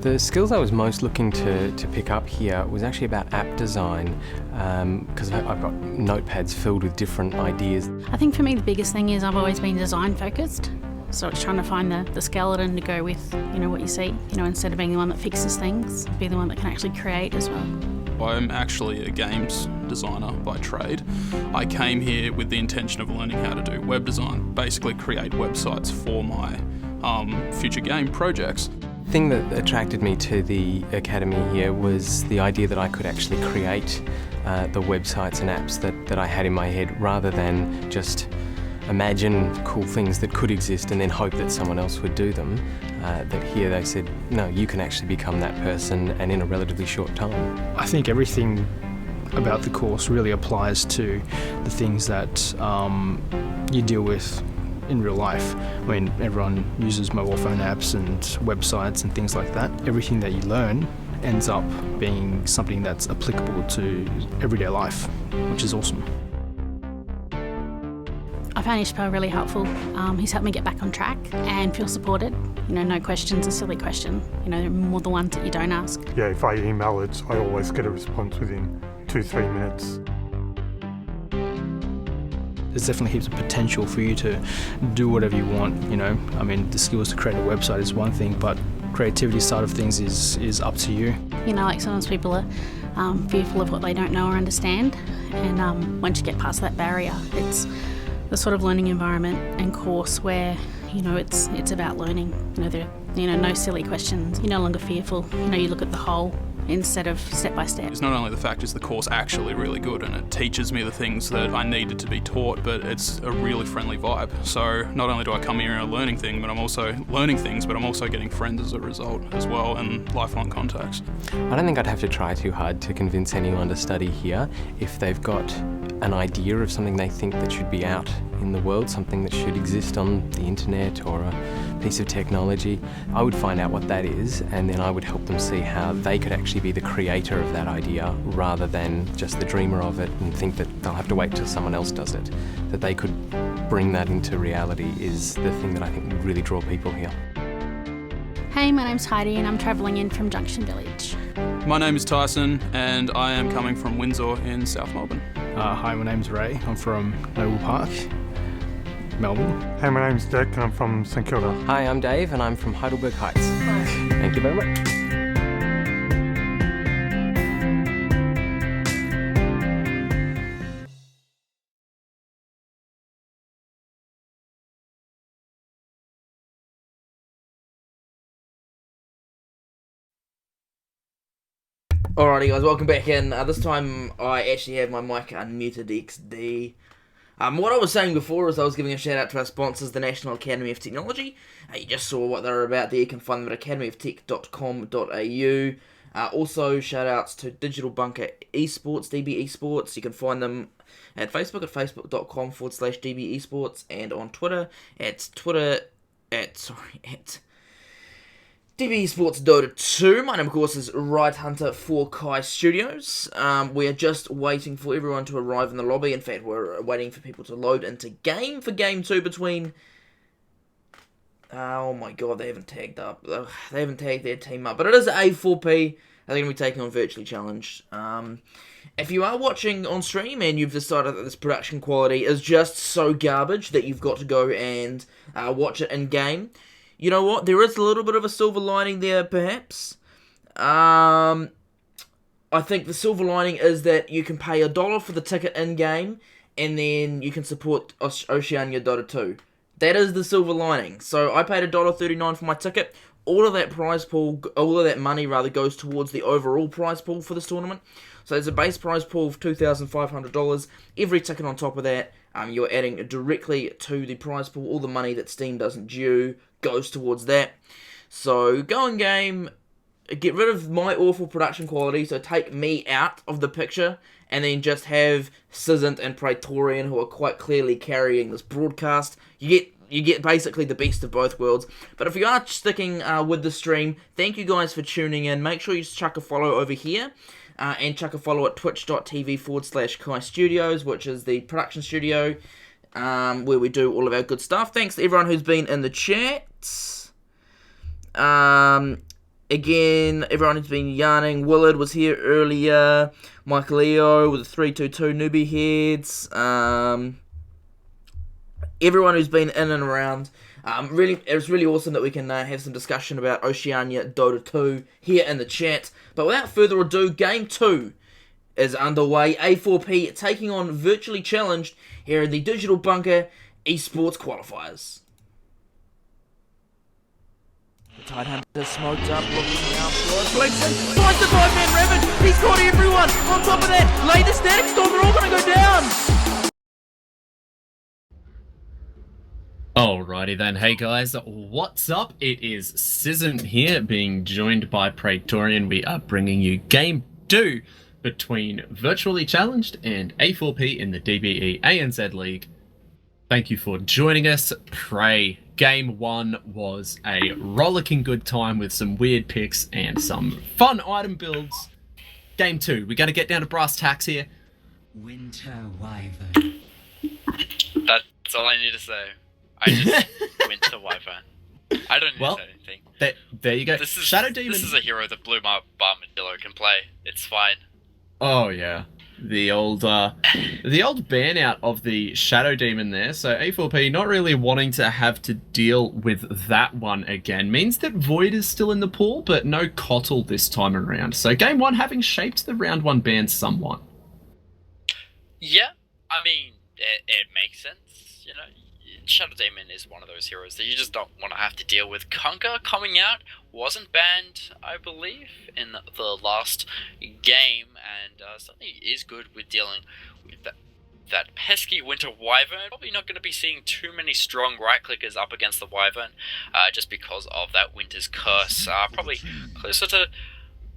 The skills I was most looking to pick up here was actually about app design, because I've got notepads filled with different ideas. I think for me the biggest thing is I've always been design focused, so it's trying to find the skeleton to go with, what you see, instead of being the one that fixes things, be the one that can actually create as well. I'm actually a games designer by trade. I came here with the intention of learning how to do web design, basically create websites for my future game projects. The thing that attracted me to the academy here was the idea that I could actually create the websites and apps that I had in my head, rather than just imagine cool things that could exist and then hope that someone else would do them. That here they said, no, you can actually become that person, and in a relatively short time. I think everything about the course really applies to the things that you deal with in real life. I mean, everyone uses mobile phone apps and websites and things like that. Everything that you learn ends up being something that's applicable to everyday life, which is awesome. I found Ishbel really helpful. He's helped me get back on track and feel supported. No question's a silly question. There are more the ones that you don't ask. Yeah, if I email it, I always get a response within 2-3 minutes. There's definitely heaps of potential for you to do whatever you want, I mean, the skills to create a website is one thing, but creativity side of things is up to you. Like sometimes people are fearful of what they don't know or understand, and once you get past that barrier, it's the sort of learning environment and course where it's about learning. No silly questions. You're no longer fearful. You look at the whole instead of step by step. It's not only the fact is the course actually really good and it teaches me the things that I needed to be taught, but it's a really friendly vibe. So not only do I come here and a learning thing, but I'm also learning things, but I'm also getting friends as a result as well, and lifelong contacts. I don't think I'd have to try too hard to convince anyone to study here if they've got an idea of something they think that should be out in the world, something that should exist on the internet or a piece of technology. I would find out what that is, and then I would help them see how they could actually be the creator of that idea rather than just the dreamer of it and think that they'll have to wait till someone else does it. That they could bring that into reality is the thing that I think would really draw people here. Hey, my name's Heidi and I'm travelling in from Junction Village. My name is Tyson and I am coming from Windsor in South Melbourne. Hi, my name's Ray. I'm from Noble Park, Melbourne. Hey, my name's Dirk and I'm from St Kilda. Hi, I'm Dave and I'm from Heidelberg Heights. Thank you very much. Alrighty guys, welcome back in. This time I actually have my mic unmuted XD. What I was saying before is I was giving a shout out to our sponsors, the National Academy of Technology. You just saw what they're about there. You can find them at academyoftech.com.au. Also shout outs to Digital Bunker Esports, DB Esports. You can find them at Facebook at facebook.com/DB Esports, and on Twitter at DB Esports Dota 2. My name, of course, is Right Hunter for Kai Studios. We're just waiting for everyone to arrive in the lobby. In fact, we're waiting for people to load into game for Game 2 between... Oh my god, they haven't tagged up. They haven't tagged their team up. But it is A4P. They're going to be taking on Virtually Challenged. If you are watching on stream and you've decided that this production quality is just so garbage that you've got to go and watch it in game, you know what? There is a little bit of a silver lining there, perhaps. I think the silver lining is that you can pay $1 for the ticket in-game, and then you can support Oceania Dota 2. That is the silver lining. So I paid $1.39 for my ticket. All of that money goes towards the overall prize pool for this tournament. So there's a base prize pool of $2,500. Every ticket on top of that, you're adding directly to the prize pool. All the money that Steam doesn't due goes towards that. So go in game, get rid of my awful production quality, so take me out of the picture, and then just have Sizzant and Praetorian, who are quite clearly carrying this broadcast. You get basically the best of both worlds. But if you are sticking with the stream, thank you guys for tuning in. Make sure you chuck a follow over here, and chuck a follow at twitch.tv/Kai Studios, which is the production studio where we do all of our good stuff. Thanks to everyone who's been in the chat. Again, everyone who's been yarning. Willard was here earlier. Mike Leo with the 322 newbie heads. Everyone who's been in and around. It's really awesome that we can have some discussion about Oceania Dota 2 here in the chat. But without further ado, Game 2 is underway. A4P taking on Virtually Challenged here in the Digital Bunker Esports Qualifiers. The Tidehunter smoked up, looking out for Blixen. Finds the 5-man Ravage. He's got everyone. On top of that, latest static storm. They're all going to go down. Alrighty then, hey guys, what's up? It is Sizzant here, being joined by Praetorian. We are bringing you Game 2 between Virtually Challenged and A4P in the DBE ANZ League. Thank you for joining us, Prey. Game 1 was a rollicking good time with some weird picks and some fun item builds. Game 2, we got to get down to brass tacks here. Winter Wyvern. That's all I need to say. I just went to Wyvern. I don't need to say anything. There you go. Shadow Demon. This is a hero that Blue Armadillo can play. It's fine. Oh yeah, the old ban out of the Shadow Demon there. So A4P not really wanting to have to deal with that one again means that Void is still in the pool, but no Kotl this time around. So Game 1 having shaped the round 1 ban somewhat. Yeah, I mean it makes sense. You know, Shadow Demon is one of those heroes that you just don't want to have to deal with. Kunkka coming out wasn't banned, I believe, in the last game, and certainly is good with dealing with that pesky Winter Wyvern. Probably not going to be seeing too many strong right-clickers up against the Wyvern, just because of that Winter's Curse. Probably closer to...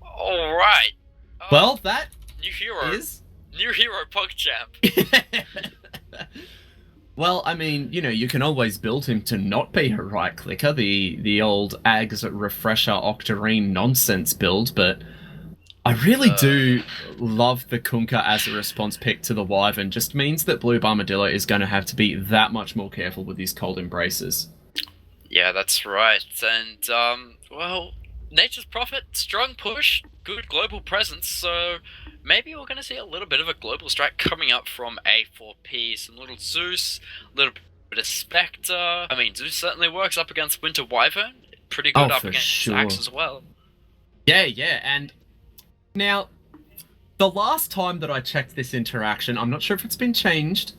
Alright. Well, that new hero. New hero PogChamp. Well, I mean, you know, you can always build him to not be a right-clicker, the old Ags Refresher Octarine nonsense build, but I really do love the Kunkka as a response pick to the Wyvern. Just means that Blue Armadillo is going to have to be that much more careful with his Cold Embraces. Yeah, that's right. And, well, Nature's Prophet, strong push, good global presence, so maybe we're going to see a little bit of a global strike coming up from A4P. Some little Zeus, a little bit of Spectre. I mean, Zeus certainly works up against Winter Wyvern. Pretty good up against Axe as well. Yeah, and now, the last time that I checked this interaction, I'm not sure if it's been changed,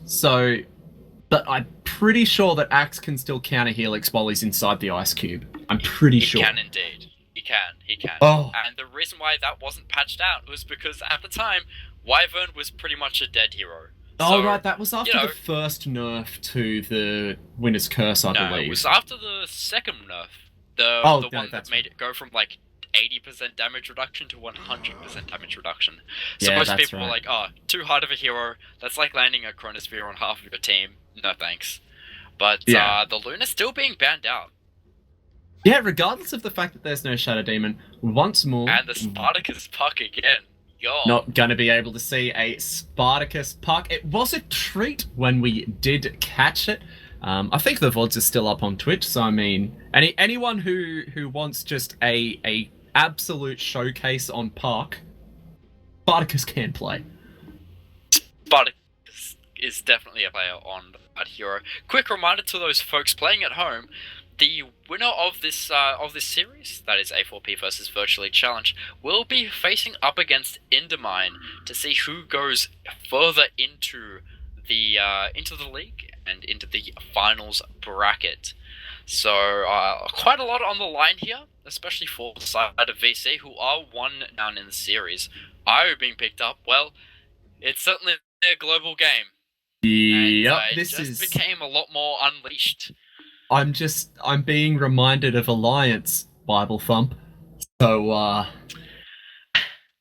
but I'm pretty sure that Axe can still counter Helix while he's inside the Ice Cube. I'm pretty sure. He can indeed. He can. Oh. And the reason why that wasn't patched out was because at the time, Wyvern was pretty much a dead hero. Oh, right, that was after the first nerf to the Winter's Curse, I believe. No, it was after the second nerf. The one that made it go from, like, 80% damage reduction to 100% damage reduction. So most people were like, oh, too hard of a hero. That's like landing a Chronosphere on half of your team. No thanks. But the Luna's still being banned out. Yeah, regardless of the fact that there's no Shadow Demon, once more... And the Spartacus Puck again. Not going to be able to see a Spartacus Puck. It was a treat when we did catch it. I think the VODs are still up on Twitch, so I mean, anyone who wants just a absolute showcase on Puck, Spartacus can play. Spartacus is definitely a player on that hero. Quick reminder to those folks playing at home, the winner of this series, that is A4P versus Virtually Challenged, will be facing up against Endermine to see who goes further into the league into the finals bracket. So quite a lot on the line here, especially for the side of VC, who are 1 down in the series. IO being picked up, well, it's certainly their global game. Yep, And, this just is... became a lot more unleashed. I'm being reminded of Alliance, Bible Thump. So,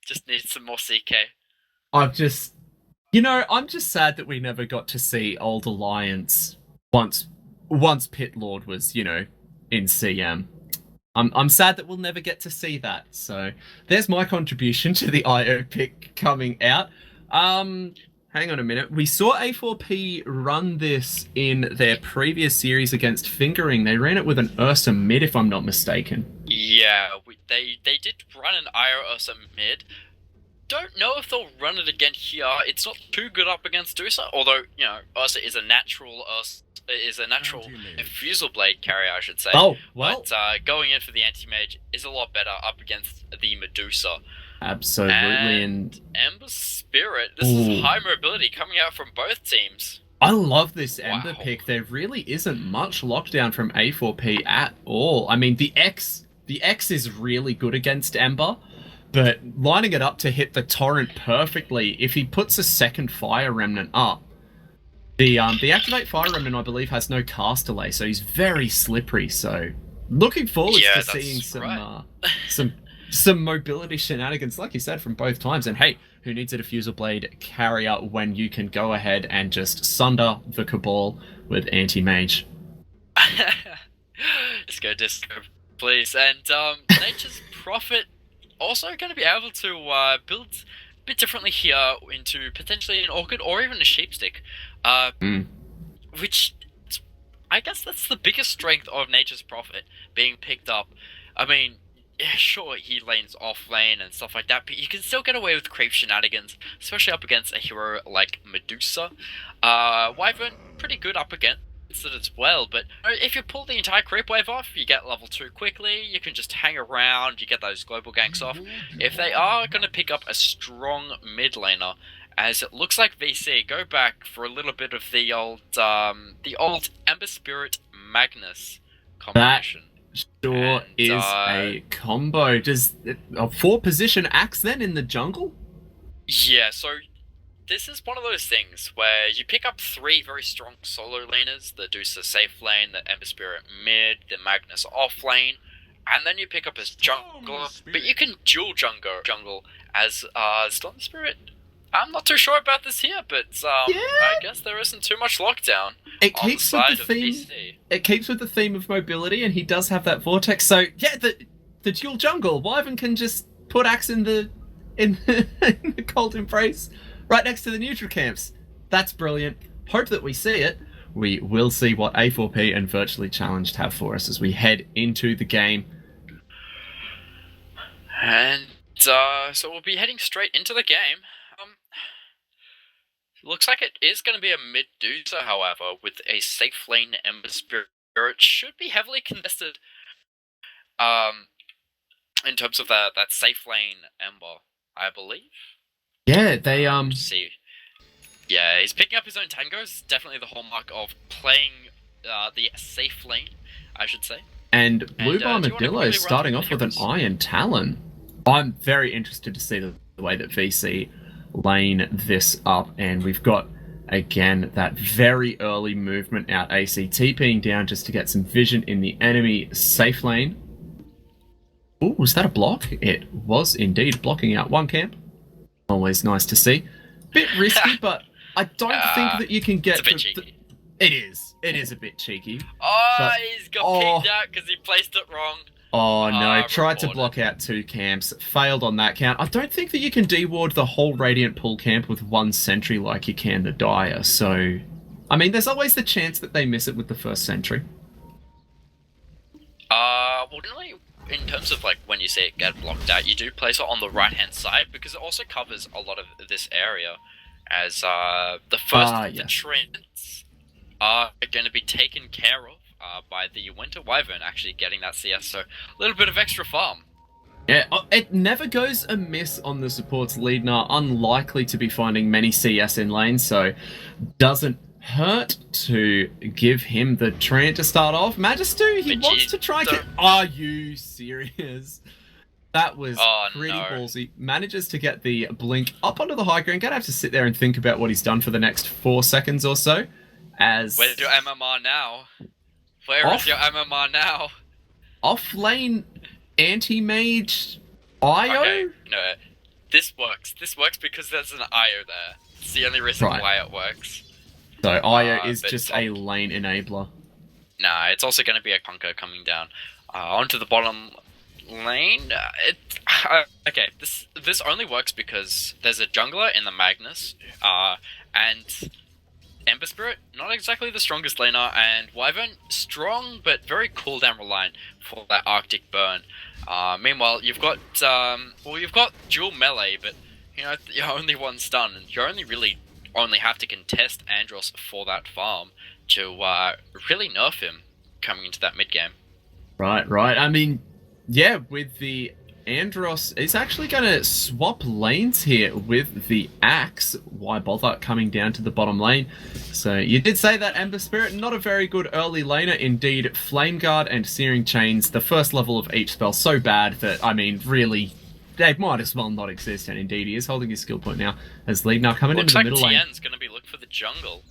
Just need some more CK. I'm just sad that we never got to see old Alliance once Pit Lord was, in CM. I'm sad that we'll never get to see that. So there's my contribution to the IO pick coming out. Hang on a minute. We saw A4P run this in their previous series against Fingering. They ran it with an Ursa mid, if I'm not mistaken. Yeah, they did run an IO Ursa mid. Don't know if they'll run it again here. It's not too good up against Ursa, although, Ursa is a natural Fusel Blade carrier, I should say. Oh, well. But going in for the Anti-Mage is a lot better up against the Medusa. Absolutely, and Ember Spirit. This is high mobility coming out from both teams. I love this Ember pick. There really isn't much lockdown from A4P at all. I mean, the X is really good against Ember, but lining it up to hit the Torrent perfectly, if he puts a second Fire Remnant up, the Activate Fire Remnant, I believe, has no cast delay, so he's very slippery. So, looking forward to seeing some mobility shenanigans, like you said, from both times. And hey, who needs a Diffusal Blade carrier when you can go ahead and just sunder the Cabal with Anti-Mage? Just go disco, please. And Nature's Prophet also going to be able to build a bit differently here into potentially an Orchid or even a Sheepstick. Which, I guess that's the biggest strength of Nature's Prophet being picked up. I mean, yeah, sure, he lanes off lane and stuff like that, but you can still get away with creep shenanigans, especially up against a hero like Medusa. Wyvern, pretty good up against it as well, but if you pull the entire creep wave off, you get level 2 quickly, you can just hang around, you get those global ganks off. If they are going to pick up a strong mid laner, as it looks like VC go back for a little bit of the old Ember Spirit Magnus combination. Sure is a combo. Does a 4-position axe then in the jungle? Yeah, so this is one of those things where you pick up 3 very strong solo laners, the Medusa safe lane, the Ember Spirit mid, the Magnus off lane, and then you pick up as jungler, but you can dual jungle as Storm Spirit. I'm not too sure about this here, but I guess there isn't too much lockdown. It keeps with the theme. It keeps with the theme of mobility, and he does have that vortex. So yeah, the dual jungle. Wyvern can just put axe in the cold embrace right next to the neutral camps. That's brilliant. Hope that we see it. We will see what A4P and Virtually Challenged have for us as we head into the game. And so we'll be heading straight into the game. Looks like it is going to be a Medusa, however, with a safe lane Ember Spirit. Should be heavily contested in terms of that safe lane Ember, I believe. Yeah, they see. Yeah, he's picking up his own tangos. Definitely the hallmark of playing the safe lane, I should say. And Blue Armadillo is starting off with an Iron Talon. I'm very interested to see the way that VC lane this up, and we've got again that very early movement out AC TPing down just to get some vision in the enemy safe lane. Oh, was that a block? It was indeed blocking out one camp. Always nice to see. Bit risky, but I don't think that you can get. It's a bit cheeky. It is a bit cheeky. Oh, he's got kicked out because he placed it wrong. Oh no, tried to block out 2 camps, failed on that count. I don't think that you can deward the whole Radiant pool camp with 1 sentry like you can the Dire, so... I mean, there's always the chance that they miss it with the first sentry. Well, generally, in terms of, like, when you see it get blocked out, you do place it on the right-hand side, because it also covers a lot of this area, as, the first of the treants are going to be taken care of. By the Winter Wyvern actually getting that CS, so a little bit of extra farm. Yeah, it never goes amiss on the supports. Leadner unlikely to be finding many CS in lane, so doesn't hurt to give him the Treant to start off. Magistu, he wants to try and Are you serious? That was pretty ballsy. Manages to get the blink up onto the high ground. Gonna have to sit there and think about what he's done for the next 4 seconds or so. Where's your MMR now? Where is your MMR now? Off lane anti-mage IO? Okay, no. This works. This works because there's an IO there. It's the only reason why it works. So IO is just a lane enabler. Nah, it's also going to be a Conquer coming down. Onto the bottom lane. Okay, this only works because there's a jungler in the Magnus, and Ember Spirit, not exactly the strongest laner, and Wyvern, strong but very cooldown reliant for that Arctic burn. Meanwhile, you've got dual melee, but you know you're only one stun, and you only have to contest Andros for that farm to really nerf him coming into that mid game. Right. I mean, yeah, with the Andros, it's actually going to swap lanes here with the Axe. Why bother coming down to the bottom lane? So you did say that Ember Spirit, not a very good early laner. Indeed, Flame Guard and Searing Chains, the first level of each spell, so bad that, I mean, really, they might as well not exist. And indeed, he is holding his skill point now as lead now coming into the middle lane. Looks like Tien's going to be looking for the jungle.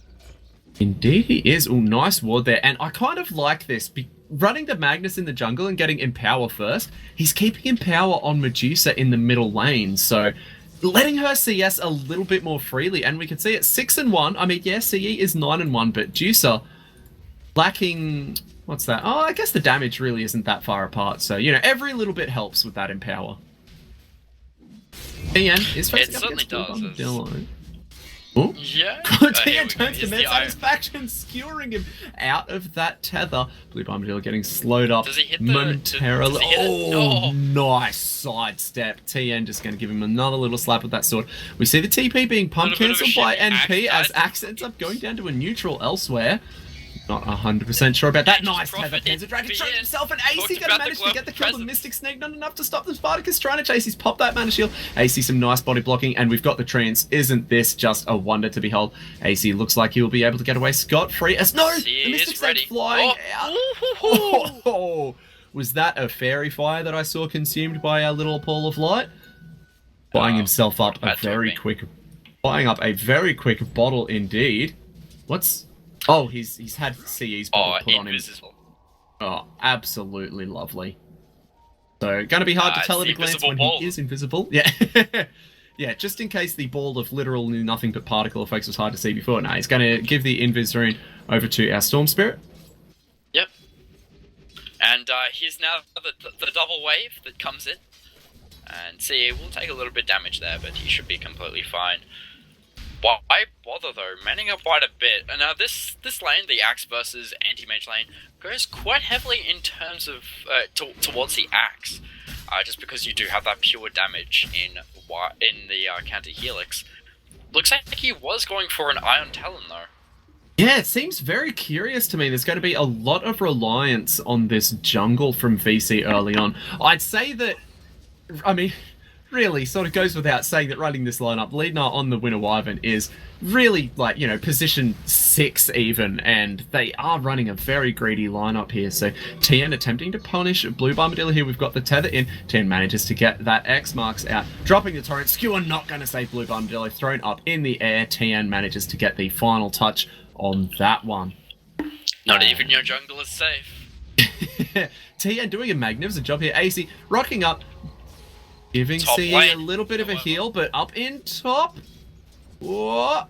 Indeed he is. Oh, nice ward there. And I kind of like this. Running the Magnus in the jungle and getting Empower first, he's keeping Empower on Medusa in the middle lane. So letting her CS a little bit more freely. And we can see it 6-1. I mean, yeah, CE is 9-1, but Medusa lacking... What's that? Oh, I guess the damage really isn't that far apart. So, you know, every little bit helps with that Empower. Tien is facing up against Blue Bombadillo. Ooh. Yeah. Tien turns to mid satisfaction, skewering him out of that tether. Blue Bombadillo getting slowed up momentarily. Nice sidestep. Tien just going to give him another little slap with that sword. We see the TP being pump cancelled by NP as Axe ends up going down to a neutral elsewhere. Not 100% sure about that. Nice tether. Panzer Dragon showing himself, and AC going to manage to get the kill. The Mystic Snake not enough to stop the Spartacus trying to chase. He's popped that mana shield. AC some nice body blocking, and we've got the Treants. Isn't this just a wonder to behold? AC looks like he will be able to get away scot-free. As no, the Mystic Snake flying out. Was that a fairy fire that I saw consumed by our little ball of light? Buying himself up a very quick bottle indeed. What's... Oh, he's had CE's bottle put on him. Oh, absolutely lovely. So, going to be hard to tell at a glance when he is invisible. Yeah. Yeah, just in case the ball of literal nothing but particle effects was hard to see before. Now, he's going to give the Invis rune over to our Storm Spirit. Yep. And here's now the double wave that comes in. And CE will take a little bit of damage there, but he should be completely fine. Why bother though? Manning up quite a bit. And now this lane, the Axe versus anti-mage lane, goes quite heavily in terms of towards the Axe, just because you do have that pure damage in the counter helix. Looks like he was going for an Ion Talon though. Yeah, it seems very curious to me. There's going to be a lot of reliance on this jungle from VC early on. I'd say that, I mean, really sort of goes without saying that running this lineup, Leadnar on the Winter Wyvern is really, like, you know, position 6 even, and they are running a very greedy lineup here. So Tien attempting to punish Blue Bombadillo here. We've got the tether in. Tien manages to get that X marks out, dropping the torrent. Skewer not going to save Blue Bombadillo, thrown up in the air. Tien manages to get the final touch on that one. Not even your jungle is safe. Tien doing a magnificent job here. AC rocking up, giving CE a little bit of a heal, but up in top. Whoa.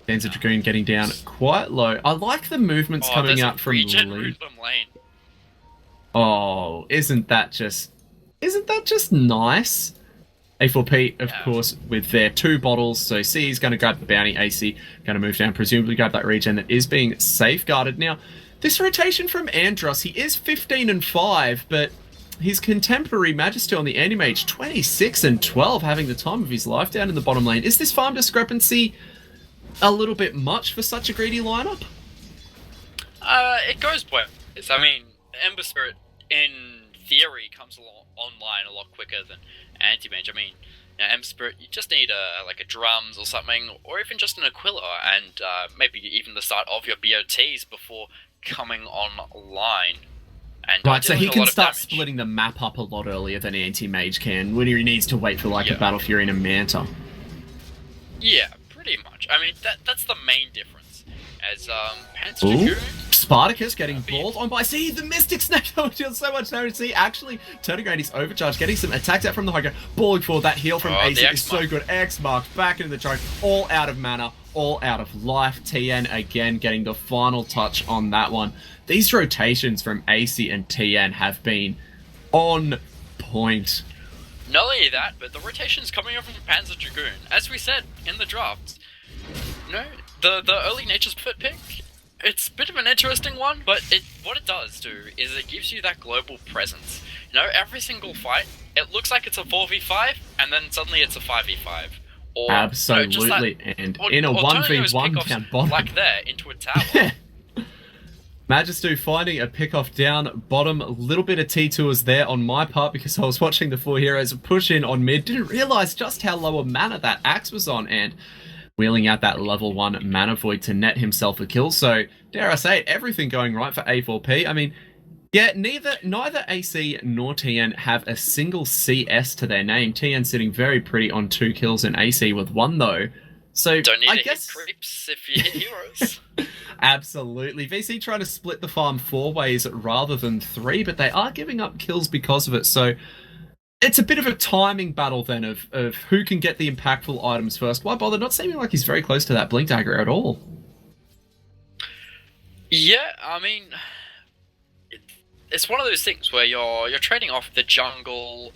Dancer Dragoon getting down quite low. I like the movements coming out from lead. Oh, isn't that just nice? A4P, of course, with their 2 bottles. So C is going to grab the bounty. AC going to move down, presumably grab that regen that is being safeguarded. Now, this rotation from Andros, he is 15-5, but his contemporary Magister on the Anti-Mage, 26-12, having the time of his life down in the bottom lane. Is this farm discrepancy a little bit much for such a greedy lineup? It goes both ways. I mean, Ember Spirit, in theory, comes online a lot quicker than Anti-Mage. I mean, M Spirit, you just need like a drums or something, or even just an Aquila, and maybe even the start of your BOTs before coming online. And right, so he dealing a can lot of start damage. splitting the map up a lot earlier than Anti-Mage can, when he needs to wait for like a Battle Fury and a Manta. Yeah, pretty much. I mean, that's the main difference. As Panzer Dragoon, Spartacus getting balled on by... See, the Mystic Snake deals so much damage. See, actually, turning around his overcharge, getting some attacks out from the high ground, balling forward. That heal from AC is so good. X marks back into the charge, all out of mana, all out of life. TN again getting the final touch on that one. These rotations from AC and TN have been on point. not only that, but the rotations coming over from Panzer Dragoon. As we said in the drafts, you know, the early Nature's Fit pick, it's a bit of an interesting one, but what it does do is it gives you that global presence. You know, every single fight, it looks like it's a 4v5, and then suddenly it's a 5v5. Or, Absolutely, you know, and or, in a or 1v1 down bottom. like there, into a tower. Magistu finding a pick-off down bottom. A little bit of T2s there on my part because I was watching the four heroes push in on mid. Didn't realise just how low a mana that Axe was on, and wheeling out that level 1 mana void to net himself a kill. So, dare I say it, everything going right for A4P. I mean, yeah, neither AC nor TN have a single CS to their name. TN sitting very pretty on 2 kills and AC with 1 though. So Don't need I to guess... hit creeps if you hit heroes. Absolutely. VC trying to split the farm 4 ways rather than 3, but they are giving up kills because of it. So it's a bit of a timing battle then of who can get the impactful items first. Why bother? Not seeming like he's very close to that Blink Dagger at all. Yeah, I mean, it's one of those things where you're trading off the jungle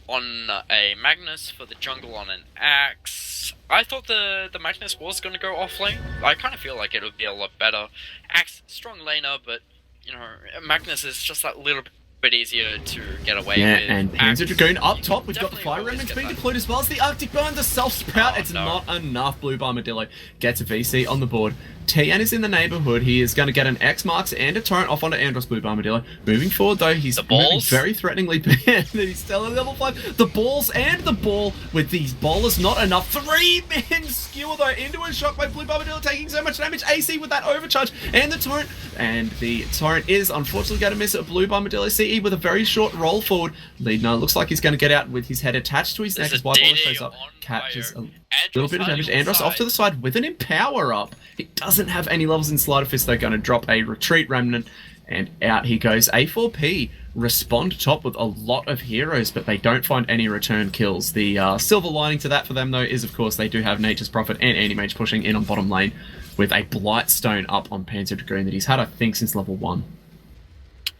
on a Magnus for the jungle on an Axe. I thought the Magnus was going to go off lane. I kind of feel like it would be a lot better. Axe, strong laner, but, you know, Magnus is just that little bit easier to get away with. Yeah, and Panzer Dragoon up top. We've got the Fire Remnants being deployed as well as the Arctic Burn, the Self-Sprout. It's not enough. Blue Armadillo gets a VC on the board. TN is in the neighborhood. He is going to get an X marks and a torrent off onto Andros Blue Armadillo. Moving forward though, he's moving very threateningly. He's still at level 5. The balls and the ball with these bowlers, not enough. 3-man skewer though into a shock by Blue Armadillo, taking so much damage. AC with that overcharge and the torrent. And the torrent is unfortunately going to miss a Blue Armadillo CE with a very short roll forward. Lead no, looks like he's going to get out with his head attached to his neck as White Baller shows up. Catches a little bit of damage. Andros off to the side with an Empower up. He doesn't have any levels in Sleight of Fist. They're going to drop a Retreat Remnant, and out he goes. A4P respond top with a lot of heroes, but they don't find any return kills. The silver lining to that for them, though, is of course they do have Nature's Prophet and Anti-Mage pushing in on bottom lane with a Blightstone up on Panzer Dragoon that he's had, I think, since level 1.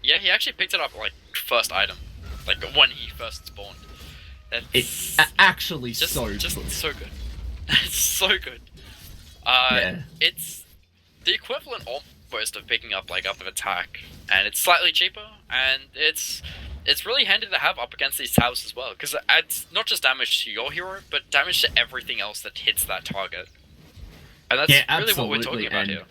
Yeah, he actually picked it up like first item, like when he first spawned. It's actually just so good. So good. It's so good. Yeah. It's the equivalent almost of picking up like up of attack, and it's slightly cheaper, and it's really handy to have up against these towers as well, because it adds not just damage to your hero, but damage to everything else that hits that target. And that's really what we're talking about here.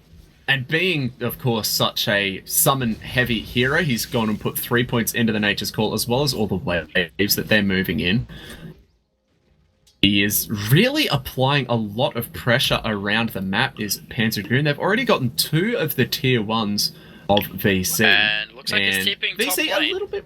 And being, of course, such a summon-heavy hero, he's gone and put 3 points into the Nature's Call, as well as all the waves that they're moving in. He is really applying a lot of pressure around the map, is Panzer Dragoon. They've already gotten 2 of the tier 1s of VC. And looks like he's TPing top VC lane. a little bit...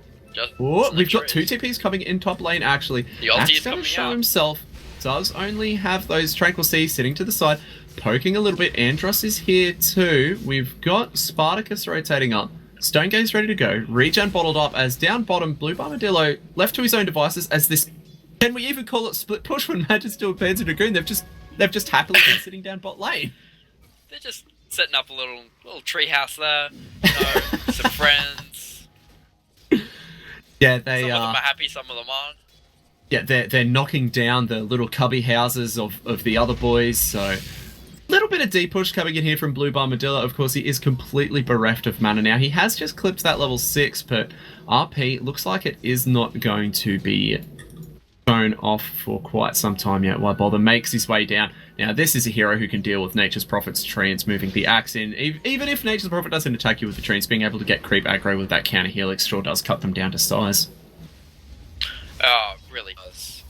Oh, we've got 2 TPs coming in top lane, actually. The ulti is Axe going coming to show out. himself. Does only have those Tranquil Seas sitting to the side, poking a little bit. Andros is here too. We've got Spartacus rotating up. Stonegaze ready to go. Regen bottled up as down bottom, Blue Armadillo left to his own devices as this... Can we even call it split push when Magistu and Panzer Dragoon? They've just happily been sitting down bot lane. They're just setting up a little treehouse there. You know, some friends. Yeah, they Some of them are happy, some of them aren't. Yeah, they're knocking down the little cubby houses of the other boys, so... Little bit of deep push coming in here from Blue Armadillo. Of course, he is completely bereft of mana now. He has just clipped that level 6, but RP looks like it is not going to be shown off for quite some time yet. Why bother? Makes his way down. Now, this is a hero who can deal with Nature's Prophet's treants, moving the axe in. Even if Nature's Prophet doesn't attack you with the treants, being able to get creep aggro with that counter helix sure does cut them down to size. Oh, really does.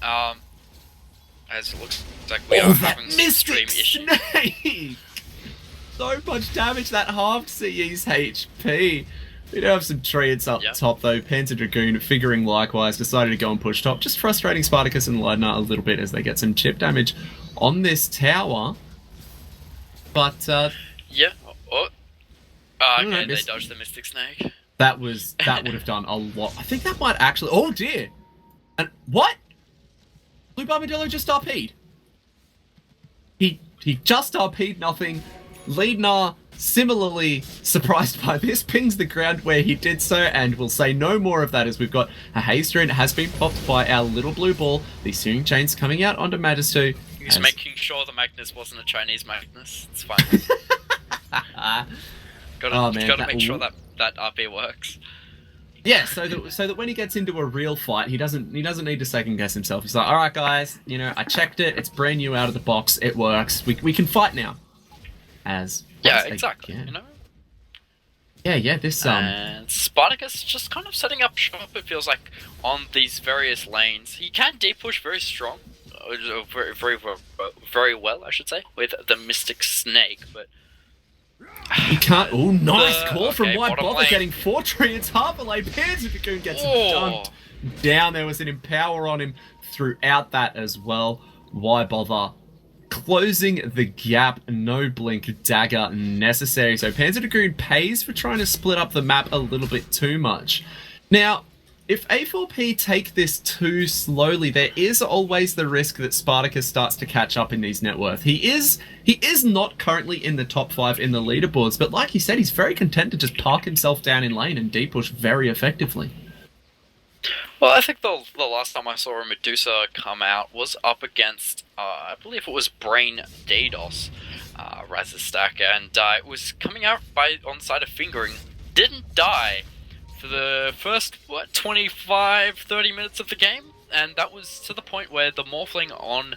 as it looks like we are having some Mystic extreme issues. Snake! So much damage, that halved CE's HP. We do have some treants up top though. Panzer Dragoon, figuring likewise, decided to go and push top. Just frustrating Spartacus and Leidner a little bit as they get some chip damage on this tower. But, yeah. Okay, they dodged the Mystic Snake. that would have done a lot. I think that might actually... Oh dear! And what? Blue Armadillo just RP'd. He just RP'd nothing. Leidner, similarly surprised by this, pings the ground where he did so, and we'll say no more of that as we've got a haste rune has been popped by our little blue ball. The Searing Chain's coming out onto Magistu. He's making sure the Magnus wasn't a Chinese Magnus. It's fine. Gotta make sure that RP works. Yeah, so that when he gets into a real fight, he doesn't need to second guess himself. He's like, all right, guys, I checked it. It's brand new out of the box. It works. We can fight now. Exactly. This and Spartacus just kind of setting up shop. It feels like on these various lanes. He can deep push very strong, very well, I should say, with the Mystic Snake, but. He can't. Oh, nice call from White Bother, getting 4 treants, half a lane. Panzer Dragoon gets dunked down. There was an Empower on him throughout that as well. Why bother? Closing the gap, no blink dagger necessary. So Panzer Dragoon pays for trying to split up the map a little bit too much. Now, if A4P take this too slowly, there is always the risk that Spartacus starts to catch up in these net worth. He is not currently in the top 5 in the leaderboards, but like he said, he's very content to just park himself down in lane and deep push very effectively. Well, I think the last time I saw a Medusa come out was up against, I believe it was Brain DDoS, Raz's stack, and it was coming out on the side of Fingering, didn't die for the first, 25-30 minutes of the game, and that was to the point where the Morphling on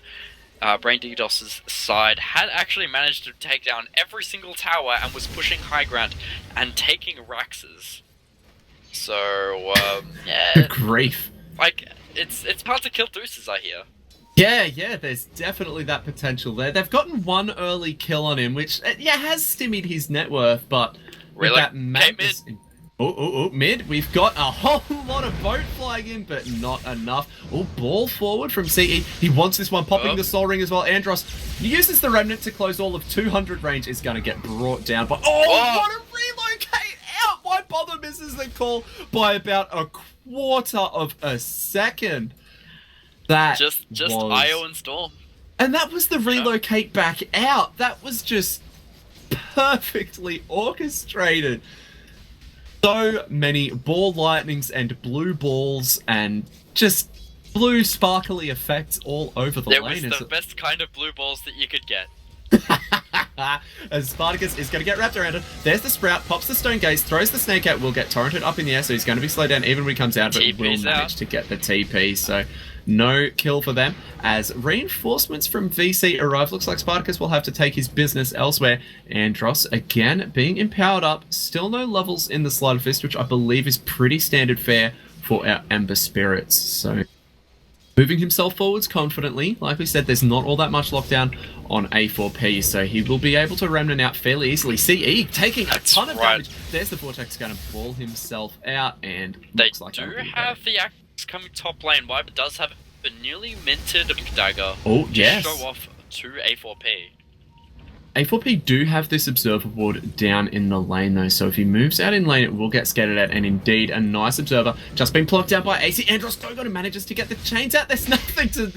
Brain DDoS's side had actually managed to take down every single tower and was pushing high ground and taking Raxes. So, Good grief. Like, it's hard to kill Deuces, I hear. Yeah, there's definitely that potential there. They've gotten one early kill on him, which, has stymied his net worth, but with that Magnus... mid. We've got a whole lot of boat flying in, but not enough. Ball forward from CE. He wants this one, popping the Soul Ring as well. Andros uses the Remnant to close all of 200 range, is going to get brought down. But what a relocate out! Why bother misses the call by about a quarter of a second? That just IO and Storm. And that was the relocate back out. That was just perfectly orchestrated. So many ball lightnings and blue balls and just blue sparkly effects all over the lane. It was the best kind of blue balls that you could get. As Spartacus is going to get wrapped around it. There's the Sprout, pops the Stone Gaze, throws the Snake out, will get torrented up in the air, so he's going to be slowed down even when he comes out, but will manage to get the TP, so no kill for them. As reinforcements from VC arrive, looks like Spartacus will have to take his business elsewhere. Andros, again, being empowered up, still no levels in the Sleight of Fist, which I believe is pretty standard fare for our Ember Spirits, so... moving himself forwards confidently. Like we said, there's not all that much lockdown on A4P, so he will be able to remnant out fairly easily. CE taking a ton of damage. There's the Vortex going to ball himself out, and looks like do have the axe coming top lane. Viper does have a newly minted dagger. Oh, yes. To show off to A4P. A4P do have this Observer Ward down in the lane though, so if he moves out in lane, it will get scattered out, and indeed, a nice Observer just been plucked out by AC. Andros Dogon manages to get the chains out. There's nothing to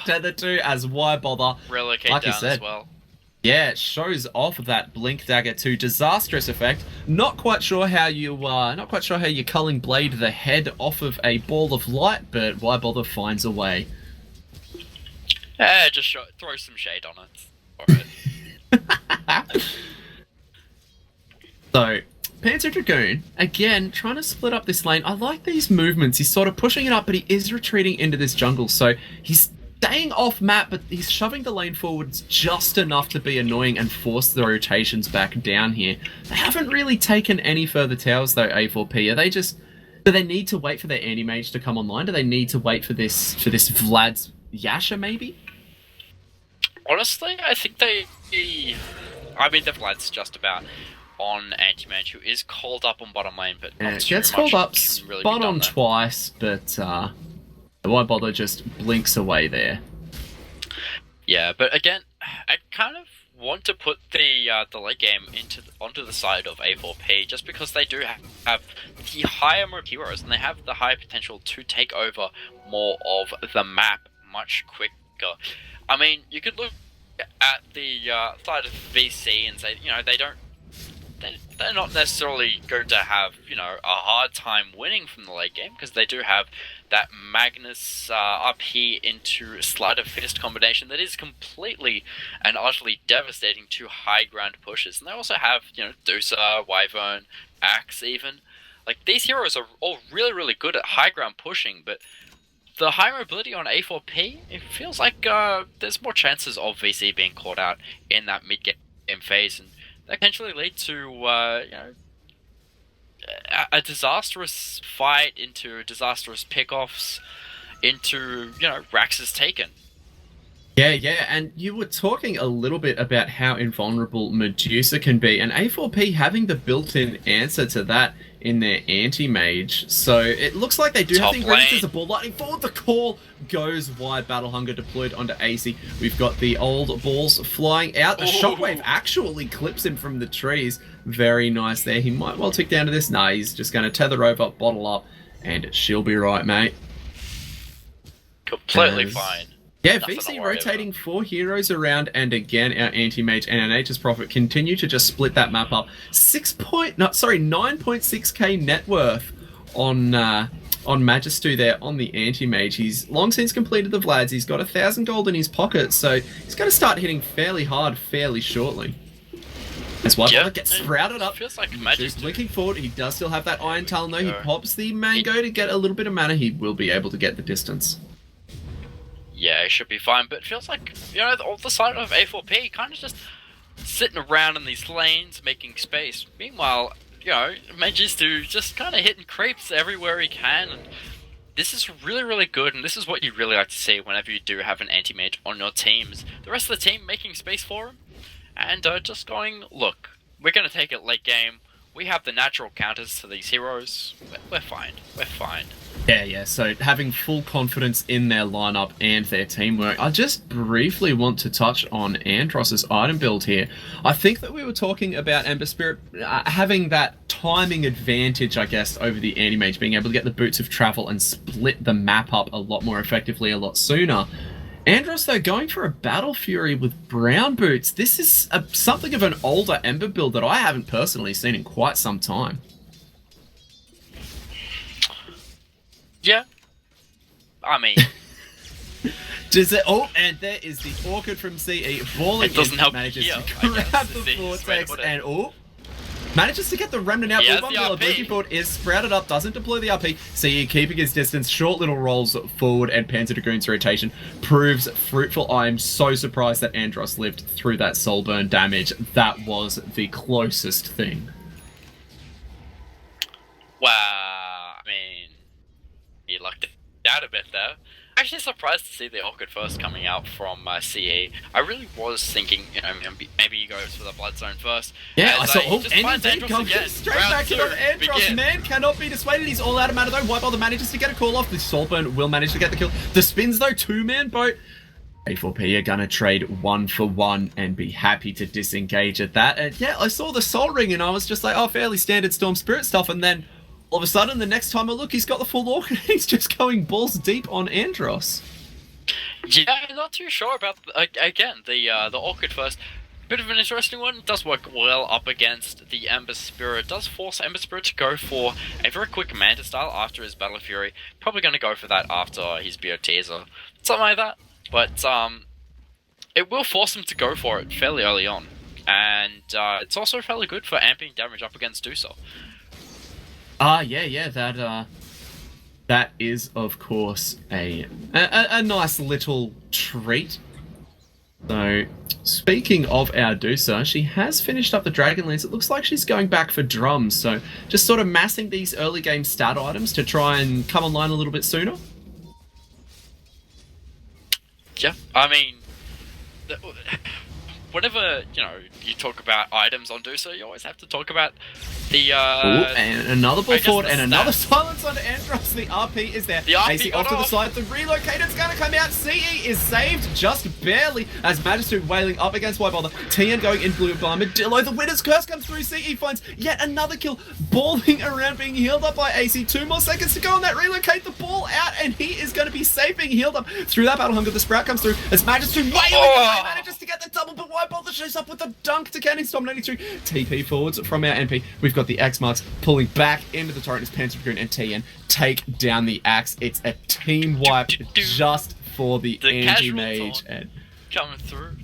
tether to, as why bother? Relocate like down you said, as well. Yeah, it shows off that Blink Dagger to disastrous effect. Not quite sure how you're culling blade the head off of a ball of light, but why bother finds a way. Just throw some shade on it. Alright. So, Panzer Dragoon, again, trying to split up this lane. I like these movements. He's sort of pushing it up, but he is retreating into this jungle. So, he's staying off map, but he's shoving the lane forwards just enough to be annoying and force the rotations back down here. They haven't really taken any further towers, though, A4P. Are they just... do they need to wait for their anti-mage to come online? Do they need to wait for this Vlad's Yasha, maybe? Honestly, I think they... I mean, the Vlad's just about on anti-mage, who is called up on bottom lane, but not too gets much called up can really be spot done on there. twice, but why bother, just blinks away there. Yeah, but again, I kind of want to put the late game onto the side of A4P, just because they do have the higher mode heroes, and they have the higher potential to take over more of the map much quicker. I mean, you could look at the side of VC and say, you know, they're not necessarily going to have, you know, a hard time winning from the late game, because they do have that Magnus RP into Sleight of Fist combination that is completely and utterly devastating to high ground pushes. And they also have, you know, Dusa, Wyvern, Axe even. Like, these heroes are all really, really good at high ground pushing, but the high mobility on A4P, it feels like there's more chances of VC being caught out in that mid-game phase, and that potentially lead to, you know, a disastrous fight into disastrous pickoffs, into, you know, Rax is taken. Yeah, and you were talking a little bit about how invulnerable Medusa can be, and A4P having the built-in answer to that in their anti-mage. So it looks like they do have the ingredients as a ball lightning forward. The call goes wide. Battle Hunger deployed onto AC. We've got the old balls flying out. The shockwave actually clips him from the trees. Very nice there. He might well tick down to this. Nah, he's just going to tether over, bottle up, and she'll be right, mate. Completely fine. Yeah, VC rotating 4 heroes around, and again, our anti-mage and our Nature's Prophet continue to just split that map up. 9.6k net worth on Magistu there on the anti-mage. He's long since completed the Vlads. He's got 1,000 gold in his pocket, so he's going to start hitting fairly hard fairly shortly. As Whiteball gets sprouted up. Feels like Just blinking forward. He does still have that Iron Talon though. He pops the Mango to get a little bit of mana. He will be able to get the distance. Yeah, it should be fine, but it feels like, you know, all the side of A4P kind of just sitting around in these lanes, making space. Meanwhile, you know, Magistu just kind of hitting creeps everywhere he can, and this is really, really good, and this is what you really like to see whenever you do have an anti-mage on your teams. The rest of the team making space for him, and just going, look, we're going to take it late game. We have the natural counters to these heroes. We're fine. We're fine. Yeah, so having full confidence in their lineup and their teamwork. I just briefly want to touch on Andross's item build here. I think that we were talking about Ember Spirit having that timing advantage, I guess, over the anti-mage, being able to get the Boots of Travel and split the map up a lot more effectively, a lot sooner. Andross, though, going for a Battle Fury with brown boots. This is something of an older Ember build that I haven't personally seen in quite some time. Yeah. I mean... Does it? Oh, and there is the Orchid from CE. Balling it doesn't help manages here, to grab the Vortex and manages to get the Remnant out. The blinking forward is sprouted up, doesn't deploy the RP. CE keeping his distance, short little rolls forward, and Panzer Dragoon's rotation proves fruitful. I am so surprised that Andross lived through that soul burn damage. That was the closest thing. Wow, I mean, he lucked out a bit there. Actually surprised to see the Orchid first coming out from CE. I really was thinking, you know, maybe he goes for the Blood Zone first. Yeah, I saw. And he comes straight back to Andross. Man cannot be dissuaded. He's all out of mana though. Whiteball manages to get a call off. The Soulburn will manage to get the kill. The spins though, 2-man boat. A4P are gonna trade 1 for 1 and be happy to disengage at that. And yeah, I saw the Soul Ring and I was just like, oh, fairly standard Storm Spirit stuff. And then all of a sudden, the next time I look, he's got the full Orchid. He's just going balls deep on Andross. Yeah, I'm not too sure about, again, the Orchid first. Bit of an interesting one. It does work well up against the Ember Spirit. It does force Ember Spirit to go for a very quick Manta style after his Battle Fury. Probably going to go for that after his BOTs or something like that. But it will force him to go for it fairly early on. And it's also fairly good for amping damage up against Dusa. Yeah, that is, of course, a nice little treat. So, speaking of our Dusa, she has finished up the Dragonlance. It looks like she's going back for drums, so just sort of massing these early game stat items to try and come online a little bit sooner. Yeah, I mean, whenever, you talk about items on Dusa, you always have to talk about the, and another ball forward, and another stats. silence on Andros. The RP is there. The RP AC got off to the off. side. The relocator's going to come out. CE is saved just barely as Magistu wailing up against Wybother. TN going in blue by Medillo. The winner's curse comes through. CE finds yet another kill. Balling around, being healed up by AC. 2 more seconds to go on that relocate. The ball out, and he is going to be safe, being healed up through that battle hunger. The sprout comes through as Magistu wailing away, manages to get the double, but Wybother shows up with a dunk to Canning Storm 92. TP forwards from our MP. We've got the X marks pulling back into the turret as Panther Dragoon and TN take down the axe. It's a team wipe just for the anti-mage. And coming through.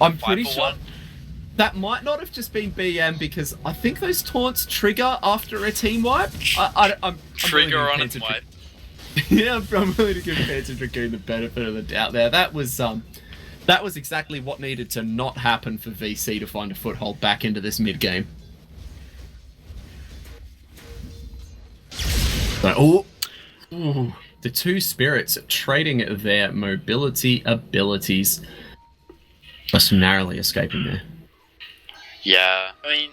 I'm pretty sure 1. that might not have just been BM, because I think those taunts trigger after a team wipe. I'm Trigger on its wipe. Yeah, I'm willing to give Panther Dragoon the benefit of the doubt there. That was exactly what needed to not happen for VC to find a foothold back into this mid-game. So, the two spirits trading their mobility abilities. Just narrowly escaping there. Yeah, I mean,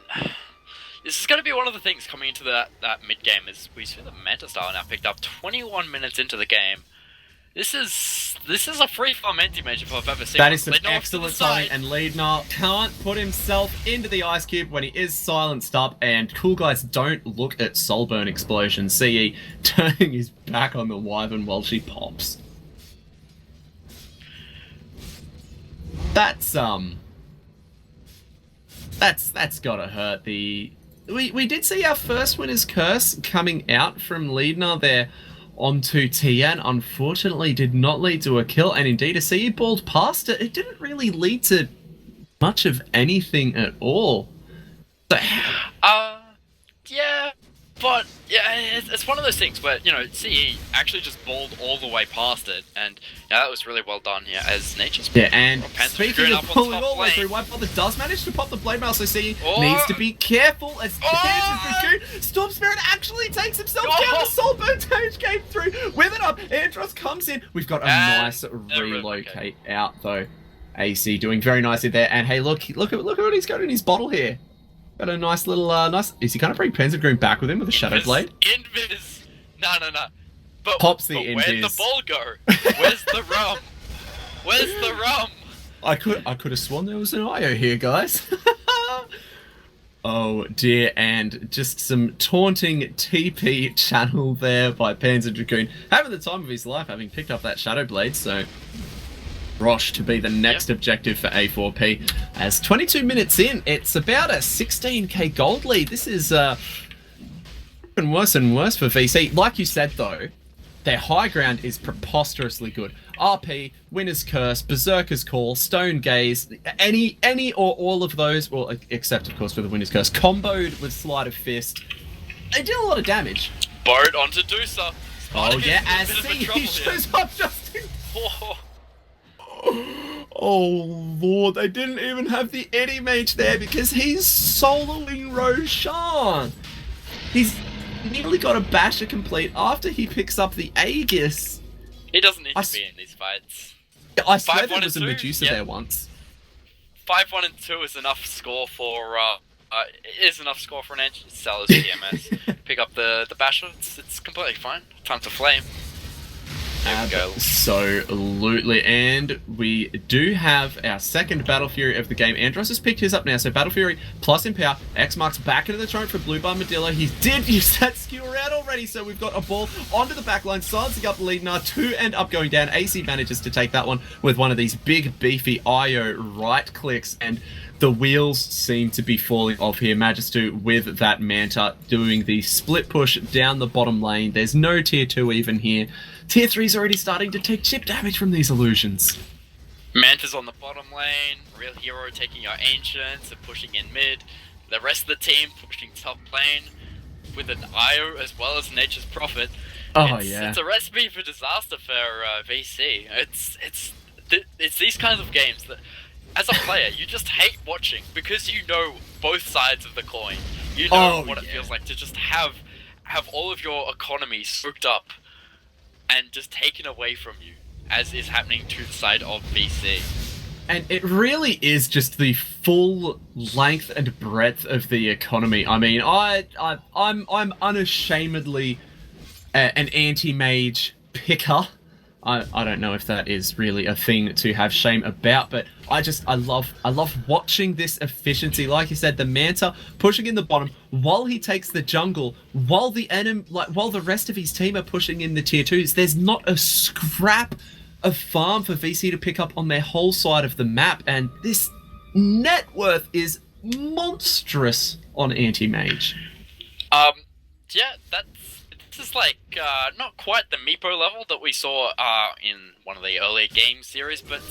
this is going to be one of the things coming into that mid-game is we see the meta style now picked up 21 minutes into the game. This is a free farm anti-mage if I've ever seen. That is some excellent styling, and Leadnar can't put himself into the ice cube when he is silenced up, and cool guys don't look at Soulburn Explosion. CE turning his back on the Wyvern while she pops. That's gotta hurt. We did see our first winner's curse coming out from Leadnar there onto TN. Unfortunately did not lead to a kill, and indeed a CE balled past it. It didn't really lead to much of anything at all. So, yeah, but yeah, it's one of those things where, CE actually just balled all the way past it, and that was really well done here as Nature's... Yeah, and speaking of pulling all the way through, Wybother does manage to pop the blade mail, so CE needs to be careful as Storm Spirit actually takes himself down. The Soulburn damage came through. With it up, Andros comes in. We've got a nice relocate out though. AC doing very nicely there, and hey, look at what he's got in his bottle here. Got a nice little, is he going to bring Pentagram back with him with a Shadow Blade? Invis! No. But, Pops the Invis. Invis. Where'd the ball go? Where's the rum? Where's the rum? I could have sworn there was an IO here, guys. Oh dear, and just some taunting TP channel there by Panzer Dragoon. Having the time of his life, having picked up that Shadow Blade, so... Rosh to be the next objective for A4P. As 22 minutes in, it's about a 16k gold lead. This is getting worse and worse for VC. Like you said though, their high ground is preposterously good. RP, Winner's Curse, Berserker's Call, Stone Gaze, any or all of those, well, except of course for the Winner's Curse, comboed with Sleight of Fist. They did a lot of damage. Borrowed onto Dusa. Oh yeah, as he shows up just in... Oh lord, they didn't even have the Eddie Mage there because he's soloing Roshan. He's nearly got a basher complete after he picks up the Aegis. He doesn't need to be in these fights. I swear there was a Medusa there once. 5-1 and 2 is enough score for an engine seller's PMS. Pick up the basher, it's completely fine. Time to flame. There we go. Absolutely, and we do have our second Battle Fury of the game. Andros has picked his up now, so Battle Fury plus Empower. X marks back into the turret for Blue Bar Medillo. He did use that skewer out already, so we've got a ball onto the back line, silencing up Leadnar. 2 end up going down. AC manages to take that one with one of these big, beefy IO right clicks, and the wheels seem to be falling off here. Magistu with that Manta doing the split push down the bottom lane. There's no tier 2 even here. Tier 3's already starting to take chip damage from these illusions. Manta's on the bottom lane, Real Hero taking your Ancients and pushing in mid. The rest of the team pushing top lane with an IO as well as Nature's Prophet. It's a recipe for disaster for VC. It's these kinds of games that, as a player, you just hate watching because you know both sides of the coin. You know what it feels like to just have all of your economy soaked up and just taken away from you. as is happening to the side of VC. And it really is just the full length and breadth of the economy. I mean, I'm unashamedly an anti-mage picker. I don't know if that is really a thing to have shame about, but I love watching this efficiency. Like you said, the Manta pushing in the bottom while he takes the jungle, while while the rest of his team are pushing in the tier 2s. There's not a scrap of farm for VC to pick up on their whole side of the map, and this net worth is monstrous on anti-mage. Yeah, this is like not quite the Meepo level that we saw in one of the earlier game series, but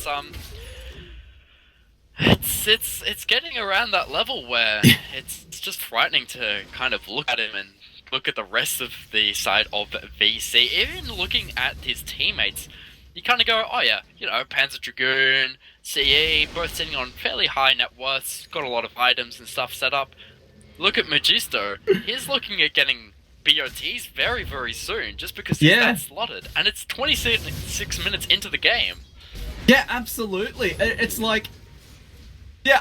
it's getting around that level where it's just frightening to kind of look at him and look at the rest of the side of VC. Even looking at his teammates, you kind of go, oh yeah, you know, Panzer Dragoon, CE, both sitting on fairly high net worths, got a lot of items and stuff set up. Look at Magisto, he's looking at getting BOTs very, very soon, just because he's that slotted, and it's 26 minutes into the game. Yeah, absolutely. It's like, yeah,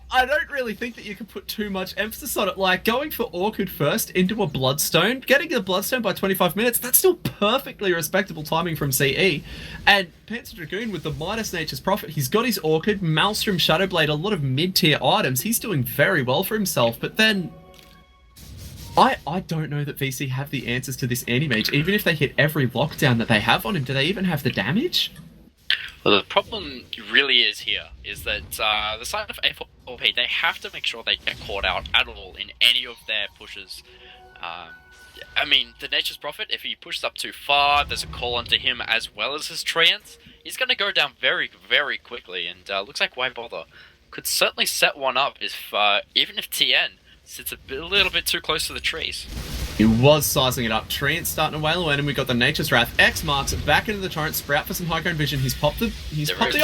I don't really think that you can put too much emphasis on it. Like, going for Orchid first into a Bloodstone, getting the Bloodstone by 25 minutes, that's still perfectly respectable timing from CE. And Panzer Dragoon with the Midas Nature's Prophet, he's got his Orchid, Maelstrom, Shadowblade, a lot of mid-tier items. He's doing very well for himself, but then I don't know that VC have the answers to this anti-mage. Even if they hit every lockdown that they have on him, do they even have the damage? Well, the problem really is here, is that the side of A4P, they have to make sure they get caught out at all in any of their pushes. I mean, the Nature's Prophet, if he pushes up too far, there's a call onto him as well as his Treants. He's going to go down very, very quickly, and looks like Why Bother could certainly set one up if even if TN sits a little bit too close to the trees. He was sizing it up. Treant starting to wail away, and we got the Nature's Wrath. X marks back into the torrent. Sprout for some high ground vision. He's popped the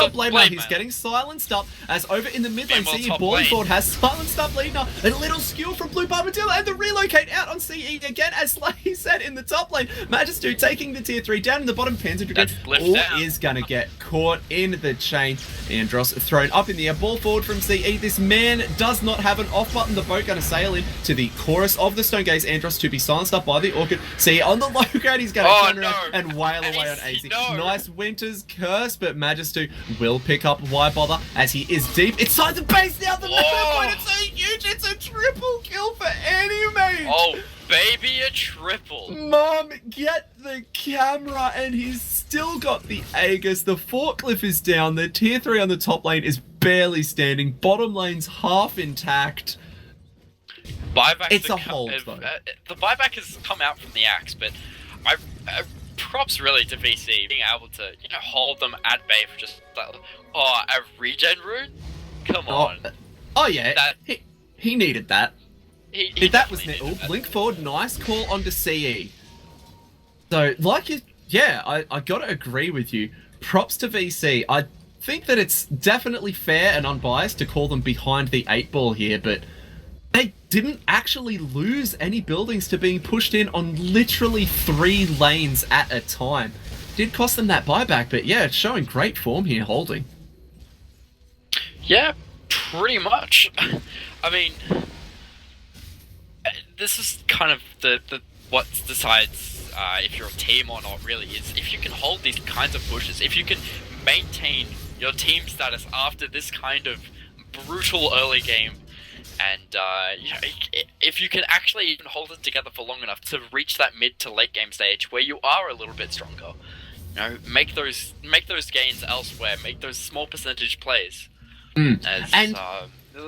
old blade mail. He's getting silenced up. As over in the mid lane, CE Ballingford has silenced up Leadner. A little skill from Blue Barbadilla, and the relocate out on CE again, as Slay said in the top lane. Magistu taking the tier 3 down in the bottom. Panzer Dragoon is going to get caught in the chain. Andros thrown up in the air. Ball forward from CE. This man does not have an off button. The boat going to sail in to the chorus of the Stone Gaze. Andros to be silenced up by the Orchid. See, on the low ground, he's going to turn around and wail away on AZ. Nice Winter's Curse, but Magistu will pick up Why Bother as he is deep inside the base now. The meta point, it's so huge. It's a triple kill for Anti-Mage. Oh, baby, a triple. Mom, get the camera, and he's still got the Aegis. The Forklift is down. The tier 3 on the top lane is barely standing. Bottom lane's half intact. It's a hold, though. The buyback has come out from the Axe, but I props really to VC being able to, you know, hold them at bay for just a regen rune. Come on. Oh yeah, he needed that. That was needed Nettle. Blink forward, nice call onto CE. So, like you, yeah, I gotta agree with you. Props to VC. I think that it's definitely fair and unbiased to call them behind the 8-ball here, but they didn't actually lose any buildings to being pushed in on literally 3 lanes at a time. Did cost them that buyback, but yeah, it's showing great form here, holding. Yeah, pretty much. I mean, this is kind of the what decides if you're a team or not, really, is if you can hold these kinds of pushes, if you can maintain your team status after this kind of brutal early game. And, you know, if you can actually even hold it together for long enough to reach that mid to late game stage where you are a little bit stronger, you know, make those gains elsewhere, make those small percentage plays. And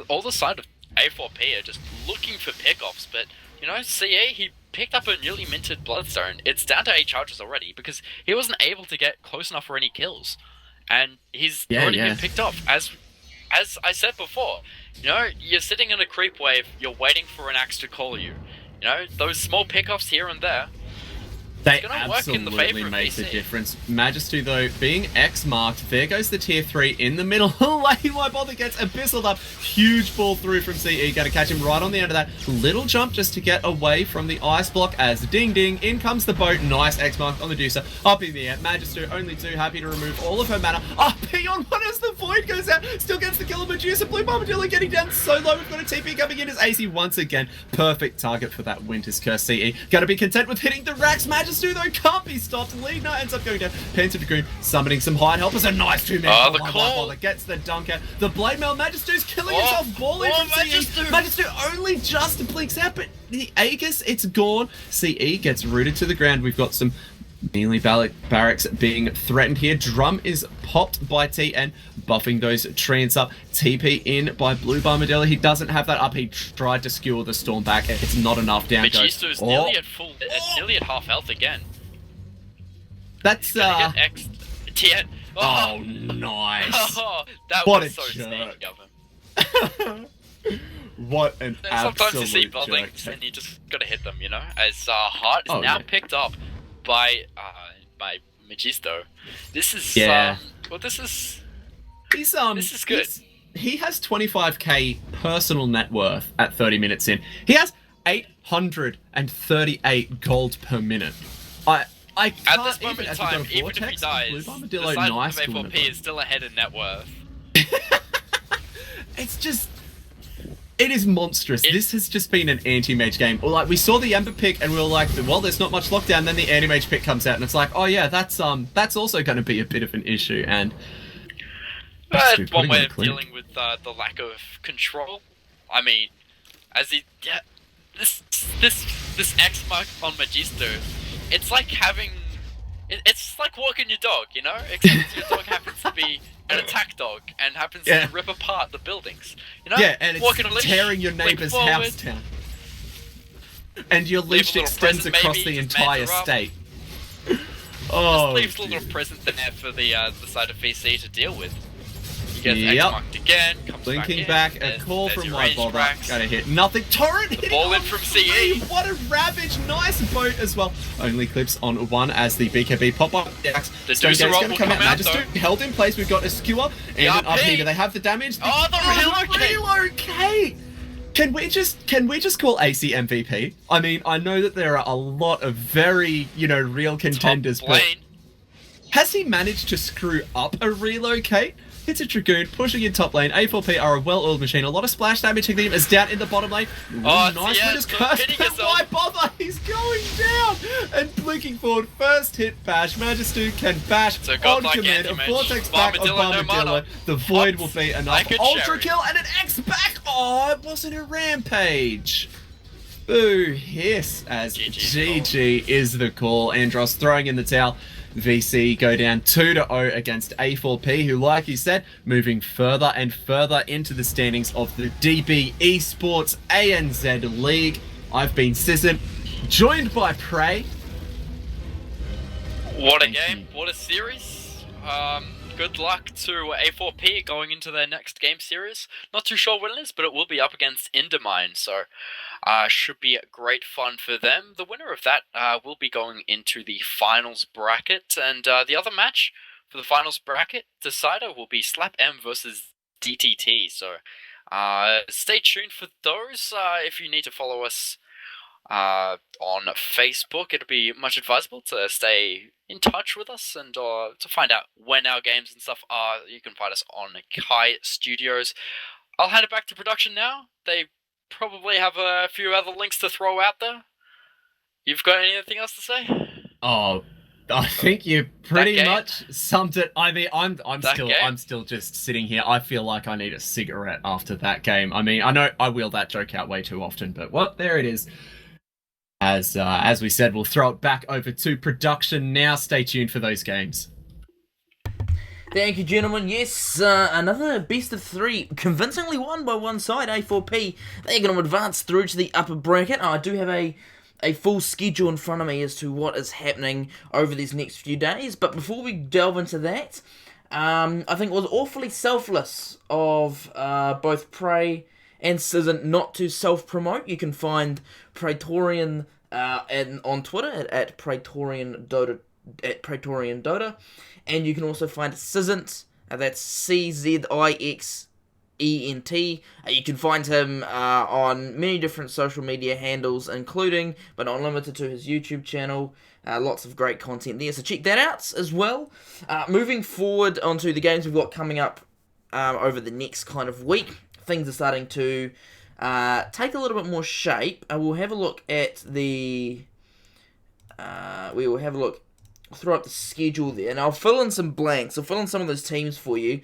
all the side of A4P are just looking for pickoffs, but, you know, CA, he picked up a newly minted Bloodstone. It's down to 8 charges already because he wasn't able to get close enough for any kills. And he's already been picked off. As I said before, you know, you're sitting in a creep wave, you're waiting for an Axe to call you. You know, those small pickoffs here and there, They gonna work in the absolutely favour of make the VC. difference. Majesty, though, being X-marked, there goes the tier 3 in the middle lane. Why bother gets abyssaled up. Huge ball through from CE. Gonna catch him right on the end of that. Little jump just to get away from the ice block as ding ding, in comes the boat. Nice X-mark on the Medusa. Up in the air. Majesty only too happy to remove all of her mana. Oh, beyond one as the Void goes out. Still gets the kill of Medusa. Blue Bombadilla getting down so low. We've got a TP coming in as AC once again. Perfect target for that Winter's Curse CE. Gonna be content with hitting the racks. Majesty though can't be stopped. Lead Knight ends up going down. Panther Dragoon summoning some hide helpers. A nice 2-man. The call gets the dunk out. The Blade Mail. Magister's killing himself. Balling from CE. Magister only just blinks out, but the Aegis, it's gone. CE gets rooted to the ground. We've got some Melee barracks being threatened here. Drum is popped by TN, buffing those treants up. TP in by Blue Bombadilla. He doesn't have that up. He tried to skewer the storm back. It's not enough. Down goes. Megisto's nearly at full, nearly at half health again. That's Get X TN. Oh, nice. Oh, that What was a so jerk. sneaky of him. What an Sometimes you see absolute buildings jerk. and you just gotta hit them, you know. As Heart is now picked up by Megisto. This is this is this is good. He has 25k personal net worth at 30 minutes in. He has 838 gold per minute. I can't At this moment even, in time, even if he dies, Blue the Bombadillo side nice of to win A4P is still ahead in net worth. It's just... It is monstrous. This has just been an anti-mage game. Like, we saw the Ember pick and we were like, well, there's not much lockdown. Then the anti-mage pick comes out and it's like, oh yeah, that's also going to be a bit of an issue. And That's one way of dealing with the lack of control. I mean, this X mark on Magisto, it's like having, it's like walking your dog, you know? Except your dog happens to be an attack dog and happens to rip apart the buildings, you know? Yeah, and walking it's a leash, tearing your neighbour's house down. And your leash extends across the entire state. Oh, just leaves a little present there for the side of VC to deal with. You get X-marked again, comes Blinking back in. back, a call from your my ranged bother. racks. Gonna hit nothing. Torrent The hitting ball in on from three. CE. What a ravage. Nice boat as well. Only clips on one as the BKB pop up. The Stone Deucer Gate's Rock gonna will come come out. out, Magister though. held in place. We've got a skewer and an up here. Do they have the damage? Oh, the relocate! Relocate! Can we just call AC MVP? I mean, I know that there are a lot of very, real contenders, but has he managed to screw up a relocate? Hits a Dragoon, pushing in top lane. A4P are a well-oiled machine. A lot of splash damage hitting him as down in the bottom lane. Nice Winter's Curse. Why bother? He's going down! And blinking forward. First hit bash. Magister can bash on command. A Vortex back of Bombadillo. The Void will be enough. Ultra kill and an X back! Oh, it wasn't a rampage. Boo hiss as GG is the call. Andros throwing in the towel. VC go down 2-0 against A4P, who, like you said, moving further and further into the standings of the DB Esports ANZ League. I've been Sisson, joined by Prey. What a game, what a series. Good luck to A4P going into their next game series. Not too sure when it is, but it will be up against Endermine, so should be great fun for them. The winner of that will be going into the finals bracket, and the other match for the finals bracket decider will be Slap M versus DTT, so stay tuned for those. If you need to follow us on Facebook, it'll be much advisable to stay in touch with us and to find out when our games and stuff are. You can find us on Kai Studios. I'll hand it back to production now. They probably have a few other links to throw out there. You've got anything else to say? Oh, I think you pretty much summed it. I mean, I'm still just sitting here. I feel like I need a cigarette after that game. I mean, I know I wheel that joke out way too often, but well, there it is. As we said, we'll throw it back over to production now. Stay tuned for those games. Thank you, gentlemen. Yes, another best of three, convincingly won by one side, A4P. They're going to advance through to the upper bracket. I do have a full schedule in front of me as to what is happening over these next few days. But before we delve into that, I think it was awfully selfless of both Prey and Sisson not to self-promote. You can find Praetorian and on Twitter at Praetorian Dota, and you can also find Czixent, that's Czixent. You can find him on many different social media handles, including, but not limited to, his YouTube channel. Lots of great content there, so check that out as well. Moving forward onto the games we've got coming up over the next kind of week, things are starting to take a little bit more shape. We'll have a look at the... we will have a look throughout the schedule there, and I'll fill in some blanks. I'll fill in some of those teams for you.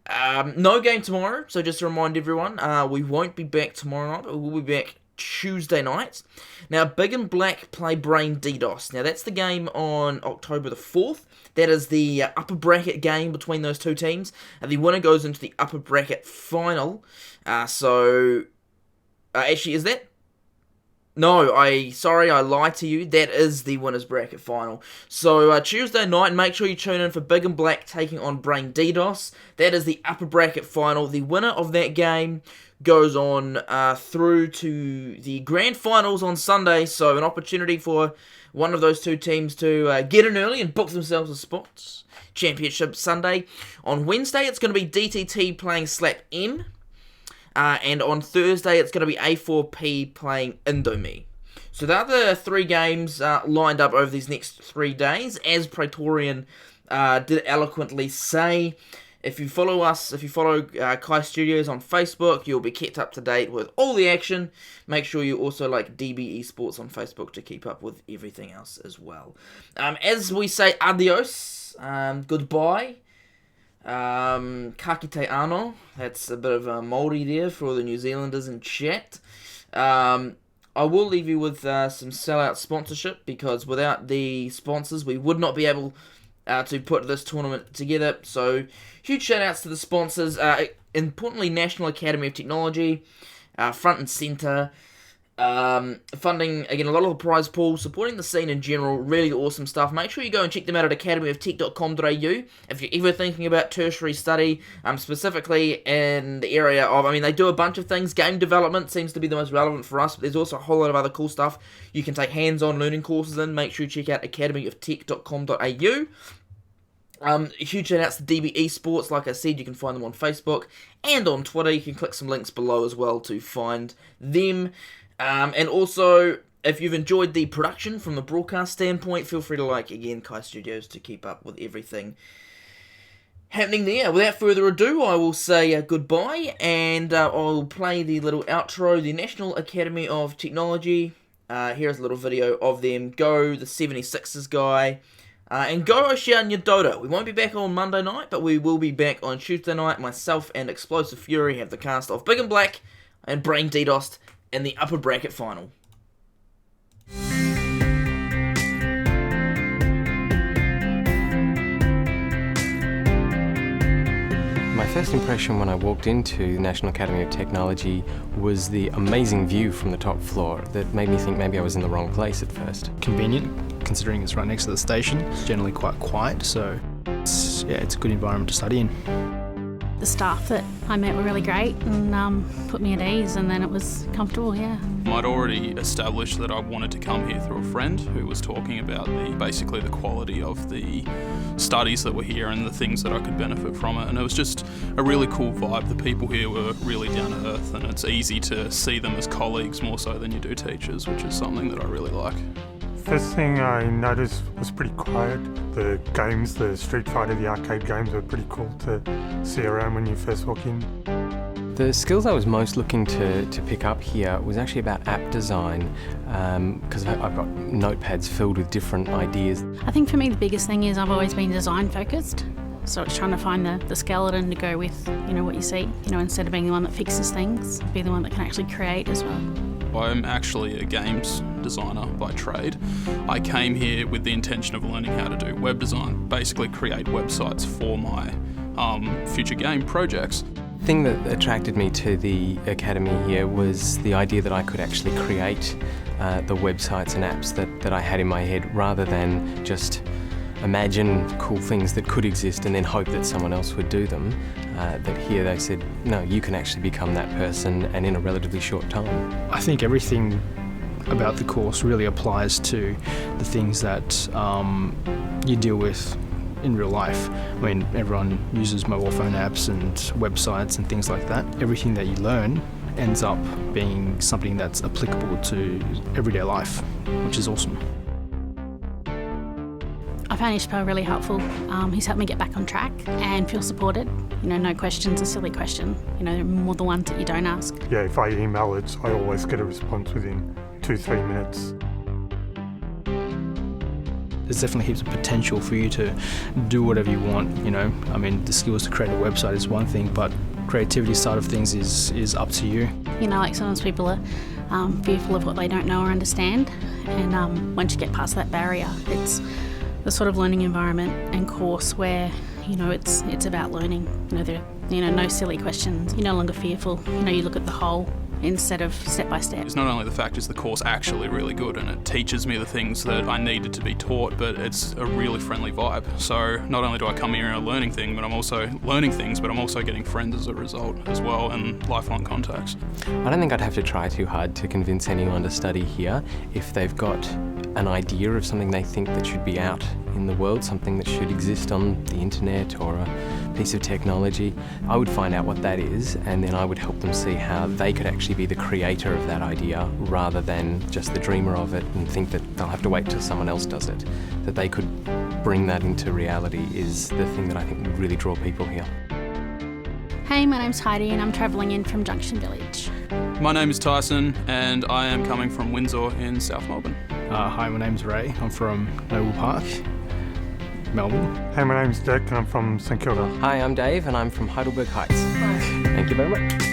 No game tomorrow, so just to remind everyone, we won't be back tomorrow night, but we'll be back Tuesday night. Now, Big and Black play Brain DDoS. Now, that's the game on October the 4th. That is the upper bracket game between those two teams, and the winner goes into the upper bracket final. Actually, is that... No, sorry, I lied to you. That is the winners bracket final. So Tuesday night, make sure you tune in for Big and Black taking on Brain DDoS. That is the upper bracket final. The winner of that game goes on through to the grand finals on Sunday. So an opportunity for one of those two teams to get in early and book themselves a spot. Championship Sunday. On Wednesday, it's going to be DTT playing Slap M. And on Thursday, it's going to be A4P playing Indomie. So the other three games lined up over these next 3 days. As Praetorian did eloquently say, if you follow us, if you follow Kai Studios on Facebook, you'll be kept up to date with all the action. Make sure you also like DB Esports on Facebook to keep up with everything else as well. As we say adios, goodbye. Kakite ano, that's a bit of a Māori there for all the New Zealanders in chat. I will leave you with some sellout sponsorship, because without the sponsors we would not be able to put this tournament together. So huge shout outs to the sponsors, importantly National Academy of Technology, front and centre, funding, again, a lot of the prize pool, supporting the scene in general, really awesome stuff. Make sure you go and check them out at academyoftech.com.au if you're ever thinking about tertiary study, specifically in the area of, they do a bunch of things. Game development seems to be the most relevant for us, but there's also a whole lot of other cool stuff you can take hands-on learning courses in. Make sure you check out academyoftech.com.au. Huge shout outs to DB Esports. Like I said, you can find them on Facebook and on Twitter. You can click some links below as well to find them. And also, if you've enjoyed the production from the broadcast standpoint, feel free to like, again, Kai Studios to keep up with everything happening there. Without further ado, I will say goodbye, and I'll play the little outro. The National Academy of Technology. Here's a little video of them. Go, the 76ers guy. And go Oceania Dota. We won't be back on Monday night, but we will be back on Tuesday night. Myself and Explosive Fury have the cast of Big and Black and Brain DDoS in the upper bracket final. My first impression when I walked into the National Academy of Technology was the amazing view from the top floor that made me think maybe I was in the wrong place at first. Convenient, considering it's right next to the station. It's generally quite quiet, so it's a good environment to study in. The staff that I met were really great and put me at ease, and then it was comfortable, yeah. I'd already established that I wanted to come here through a friend who was talking about basically the quality of the studies that were here and the things that I could benefit from it, and it was just a really cool vibe. The people here were really down to earth, and it's easy to see them as colleagues more so than you do teachers, which is something that I really like. First thing I noticed was pretty quiet. The games, the Street Fighter, the arcade games were pretty cool to see around when you first walk in. The skills I was most looking to pick up here was actually about app design, because I've got notepads filled with different ideas. I think for me the biggest thing is I've always been design focused, so it's trying to find the skeleton to go with, what you see, instead of being the one that fixes things, be the one that can actually create as well. I'm actually a games designer by trade. I came here with the intention of learning how to do web design, basically create websites for my future game projects. The thing that attracted me to the academy here was the idea that I could actually create the websites and apps that I had in my head, rather than just imagine cool things that could exist and then hope that someone else would do them. That here they said, no, you can actually become that person, and in a relatively short time. I think everything about the course really applies to the things that you deal with in real life. I mean, everyone uses mobile phone apps and websites and things like that. Everything that you learn ends up being something that's applicable to everyday life, which is awesome. I found Ishbel really helpful. He's helped me get back on track and feel supported. No question's a silly question. More the ones that you don't ask. Yeah, if I email it, I always get a response within 2-3 minutes. There's definitely heaps of potential for you to do whatever you want, I mean, the skills to create a website is one thing, but creativity side of things is up to you. Like sometimes people are fearful of what they don't know or understand, and once you get past that barrier, it's the sort of learning environment and course where, it's about learning. There are no silly questions. You're no longer fearful. You look at the whole instead of step by step. It's not only the fact is the course actually really good and it teaches me the things that I needed to be taught, but it's a really friendly vibe. So not only do I come here and learning things, but I'm also getting friends as a result as well, and lifelong contacts. I don't think I'd have to try too hard to convince anyone to study here if they've got an idea of something they think that should be out in the world, something that should exist on the internet or a piece of technology. I would find out what that is, and then I would help them see how they could actually be the creator of that idea rather than just the dreamer of it and think that they'll have to wait till someone else does it. That they could bring that into reality is the thing that I think would really draw people here. Hey, my name's Heidi and I'm travelling in from Junction Village. My name is Tyson and I am coming from Windsor in South Melbourne. Hi, my name's Ray. I'm from Noble Park, Melbourne. Hey, my name's Dick and I'm from St Kilda. Hi, I'm Dave and I'm from Heidelberg Heights. Thank you very much.